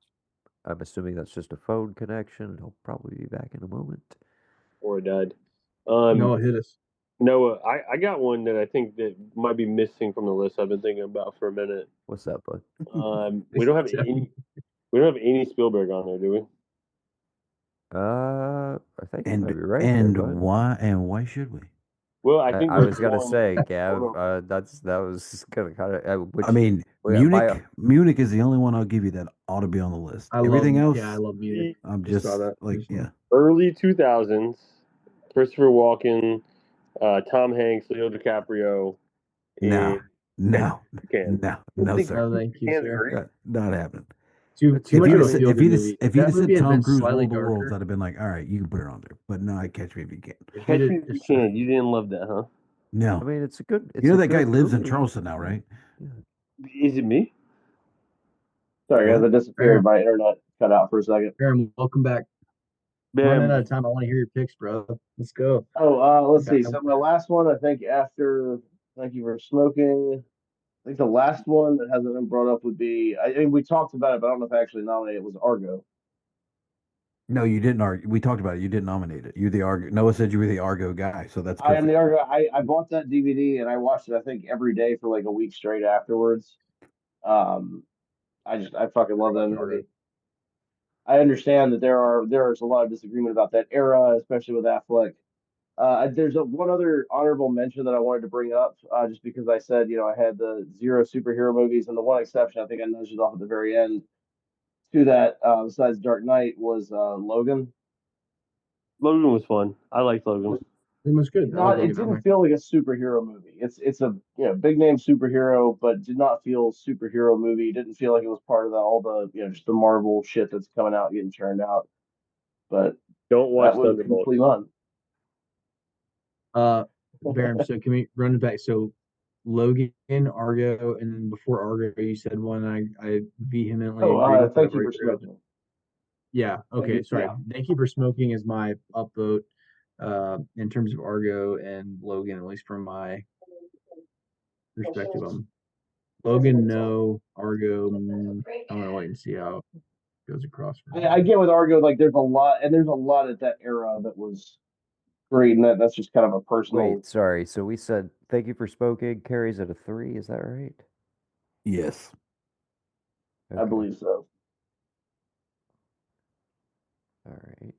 I'm assuming that's just a phone connection. He'll probably be back in a moment. Or died. Noah hit us. Noah, I got one that I think that might be missing from the list I've been thinking about for a minute. What's that, bud? We don't have any Spielberg on there, do we? I think you might be right there, And bud. why should we? Well, I think I there's was gonna one- say, Gav. That was gonna kind of. I mean, Munich is the only one I'll give you that ought to be on the list. Everything else, Yeah, I love music. I'm just saw that. like, yeah. early 2000s, Christopher Walken, Tom Hanks, Leo DiCaprio. No, sir. No, thank you, sir. Not happening. Too If much you'd of a have feel good movie. if you'd That have movie said had Tom been Cruise slightly World of Worlds, darker. I'd have been like, all right, you can put it on there. But no, I Catch Me If You Can. Catch Me If You Can. You didn't love that, huh? No, I mean, it's a good. It's you know a that guy good lives in movie. Charleston now, right? Yeah. Is it me? Sorry, guys, What? I disappeared. My internet cut out for a second. Aaron, welcome back. Running out of time. I want to hear your picks, bro. Let's go. Oh, let's see. So my last one, I think, after Thank You for Smoking. I think the last one that hasn't been brought up would be. I mean, we talked about it, but I don't know if I actually nominated it. Was Argo. No, you didn't argue. We talked about it. You didn't nominate it. You're the Argo. Noah said you were the Argo guy, so that's I am perfect. the Argo. I bought that DVD and I watched it. I think every day for like a week straight afterwards. I fucking love that movie. I understand that there's a lot of disagreement about that era, especially with Affleck. There's one other honorable mention that I wanted to bring up, just because I said I had the zero superhero movies, and the one exception I think I nudged it off at the very end. to that besides Dark Knight was Logan. Logan was fun. I liked Logan. It was good. It didn't feel like a superhero movie. It's a big name superhero, but did not feel superhero movie. It didn't feel like it was part of all the just the Marvel shit that's coming out getting churned out. But don't watch that was Thunderbolts. completely fun. Baron, so can we run it back? So Logan, Argo, and then before Argo, you said one I vehemently agree with. Thank you for smoking. Yeah. Okay. Sorry. Yeah. Thank you for smoking is my upvote in terms of Argo and Logan, at least from my perspective. Logan, no. Argo, I'm gonna wait and see how it goes across. I get with Argo, like there's a lot at that era that was great, and that's just kind of a personal. Wait, sorry. So we said thank you for smoking carries at a 3. Is that right? Yes. Okay. I believe so. All right.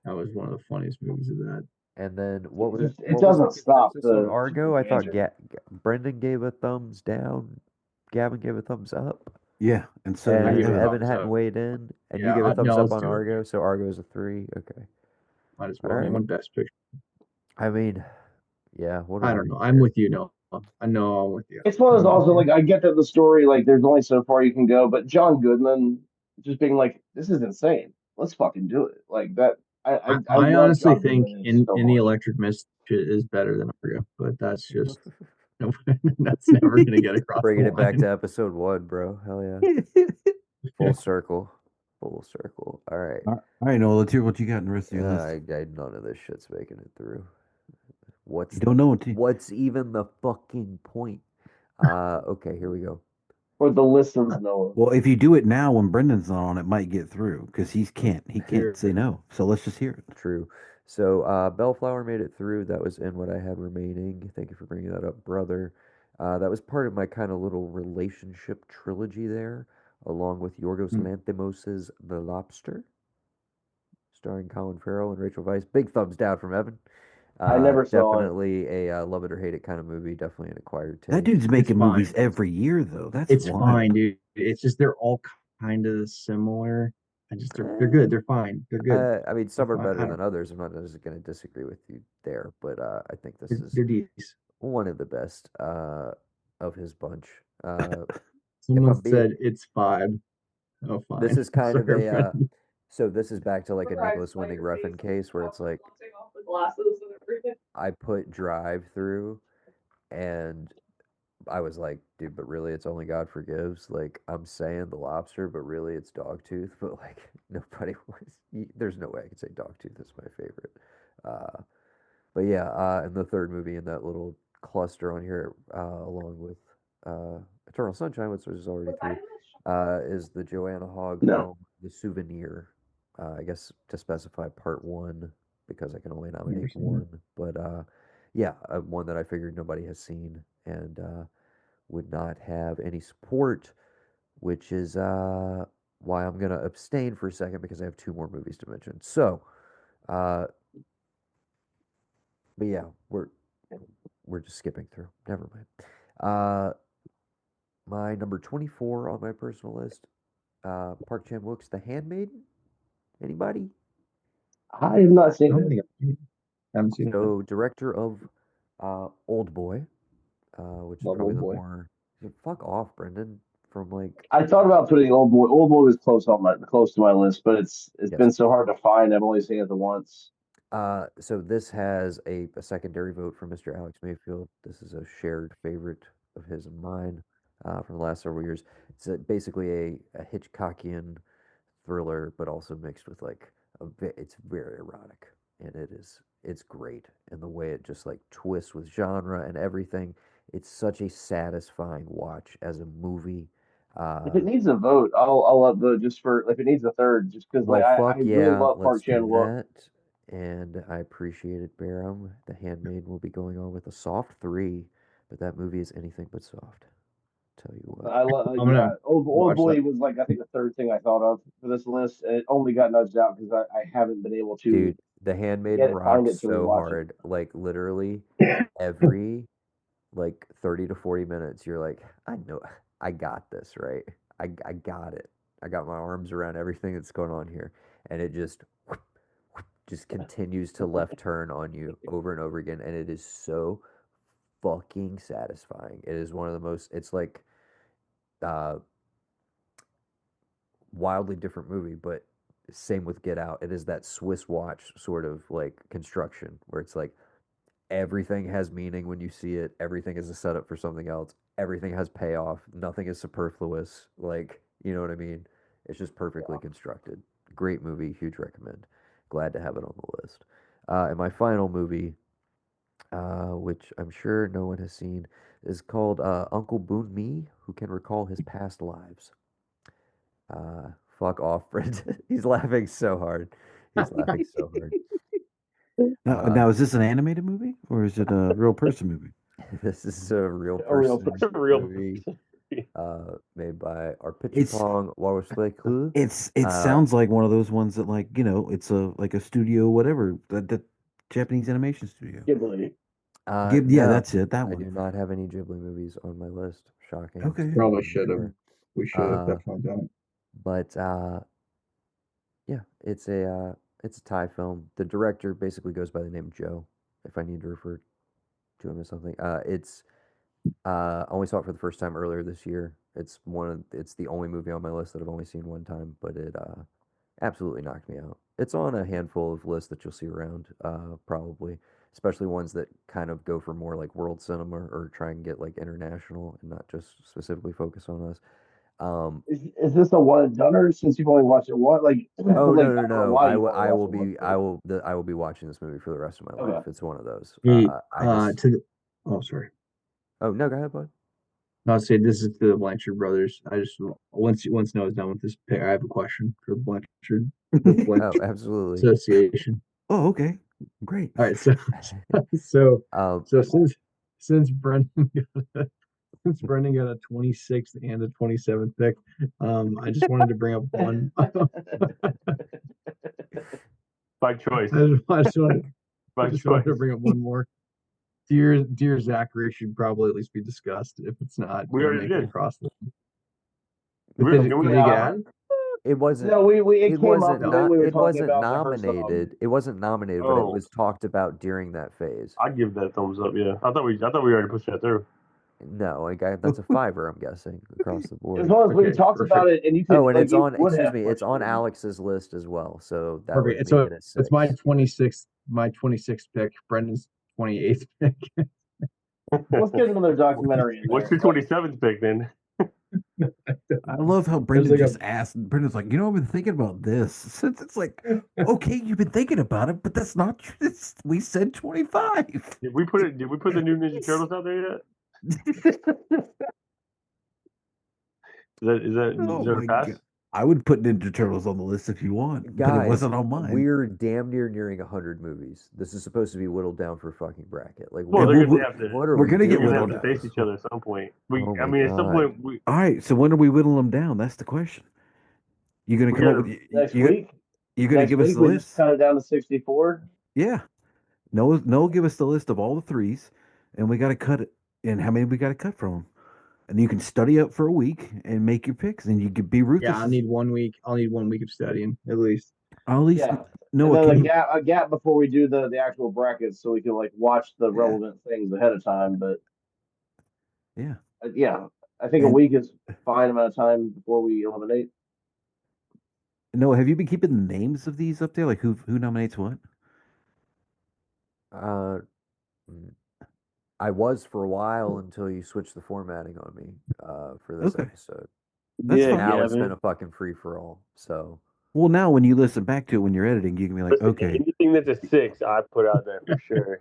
That was one of the funniest movies of that. And then what was it? It doesn't stop the Argo. I thought Brendan gave a thumbs down. Gavin gave a thumbs up. Yeah, and so Evan hadn't weighed in, and you gave a thumbs up on Argo. So Argo is a 3. Okay. Might as well name one best picture. I mean, yeah. I don't know. I'm with you, Noah. I know I'm with you. It's one of those also like I get that the story like there's only so far you can go, but John Goodman just being like, this is insane. Let's fucking do it. Like that. I honestly think in the Electric Mist is better than Argo, but that's just that's never gonna get across. Bringing it back to episode 1, bro. Hell yeah. Full circle. Full circle. All right. All right, Noah, let's hear what you got in the rest of your list. None of this shit's making it through. You don't know what's even the fucking point? Okay, here we go. For the listens, Noah. Well, if you do it now when Brendan's not on, it might get through because he can't say no. So let's just hear it. True. So Bellflower made it through. That was in what I had remaining. Thank you for bringing that up, brother. That was part of my kind of little relationship trilogy there, along with Yorgos Lanthimos' The Lobster, starring Colin Farrell and Rachel Weisz. Big thumbs down from Evan. I never saw definitely a love it or hate it kind of movie. Definitely an acquired taste. That dude's making movies every year, though. It's fine, dude. It's just they're all kind of similar. They're good. They're fine. They're good. I mean, some are better than others. I'm not just going to disagree with you there, but I think this is one of the best of his bunch. Someone said it's 5. Oh, fine. This is kind of a. So this is back to like a Nicholas Winding Refn case where it's like I put Drive through, and I was like, dude, but really it's only God Forgives. Like, I'm saying The Lobster, but really it's Dogtooth. But like, nobody was. There's no way I could say Dogtooth is my favorite. But yeah, and the third movie in that little cluster on here, along with Eternal Sunshine, which is already 3, is the Joanna Hogg film, The Souvenir. I guess to specify part 1 because I can only nominate 1. But yeah, one that I figured nobody has seen and would not have any support, which is why I'm going to abstain for a second because I have 2 more movies to mention. So, but yeah, we're just skipping through. Never mind. My number 24 on my personal list, Park Chan-wook's The Handmaiden. Anybody? I have not seen it. Haven't seen it. So, director of Old Boy, which is probably the more. Fuck off, Brendan. From like. I thought about putting Old Boy. Old Boy was close to my list, but it's been so hard to find. I've only seen it the once. So this has a secondary vote for Mr. Alex Mayfield. This is a shared favorite of his and mine from the last several years. It's basically a Hitchcockian thriller, but also mixed with like it's very erotic, and it's great, and the way it just like twists with genre and everything. It's such a satisfying watch as a movie. If it needs a vote, I'll upvote just for if it needs a third, just because like I really love Park Chan-wook. And I appreciate it, Barum. The Handmaid will be going on with a soft 3, but that movie is anything but soft. Tell you what. I love Old Boy was like I think the third thing I thought of for this list, and it only got nudged out because I haven't been able to. Dude, The Handmaid rocks so hard. Like literally every like 30 to 40 minutes, you're like, I know, I got this, right? I got it. I got my arms around everything that's going on here, and it just continues to left turn on you over and over again, and it is so fucking satisfying. It is one of the most. It's like uh, wildly different movie, but same with Get Out. It is that Swiss watch sort of like construction where it's like everything has meaning when you see it. Everything is a setup for something else. Everything has payoff. Nothing is superfluous. Like, you know what I mean? It's just perfectly constructed. Great movie. Huge recommend. Glad to have it on the list. And my final movie, which I'm sure no one has seen, is called Uncle Boon Me, Who Can Recall His Past Lives. Fuck off, Brent. He's laughing so hard. He's laughing so hard. Now, is this an animated movie or is it a real person movie? This is a real A real person Real movie made by It's Arpichapong Wawasleklu. it sounds like one of those ones that like it's a like a studio whatever that Japanese animation studio. Ghibli. Yeah, No, that's it. That I do one. not have any Ghibli movies on my list. Shocking. Okay. Probably I'm should have. sure. We should have Uh, definitely done it. But yeah, it's a Thai film. The director basically goes by the name Joe, if I need to refer to him as something. It's I only saw it for the first time earlier this year. It's the only movie on my list that I've only seen one time, but it absolutely knocked me out. It's on a handful of lists that you'll see around, probably, especially ones that kind of go for more like world cinema or try and get like international and not just specifically focus on us. Um, Is this a one and doneer since you've only watched it one? Like, oh like no, I no, don't know no! why you've only watched it once. I will be watching this movie for the rest of my life. Okay. It's one of those. Hey, I just to the, oh, sorry. oh no, go ahead, bud. I'll say this is to the Blanchard brothers. I just once Noah's done with this pair, I have a question for the Oh, Blanchard absolutely. Association. Oh, okay. Great. All right, so Um, so since Brendan since Brendan got a 26th and a 27th pick, I just wanted to bring up one. By choice. I just wanted By to choice. bring up one more. Dear Zachary should probably at least be discussed. If it's not, We gonna already make it did. across the. But We, did did we it already get get added? it wasn't. No, we It it came up wasn't when not. we were It talking wasn't about the Hearthstone. nominated. It wasn't nominated, but it Oh, was talked about during that phase. I'd give that a thumbs up. Yeah, I thought we already pushed that through. No, like that's a fiver. I'm guessing across the As board. long as we Okay, talked perfect. about it, and you Oh, could and like it's you on. would Excuse have me, it's pushed on it. Alex's list as well. So that Perfect. would So make it a it's my 6. 26th pick. Brendan's 28th pick. Let's get another documentary in What's there. your 27th pick then? I love how There's Brendan like just asked. Brendan's like, I've been thinking about this. Since it's like, okay, you've been thinking about it, but that's not true. We said 25. Did we put the new Ninja Turtles out there yet? Is Oh there a my pass? god. I would put Ninja Turtles on the list if you want, but it Guys, wasn't on mine. we're damn near nearing 100 movies. This is supposed to be whittled down for a fucking bracket. Like, Well, what, they're we'll- gonna have to. what are we're we gonna get They're doing gonna have whittled to here? face each other at some point. Oh I my mean, at some God. point, we All right, so when are we whittling them down? That's the question. You're gonna We come up gotta- with Next you, week. you're gonna Next give us week the we just list? cut it down to 64. Yeah. Noah give us the list of all the threes, and we gotta cut it. And how many we gotta cut from them? And you can study up for a week and make your picks, and you could be ruthless. Yeah, I'll need 1 week. I'll need 1 week of studying at least. I'll at least Yeah. Noah, and then can you? a gap before we do the actual brackets, so we can like watch the relevant things ahead of time. But Yeah. Yeah, I think a And week is fine amount of time before we eliminate. Noah, have you been keeping the names of these up there? Like who nominates what? Uh, mm, I was for a while until you switched the formatting on me for this Okay. episode. That's fine. Now it's been a fucking free for all. So Well, now when you listen back to it when you're editing, you can be like, listen, okay. anything that's a 6, I put out there for sure.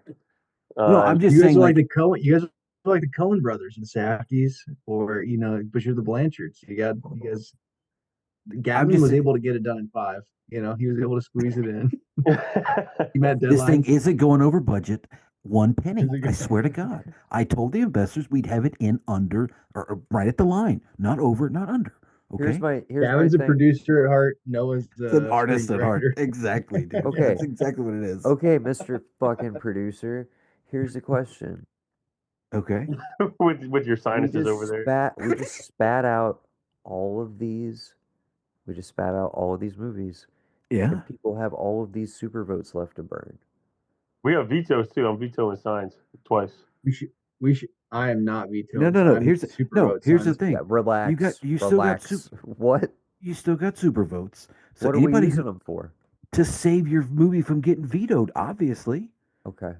No, I'm just You guys saying are like like the Cohen. You guys are like the Cohen brothers, the Safdies, or but you're the Blanchards. You guys. Gavin was able to get it done in 5. He was able to squeeze it in. He met this thing deadlines. isn't going over budget 1 penny. I swear to God. I told the investors we'd have it in under or right at the line, not over, not under. Okay. Gavin's a producer at heart. Noah's an artist at heart. Exactly, dude. Okay. That's exactly what it is. Okay, Mr. fucking producer. Here's the question. Okay. with your sinuses over there. We just spat out all of these We just spat out all of these movies, Yeah. and people have all of these super votes left to burn. We have vetoes too. I'm vetoing signs twice. We should. I am not vetoing. No. I'm Here's super vote here's the signs. thing. Yeah, relax. You still got Relax. What? you still got super votes. So What are we anybody using them for? to save your movie from getting vetoed, obviously. Okay.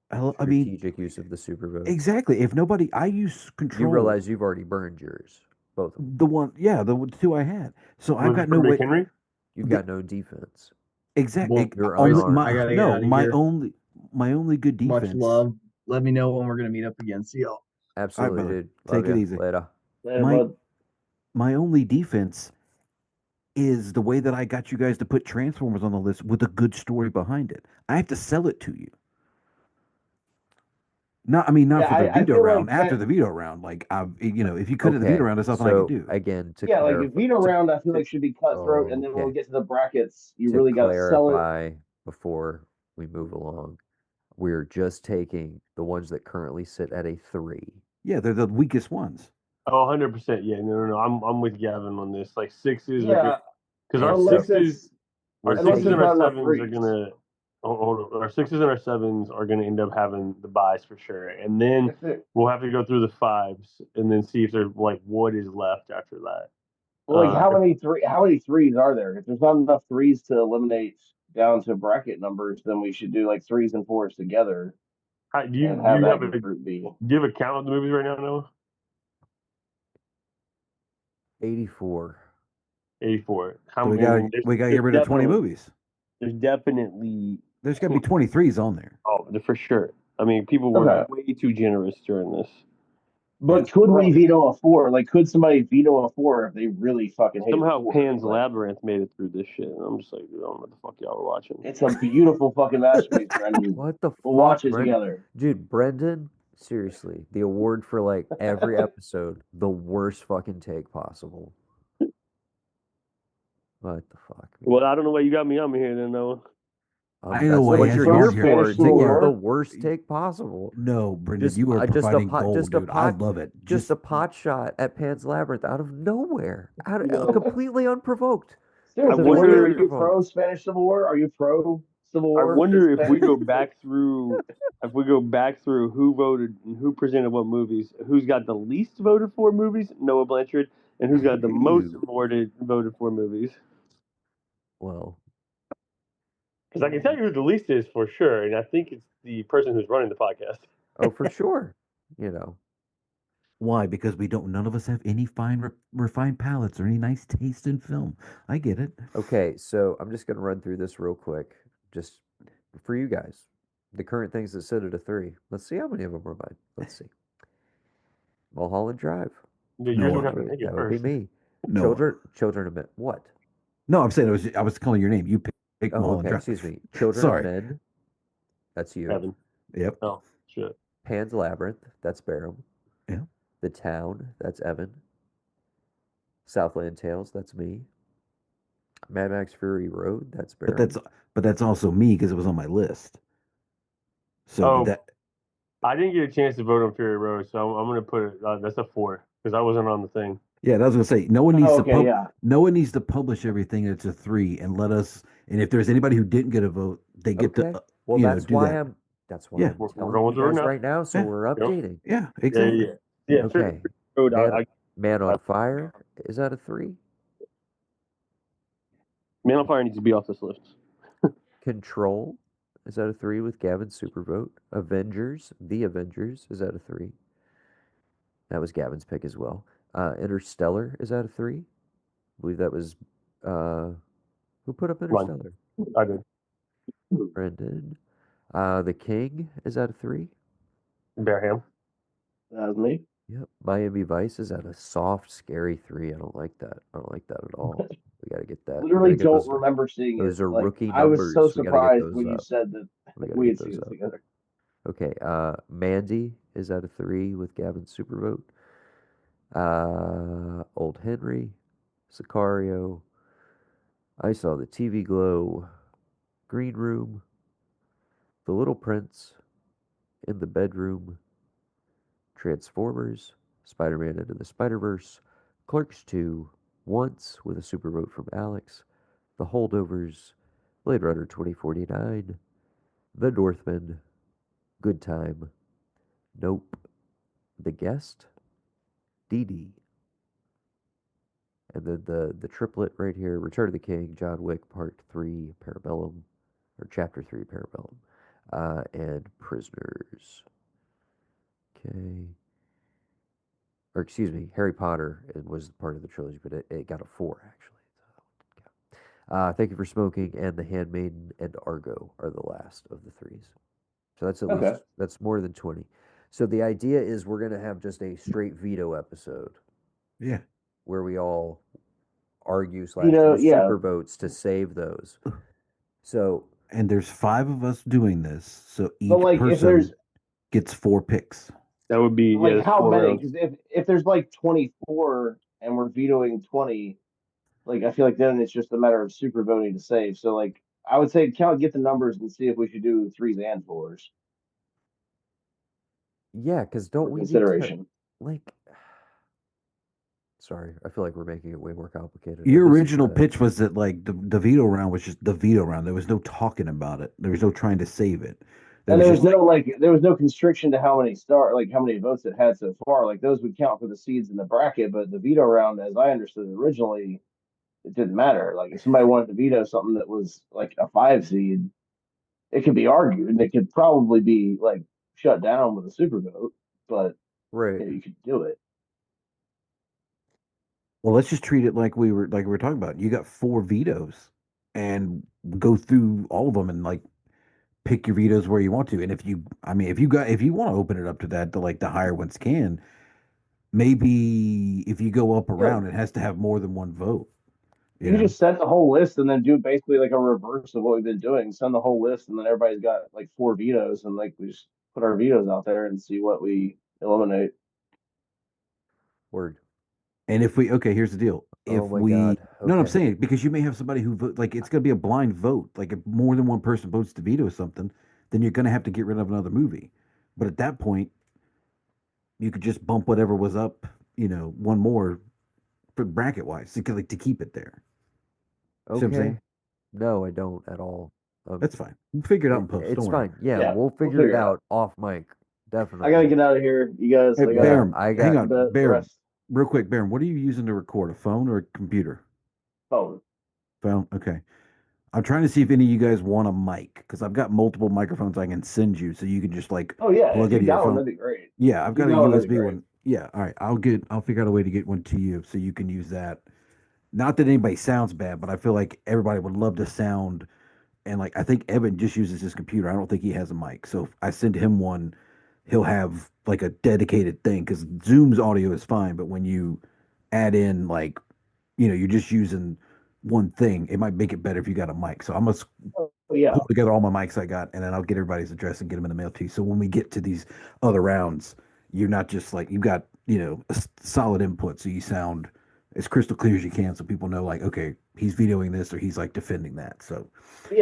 I mean, Strategic use of the super vote. exactly. If nobody, I use control. You realize you've already burned yours, both of them. The one, yeah, the two I had. So I've got no way. Henry? You've got no defense. Exactly. Well, You're Only unarmed. I gotta get no, out of here. my only good defense. Much love. Let me know when we're gonna meet up again. See y'all. Absolutely, brother. dude. Take Love it ya. easy. Later. My only defense is the way that I got you guys to put Transformers on the list with a good story behind it. I have to sell it to you. Not for the veto round. After the veto round, like if you cut it the veto round, there's nothing I can do. Again, to Yeah, clarify, like the veto round, I feel like should be cutthroat, and then when we get to the brackets, you really got to sell it. clarify before we move along, we're just taking the ones that currently sit at a 3. Yeah, they're the weakest ones. Oh, 100%. Yeah, no. I'm with Gavin on this. Like 6s Yeah, are good. Because our unless 6s, We're our unless 6s there's and our not enough 7s are threes. gonna hold on. Our 6s and our 7s are gonna end up having the buys for sure. And then we'll have to go through the 5s and then see if there's like what is left after that. Well, like how many threes are there? If there's not enough threes to eliminate down to bracket numbers, then we should do like 3s and 4s together. Do you have a group B? Do you have a count of the movies right now, Noah? 84. 84. So we got to get rid of 20 movies. There's definitely there's got to be 23s on there. Oh, for sure. I mean, people were way too generous during this. But could we veto a 4? Like, could somebody veto a 4 if they really fucking hate Somehow Pan's Labyrinth made it through this shit. And I'm just like, I don't know what the fuck y'all were watching. It's a beautiful fucking masterpiece, Brendan. What the fuck? We'll watch it Brendan? together. Dude, Brendan, seriously, the award for like every episode, the worst fucking take possible. What the fuck? Man? Well, I don't know why you got me on here then, Noah. I know what you're here for, to give the worst take possible. No, Brendan, you are providing gold, dude. I love it. Just a pot shot at Pan's Labyrinth out of nowhere, completely unprovoked. Seriously, are you pro Spanish Civil War? Are you pro Civil War? I wonder if we go back through, who voted and who presented what movies, who's got the least voted for movies, Noah Blanchard, and who's got the most voted for movies. Well, because I can tell you who the least is for sure, and I think it's the person who's running the podcast. Oh, for sure. Why? Because none of us have any fine, refined palates or any nice taste in film. I get it. Okay, so I'm just going to run through this real quick, just for you guys. The current things that sit at a 3. Let's see how many of them are mine. Let's see. Mulholland Drive. That would be me. No. Children of Men. What? No, I'm saying I was calling your name. You picked Mulholland Drive. Excuse me. Children of Men. That's you. Evan. Yep. Oh, shit. Pan's Labyrinth. That's Barham. Yeah. The Town. That's Evan. Southland Tales. That's me. Mad Max Fury Road. That's Barham. But that's also me because it was on my list. So I didn't get a chance to vote on Fury Road, so I'm going to put it. That's a 4 because I wasn't on the thing. Yeah, I was going to say no one needs to publish everything. It's a 3 and let us. And if there's anybody who didn't get a vote, they get to. Well, that's why I'm telling you guys right now. So we're updating. Yeah, exactly. Yeah. Okay. Man on Fire, is that a 3? Man on Fire needs to be off this list. Control, is that a 3 with Gavin's supervote? Avengers, The Avengers, is that a 3? That was Gavin's pick as well. Interstellar, is that a 3? I believe that was who put up Interstellar? I did. Brendan. The King, is that a 3? Barham. That was me. Yep. Miami Vice, is that a soft, scary 3? I don't like that. I don't like that at all. We got to get that. Literally don't remember seeing those it. Are rookie I numbers. was so surprised when you said that we had seen it together. Okay. Mandy, is that a 3 with Gavin's supervote? Old Henry, Sicario. I Saw the TV Glow, Green Room, The Little Prince, In the Bedroom, Transformers, Spider-Man Into the Spider-Verse, Clerks 2, once with a super vote from Alex. The Holdovers, Blade Runner 2049, The Northman, Good Time, Nope, The Guest, DD. And then the triplet right here, Return of the King, John Wick, Part 3, Parabellum, or Chapter 3, Parabellum, and Prisoners. Okay. Or excuse me, Harry Potter was part of the trilogy, but it got a 4, actually. Thank You for Smoking and The Handmaiden and Argo are the last of the 3s. So that's at least, that's more than 20. So the idea is we're going to have just a straight veto episode. Yeah. Where we all argue / super votes to save those. So, and there's 5 of us doing this, so each person gets 4 picks. That would be like how many? Because if there's like 24 and we're vetoing 20, like I feel like then it's just a matter of super voting to save. So like I would say get the numbers and see if we should do 3s and 4s. Yeah, because don't we consideration? Like, sorry, I feel like we're making it way more complicated. Your original pitch was that like the veto round was just the veto round. There was no talking about it. There was no trying to save it. There was no constriction to how many how many votes it had so far. Like those would count for the seeds in the bracket, but the veto round, as I understood it originally, it didn't matter. Like if somebody wanted to veto something that was like a 5 seed, it could be argued and it could probably be like shut down with a super vote, but you could do it. Well, let's just treat it like we were talking about. You got 4 vetoes and go through all of them and like pick your vetoes where you want to. And if you want to open it up to that, to like the higher ones can, maybe if you go up around, it has to have more than 1 vote. You can just send the whole list and then do basically like a reverse of what we've been doing. Send the whole list and then everybody's got like 4 vetoes and like we just put our vetoes out there and see what we eliminate. Word. And if we here's the deal. If no, I'm saying because you may have somebody who like it's going to be a blind vote. Like if more than 1 person votes to veto something, then you're going to have to get rid of another movie. But at that point, you could just bump whatever was up, 1 more for bracket wise to keep it there. Okay. See what I'm saying? No, I don't at all. That's fine. We'll figure it out in post. It's fine. Yeah, we'll figure it out off mic. Definitely. I gotta get out of here. You guys. Hey, Baron, hang on, Baron. Real quick, Baron, what are you using to record? A phone or a computer? Phone. Phone. Okay. I'm trying to see if any of you guys want a mic because I've got multiple microphones I can send you, so you can just like plug into your phone. That'd be great. Yeah, I've got a USB one. Yeah, all right. I'll figure out a way to get one to you so you can use that. Not that anybody sounds bad, but I feel like everybody would love to sound. And like I think Evan just uses his computer. I don't think he has a mic. So if I send him one, he'll have like a dedicated thing because Zoom's audio is fine, but when you add in like, you're just using one thing, it might make it better if you got a mic. So I must pull together all my mics I got, and then I'll get everybody's address and get them in the mail to you. So when we get to these other rounds, you're not just like you've got a solid input, so you sound as crystal clear as you can, so people know like, okay, he's vetoing this or he's like defending that. So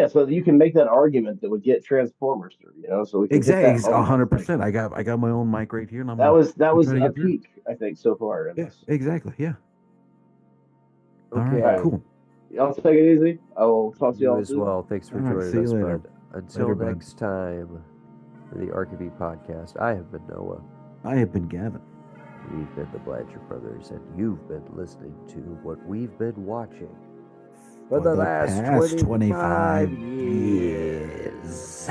so you can make that argument that would get Transformers through, so we can exactly 100%. I got my own mic right here, and that was a peak, I think, so far. Exactly. Yeah. Okay. All right. Cool. Y'all take it easy. I will talk to y'all as well. Thanks for joining us, bud. Until later, next time, for the REConing podcast, I have been Noah. I have been Gavin. We've been the Blanchard brothers, and you've been listening to what we've been watching for the last 25 years.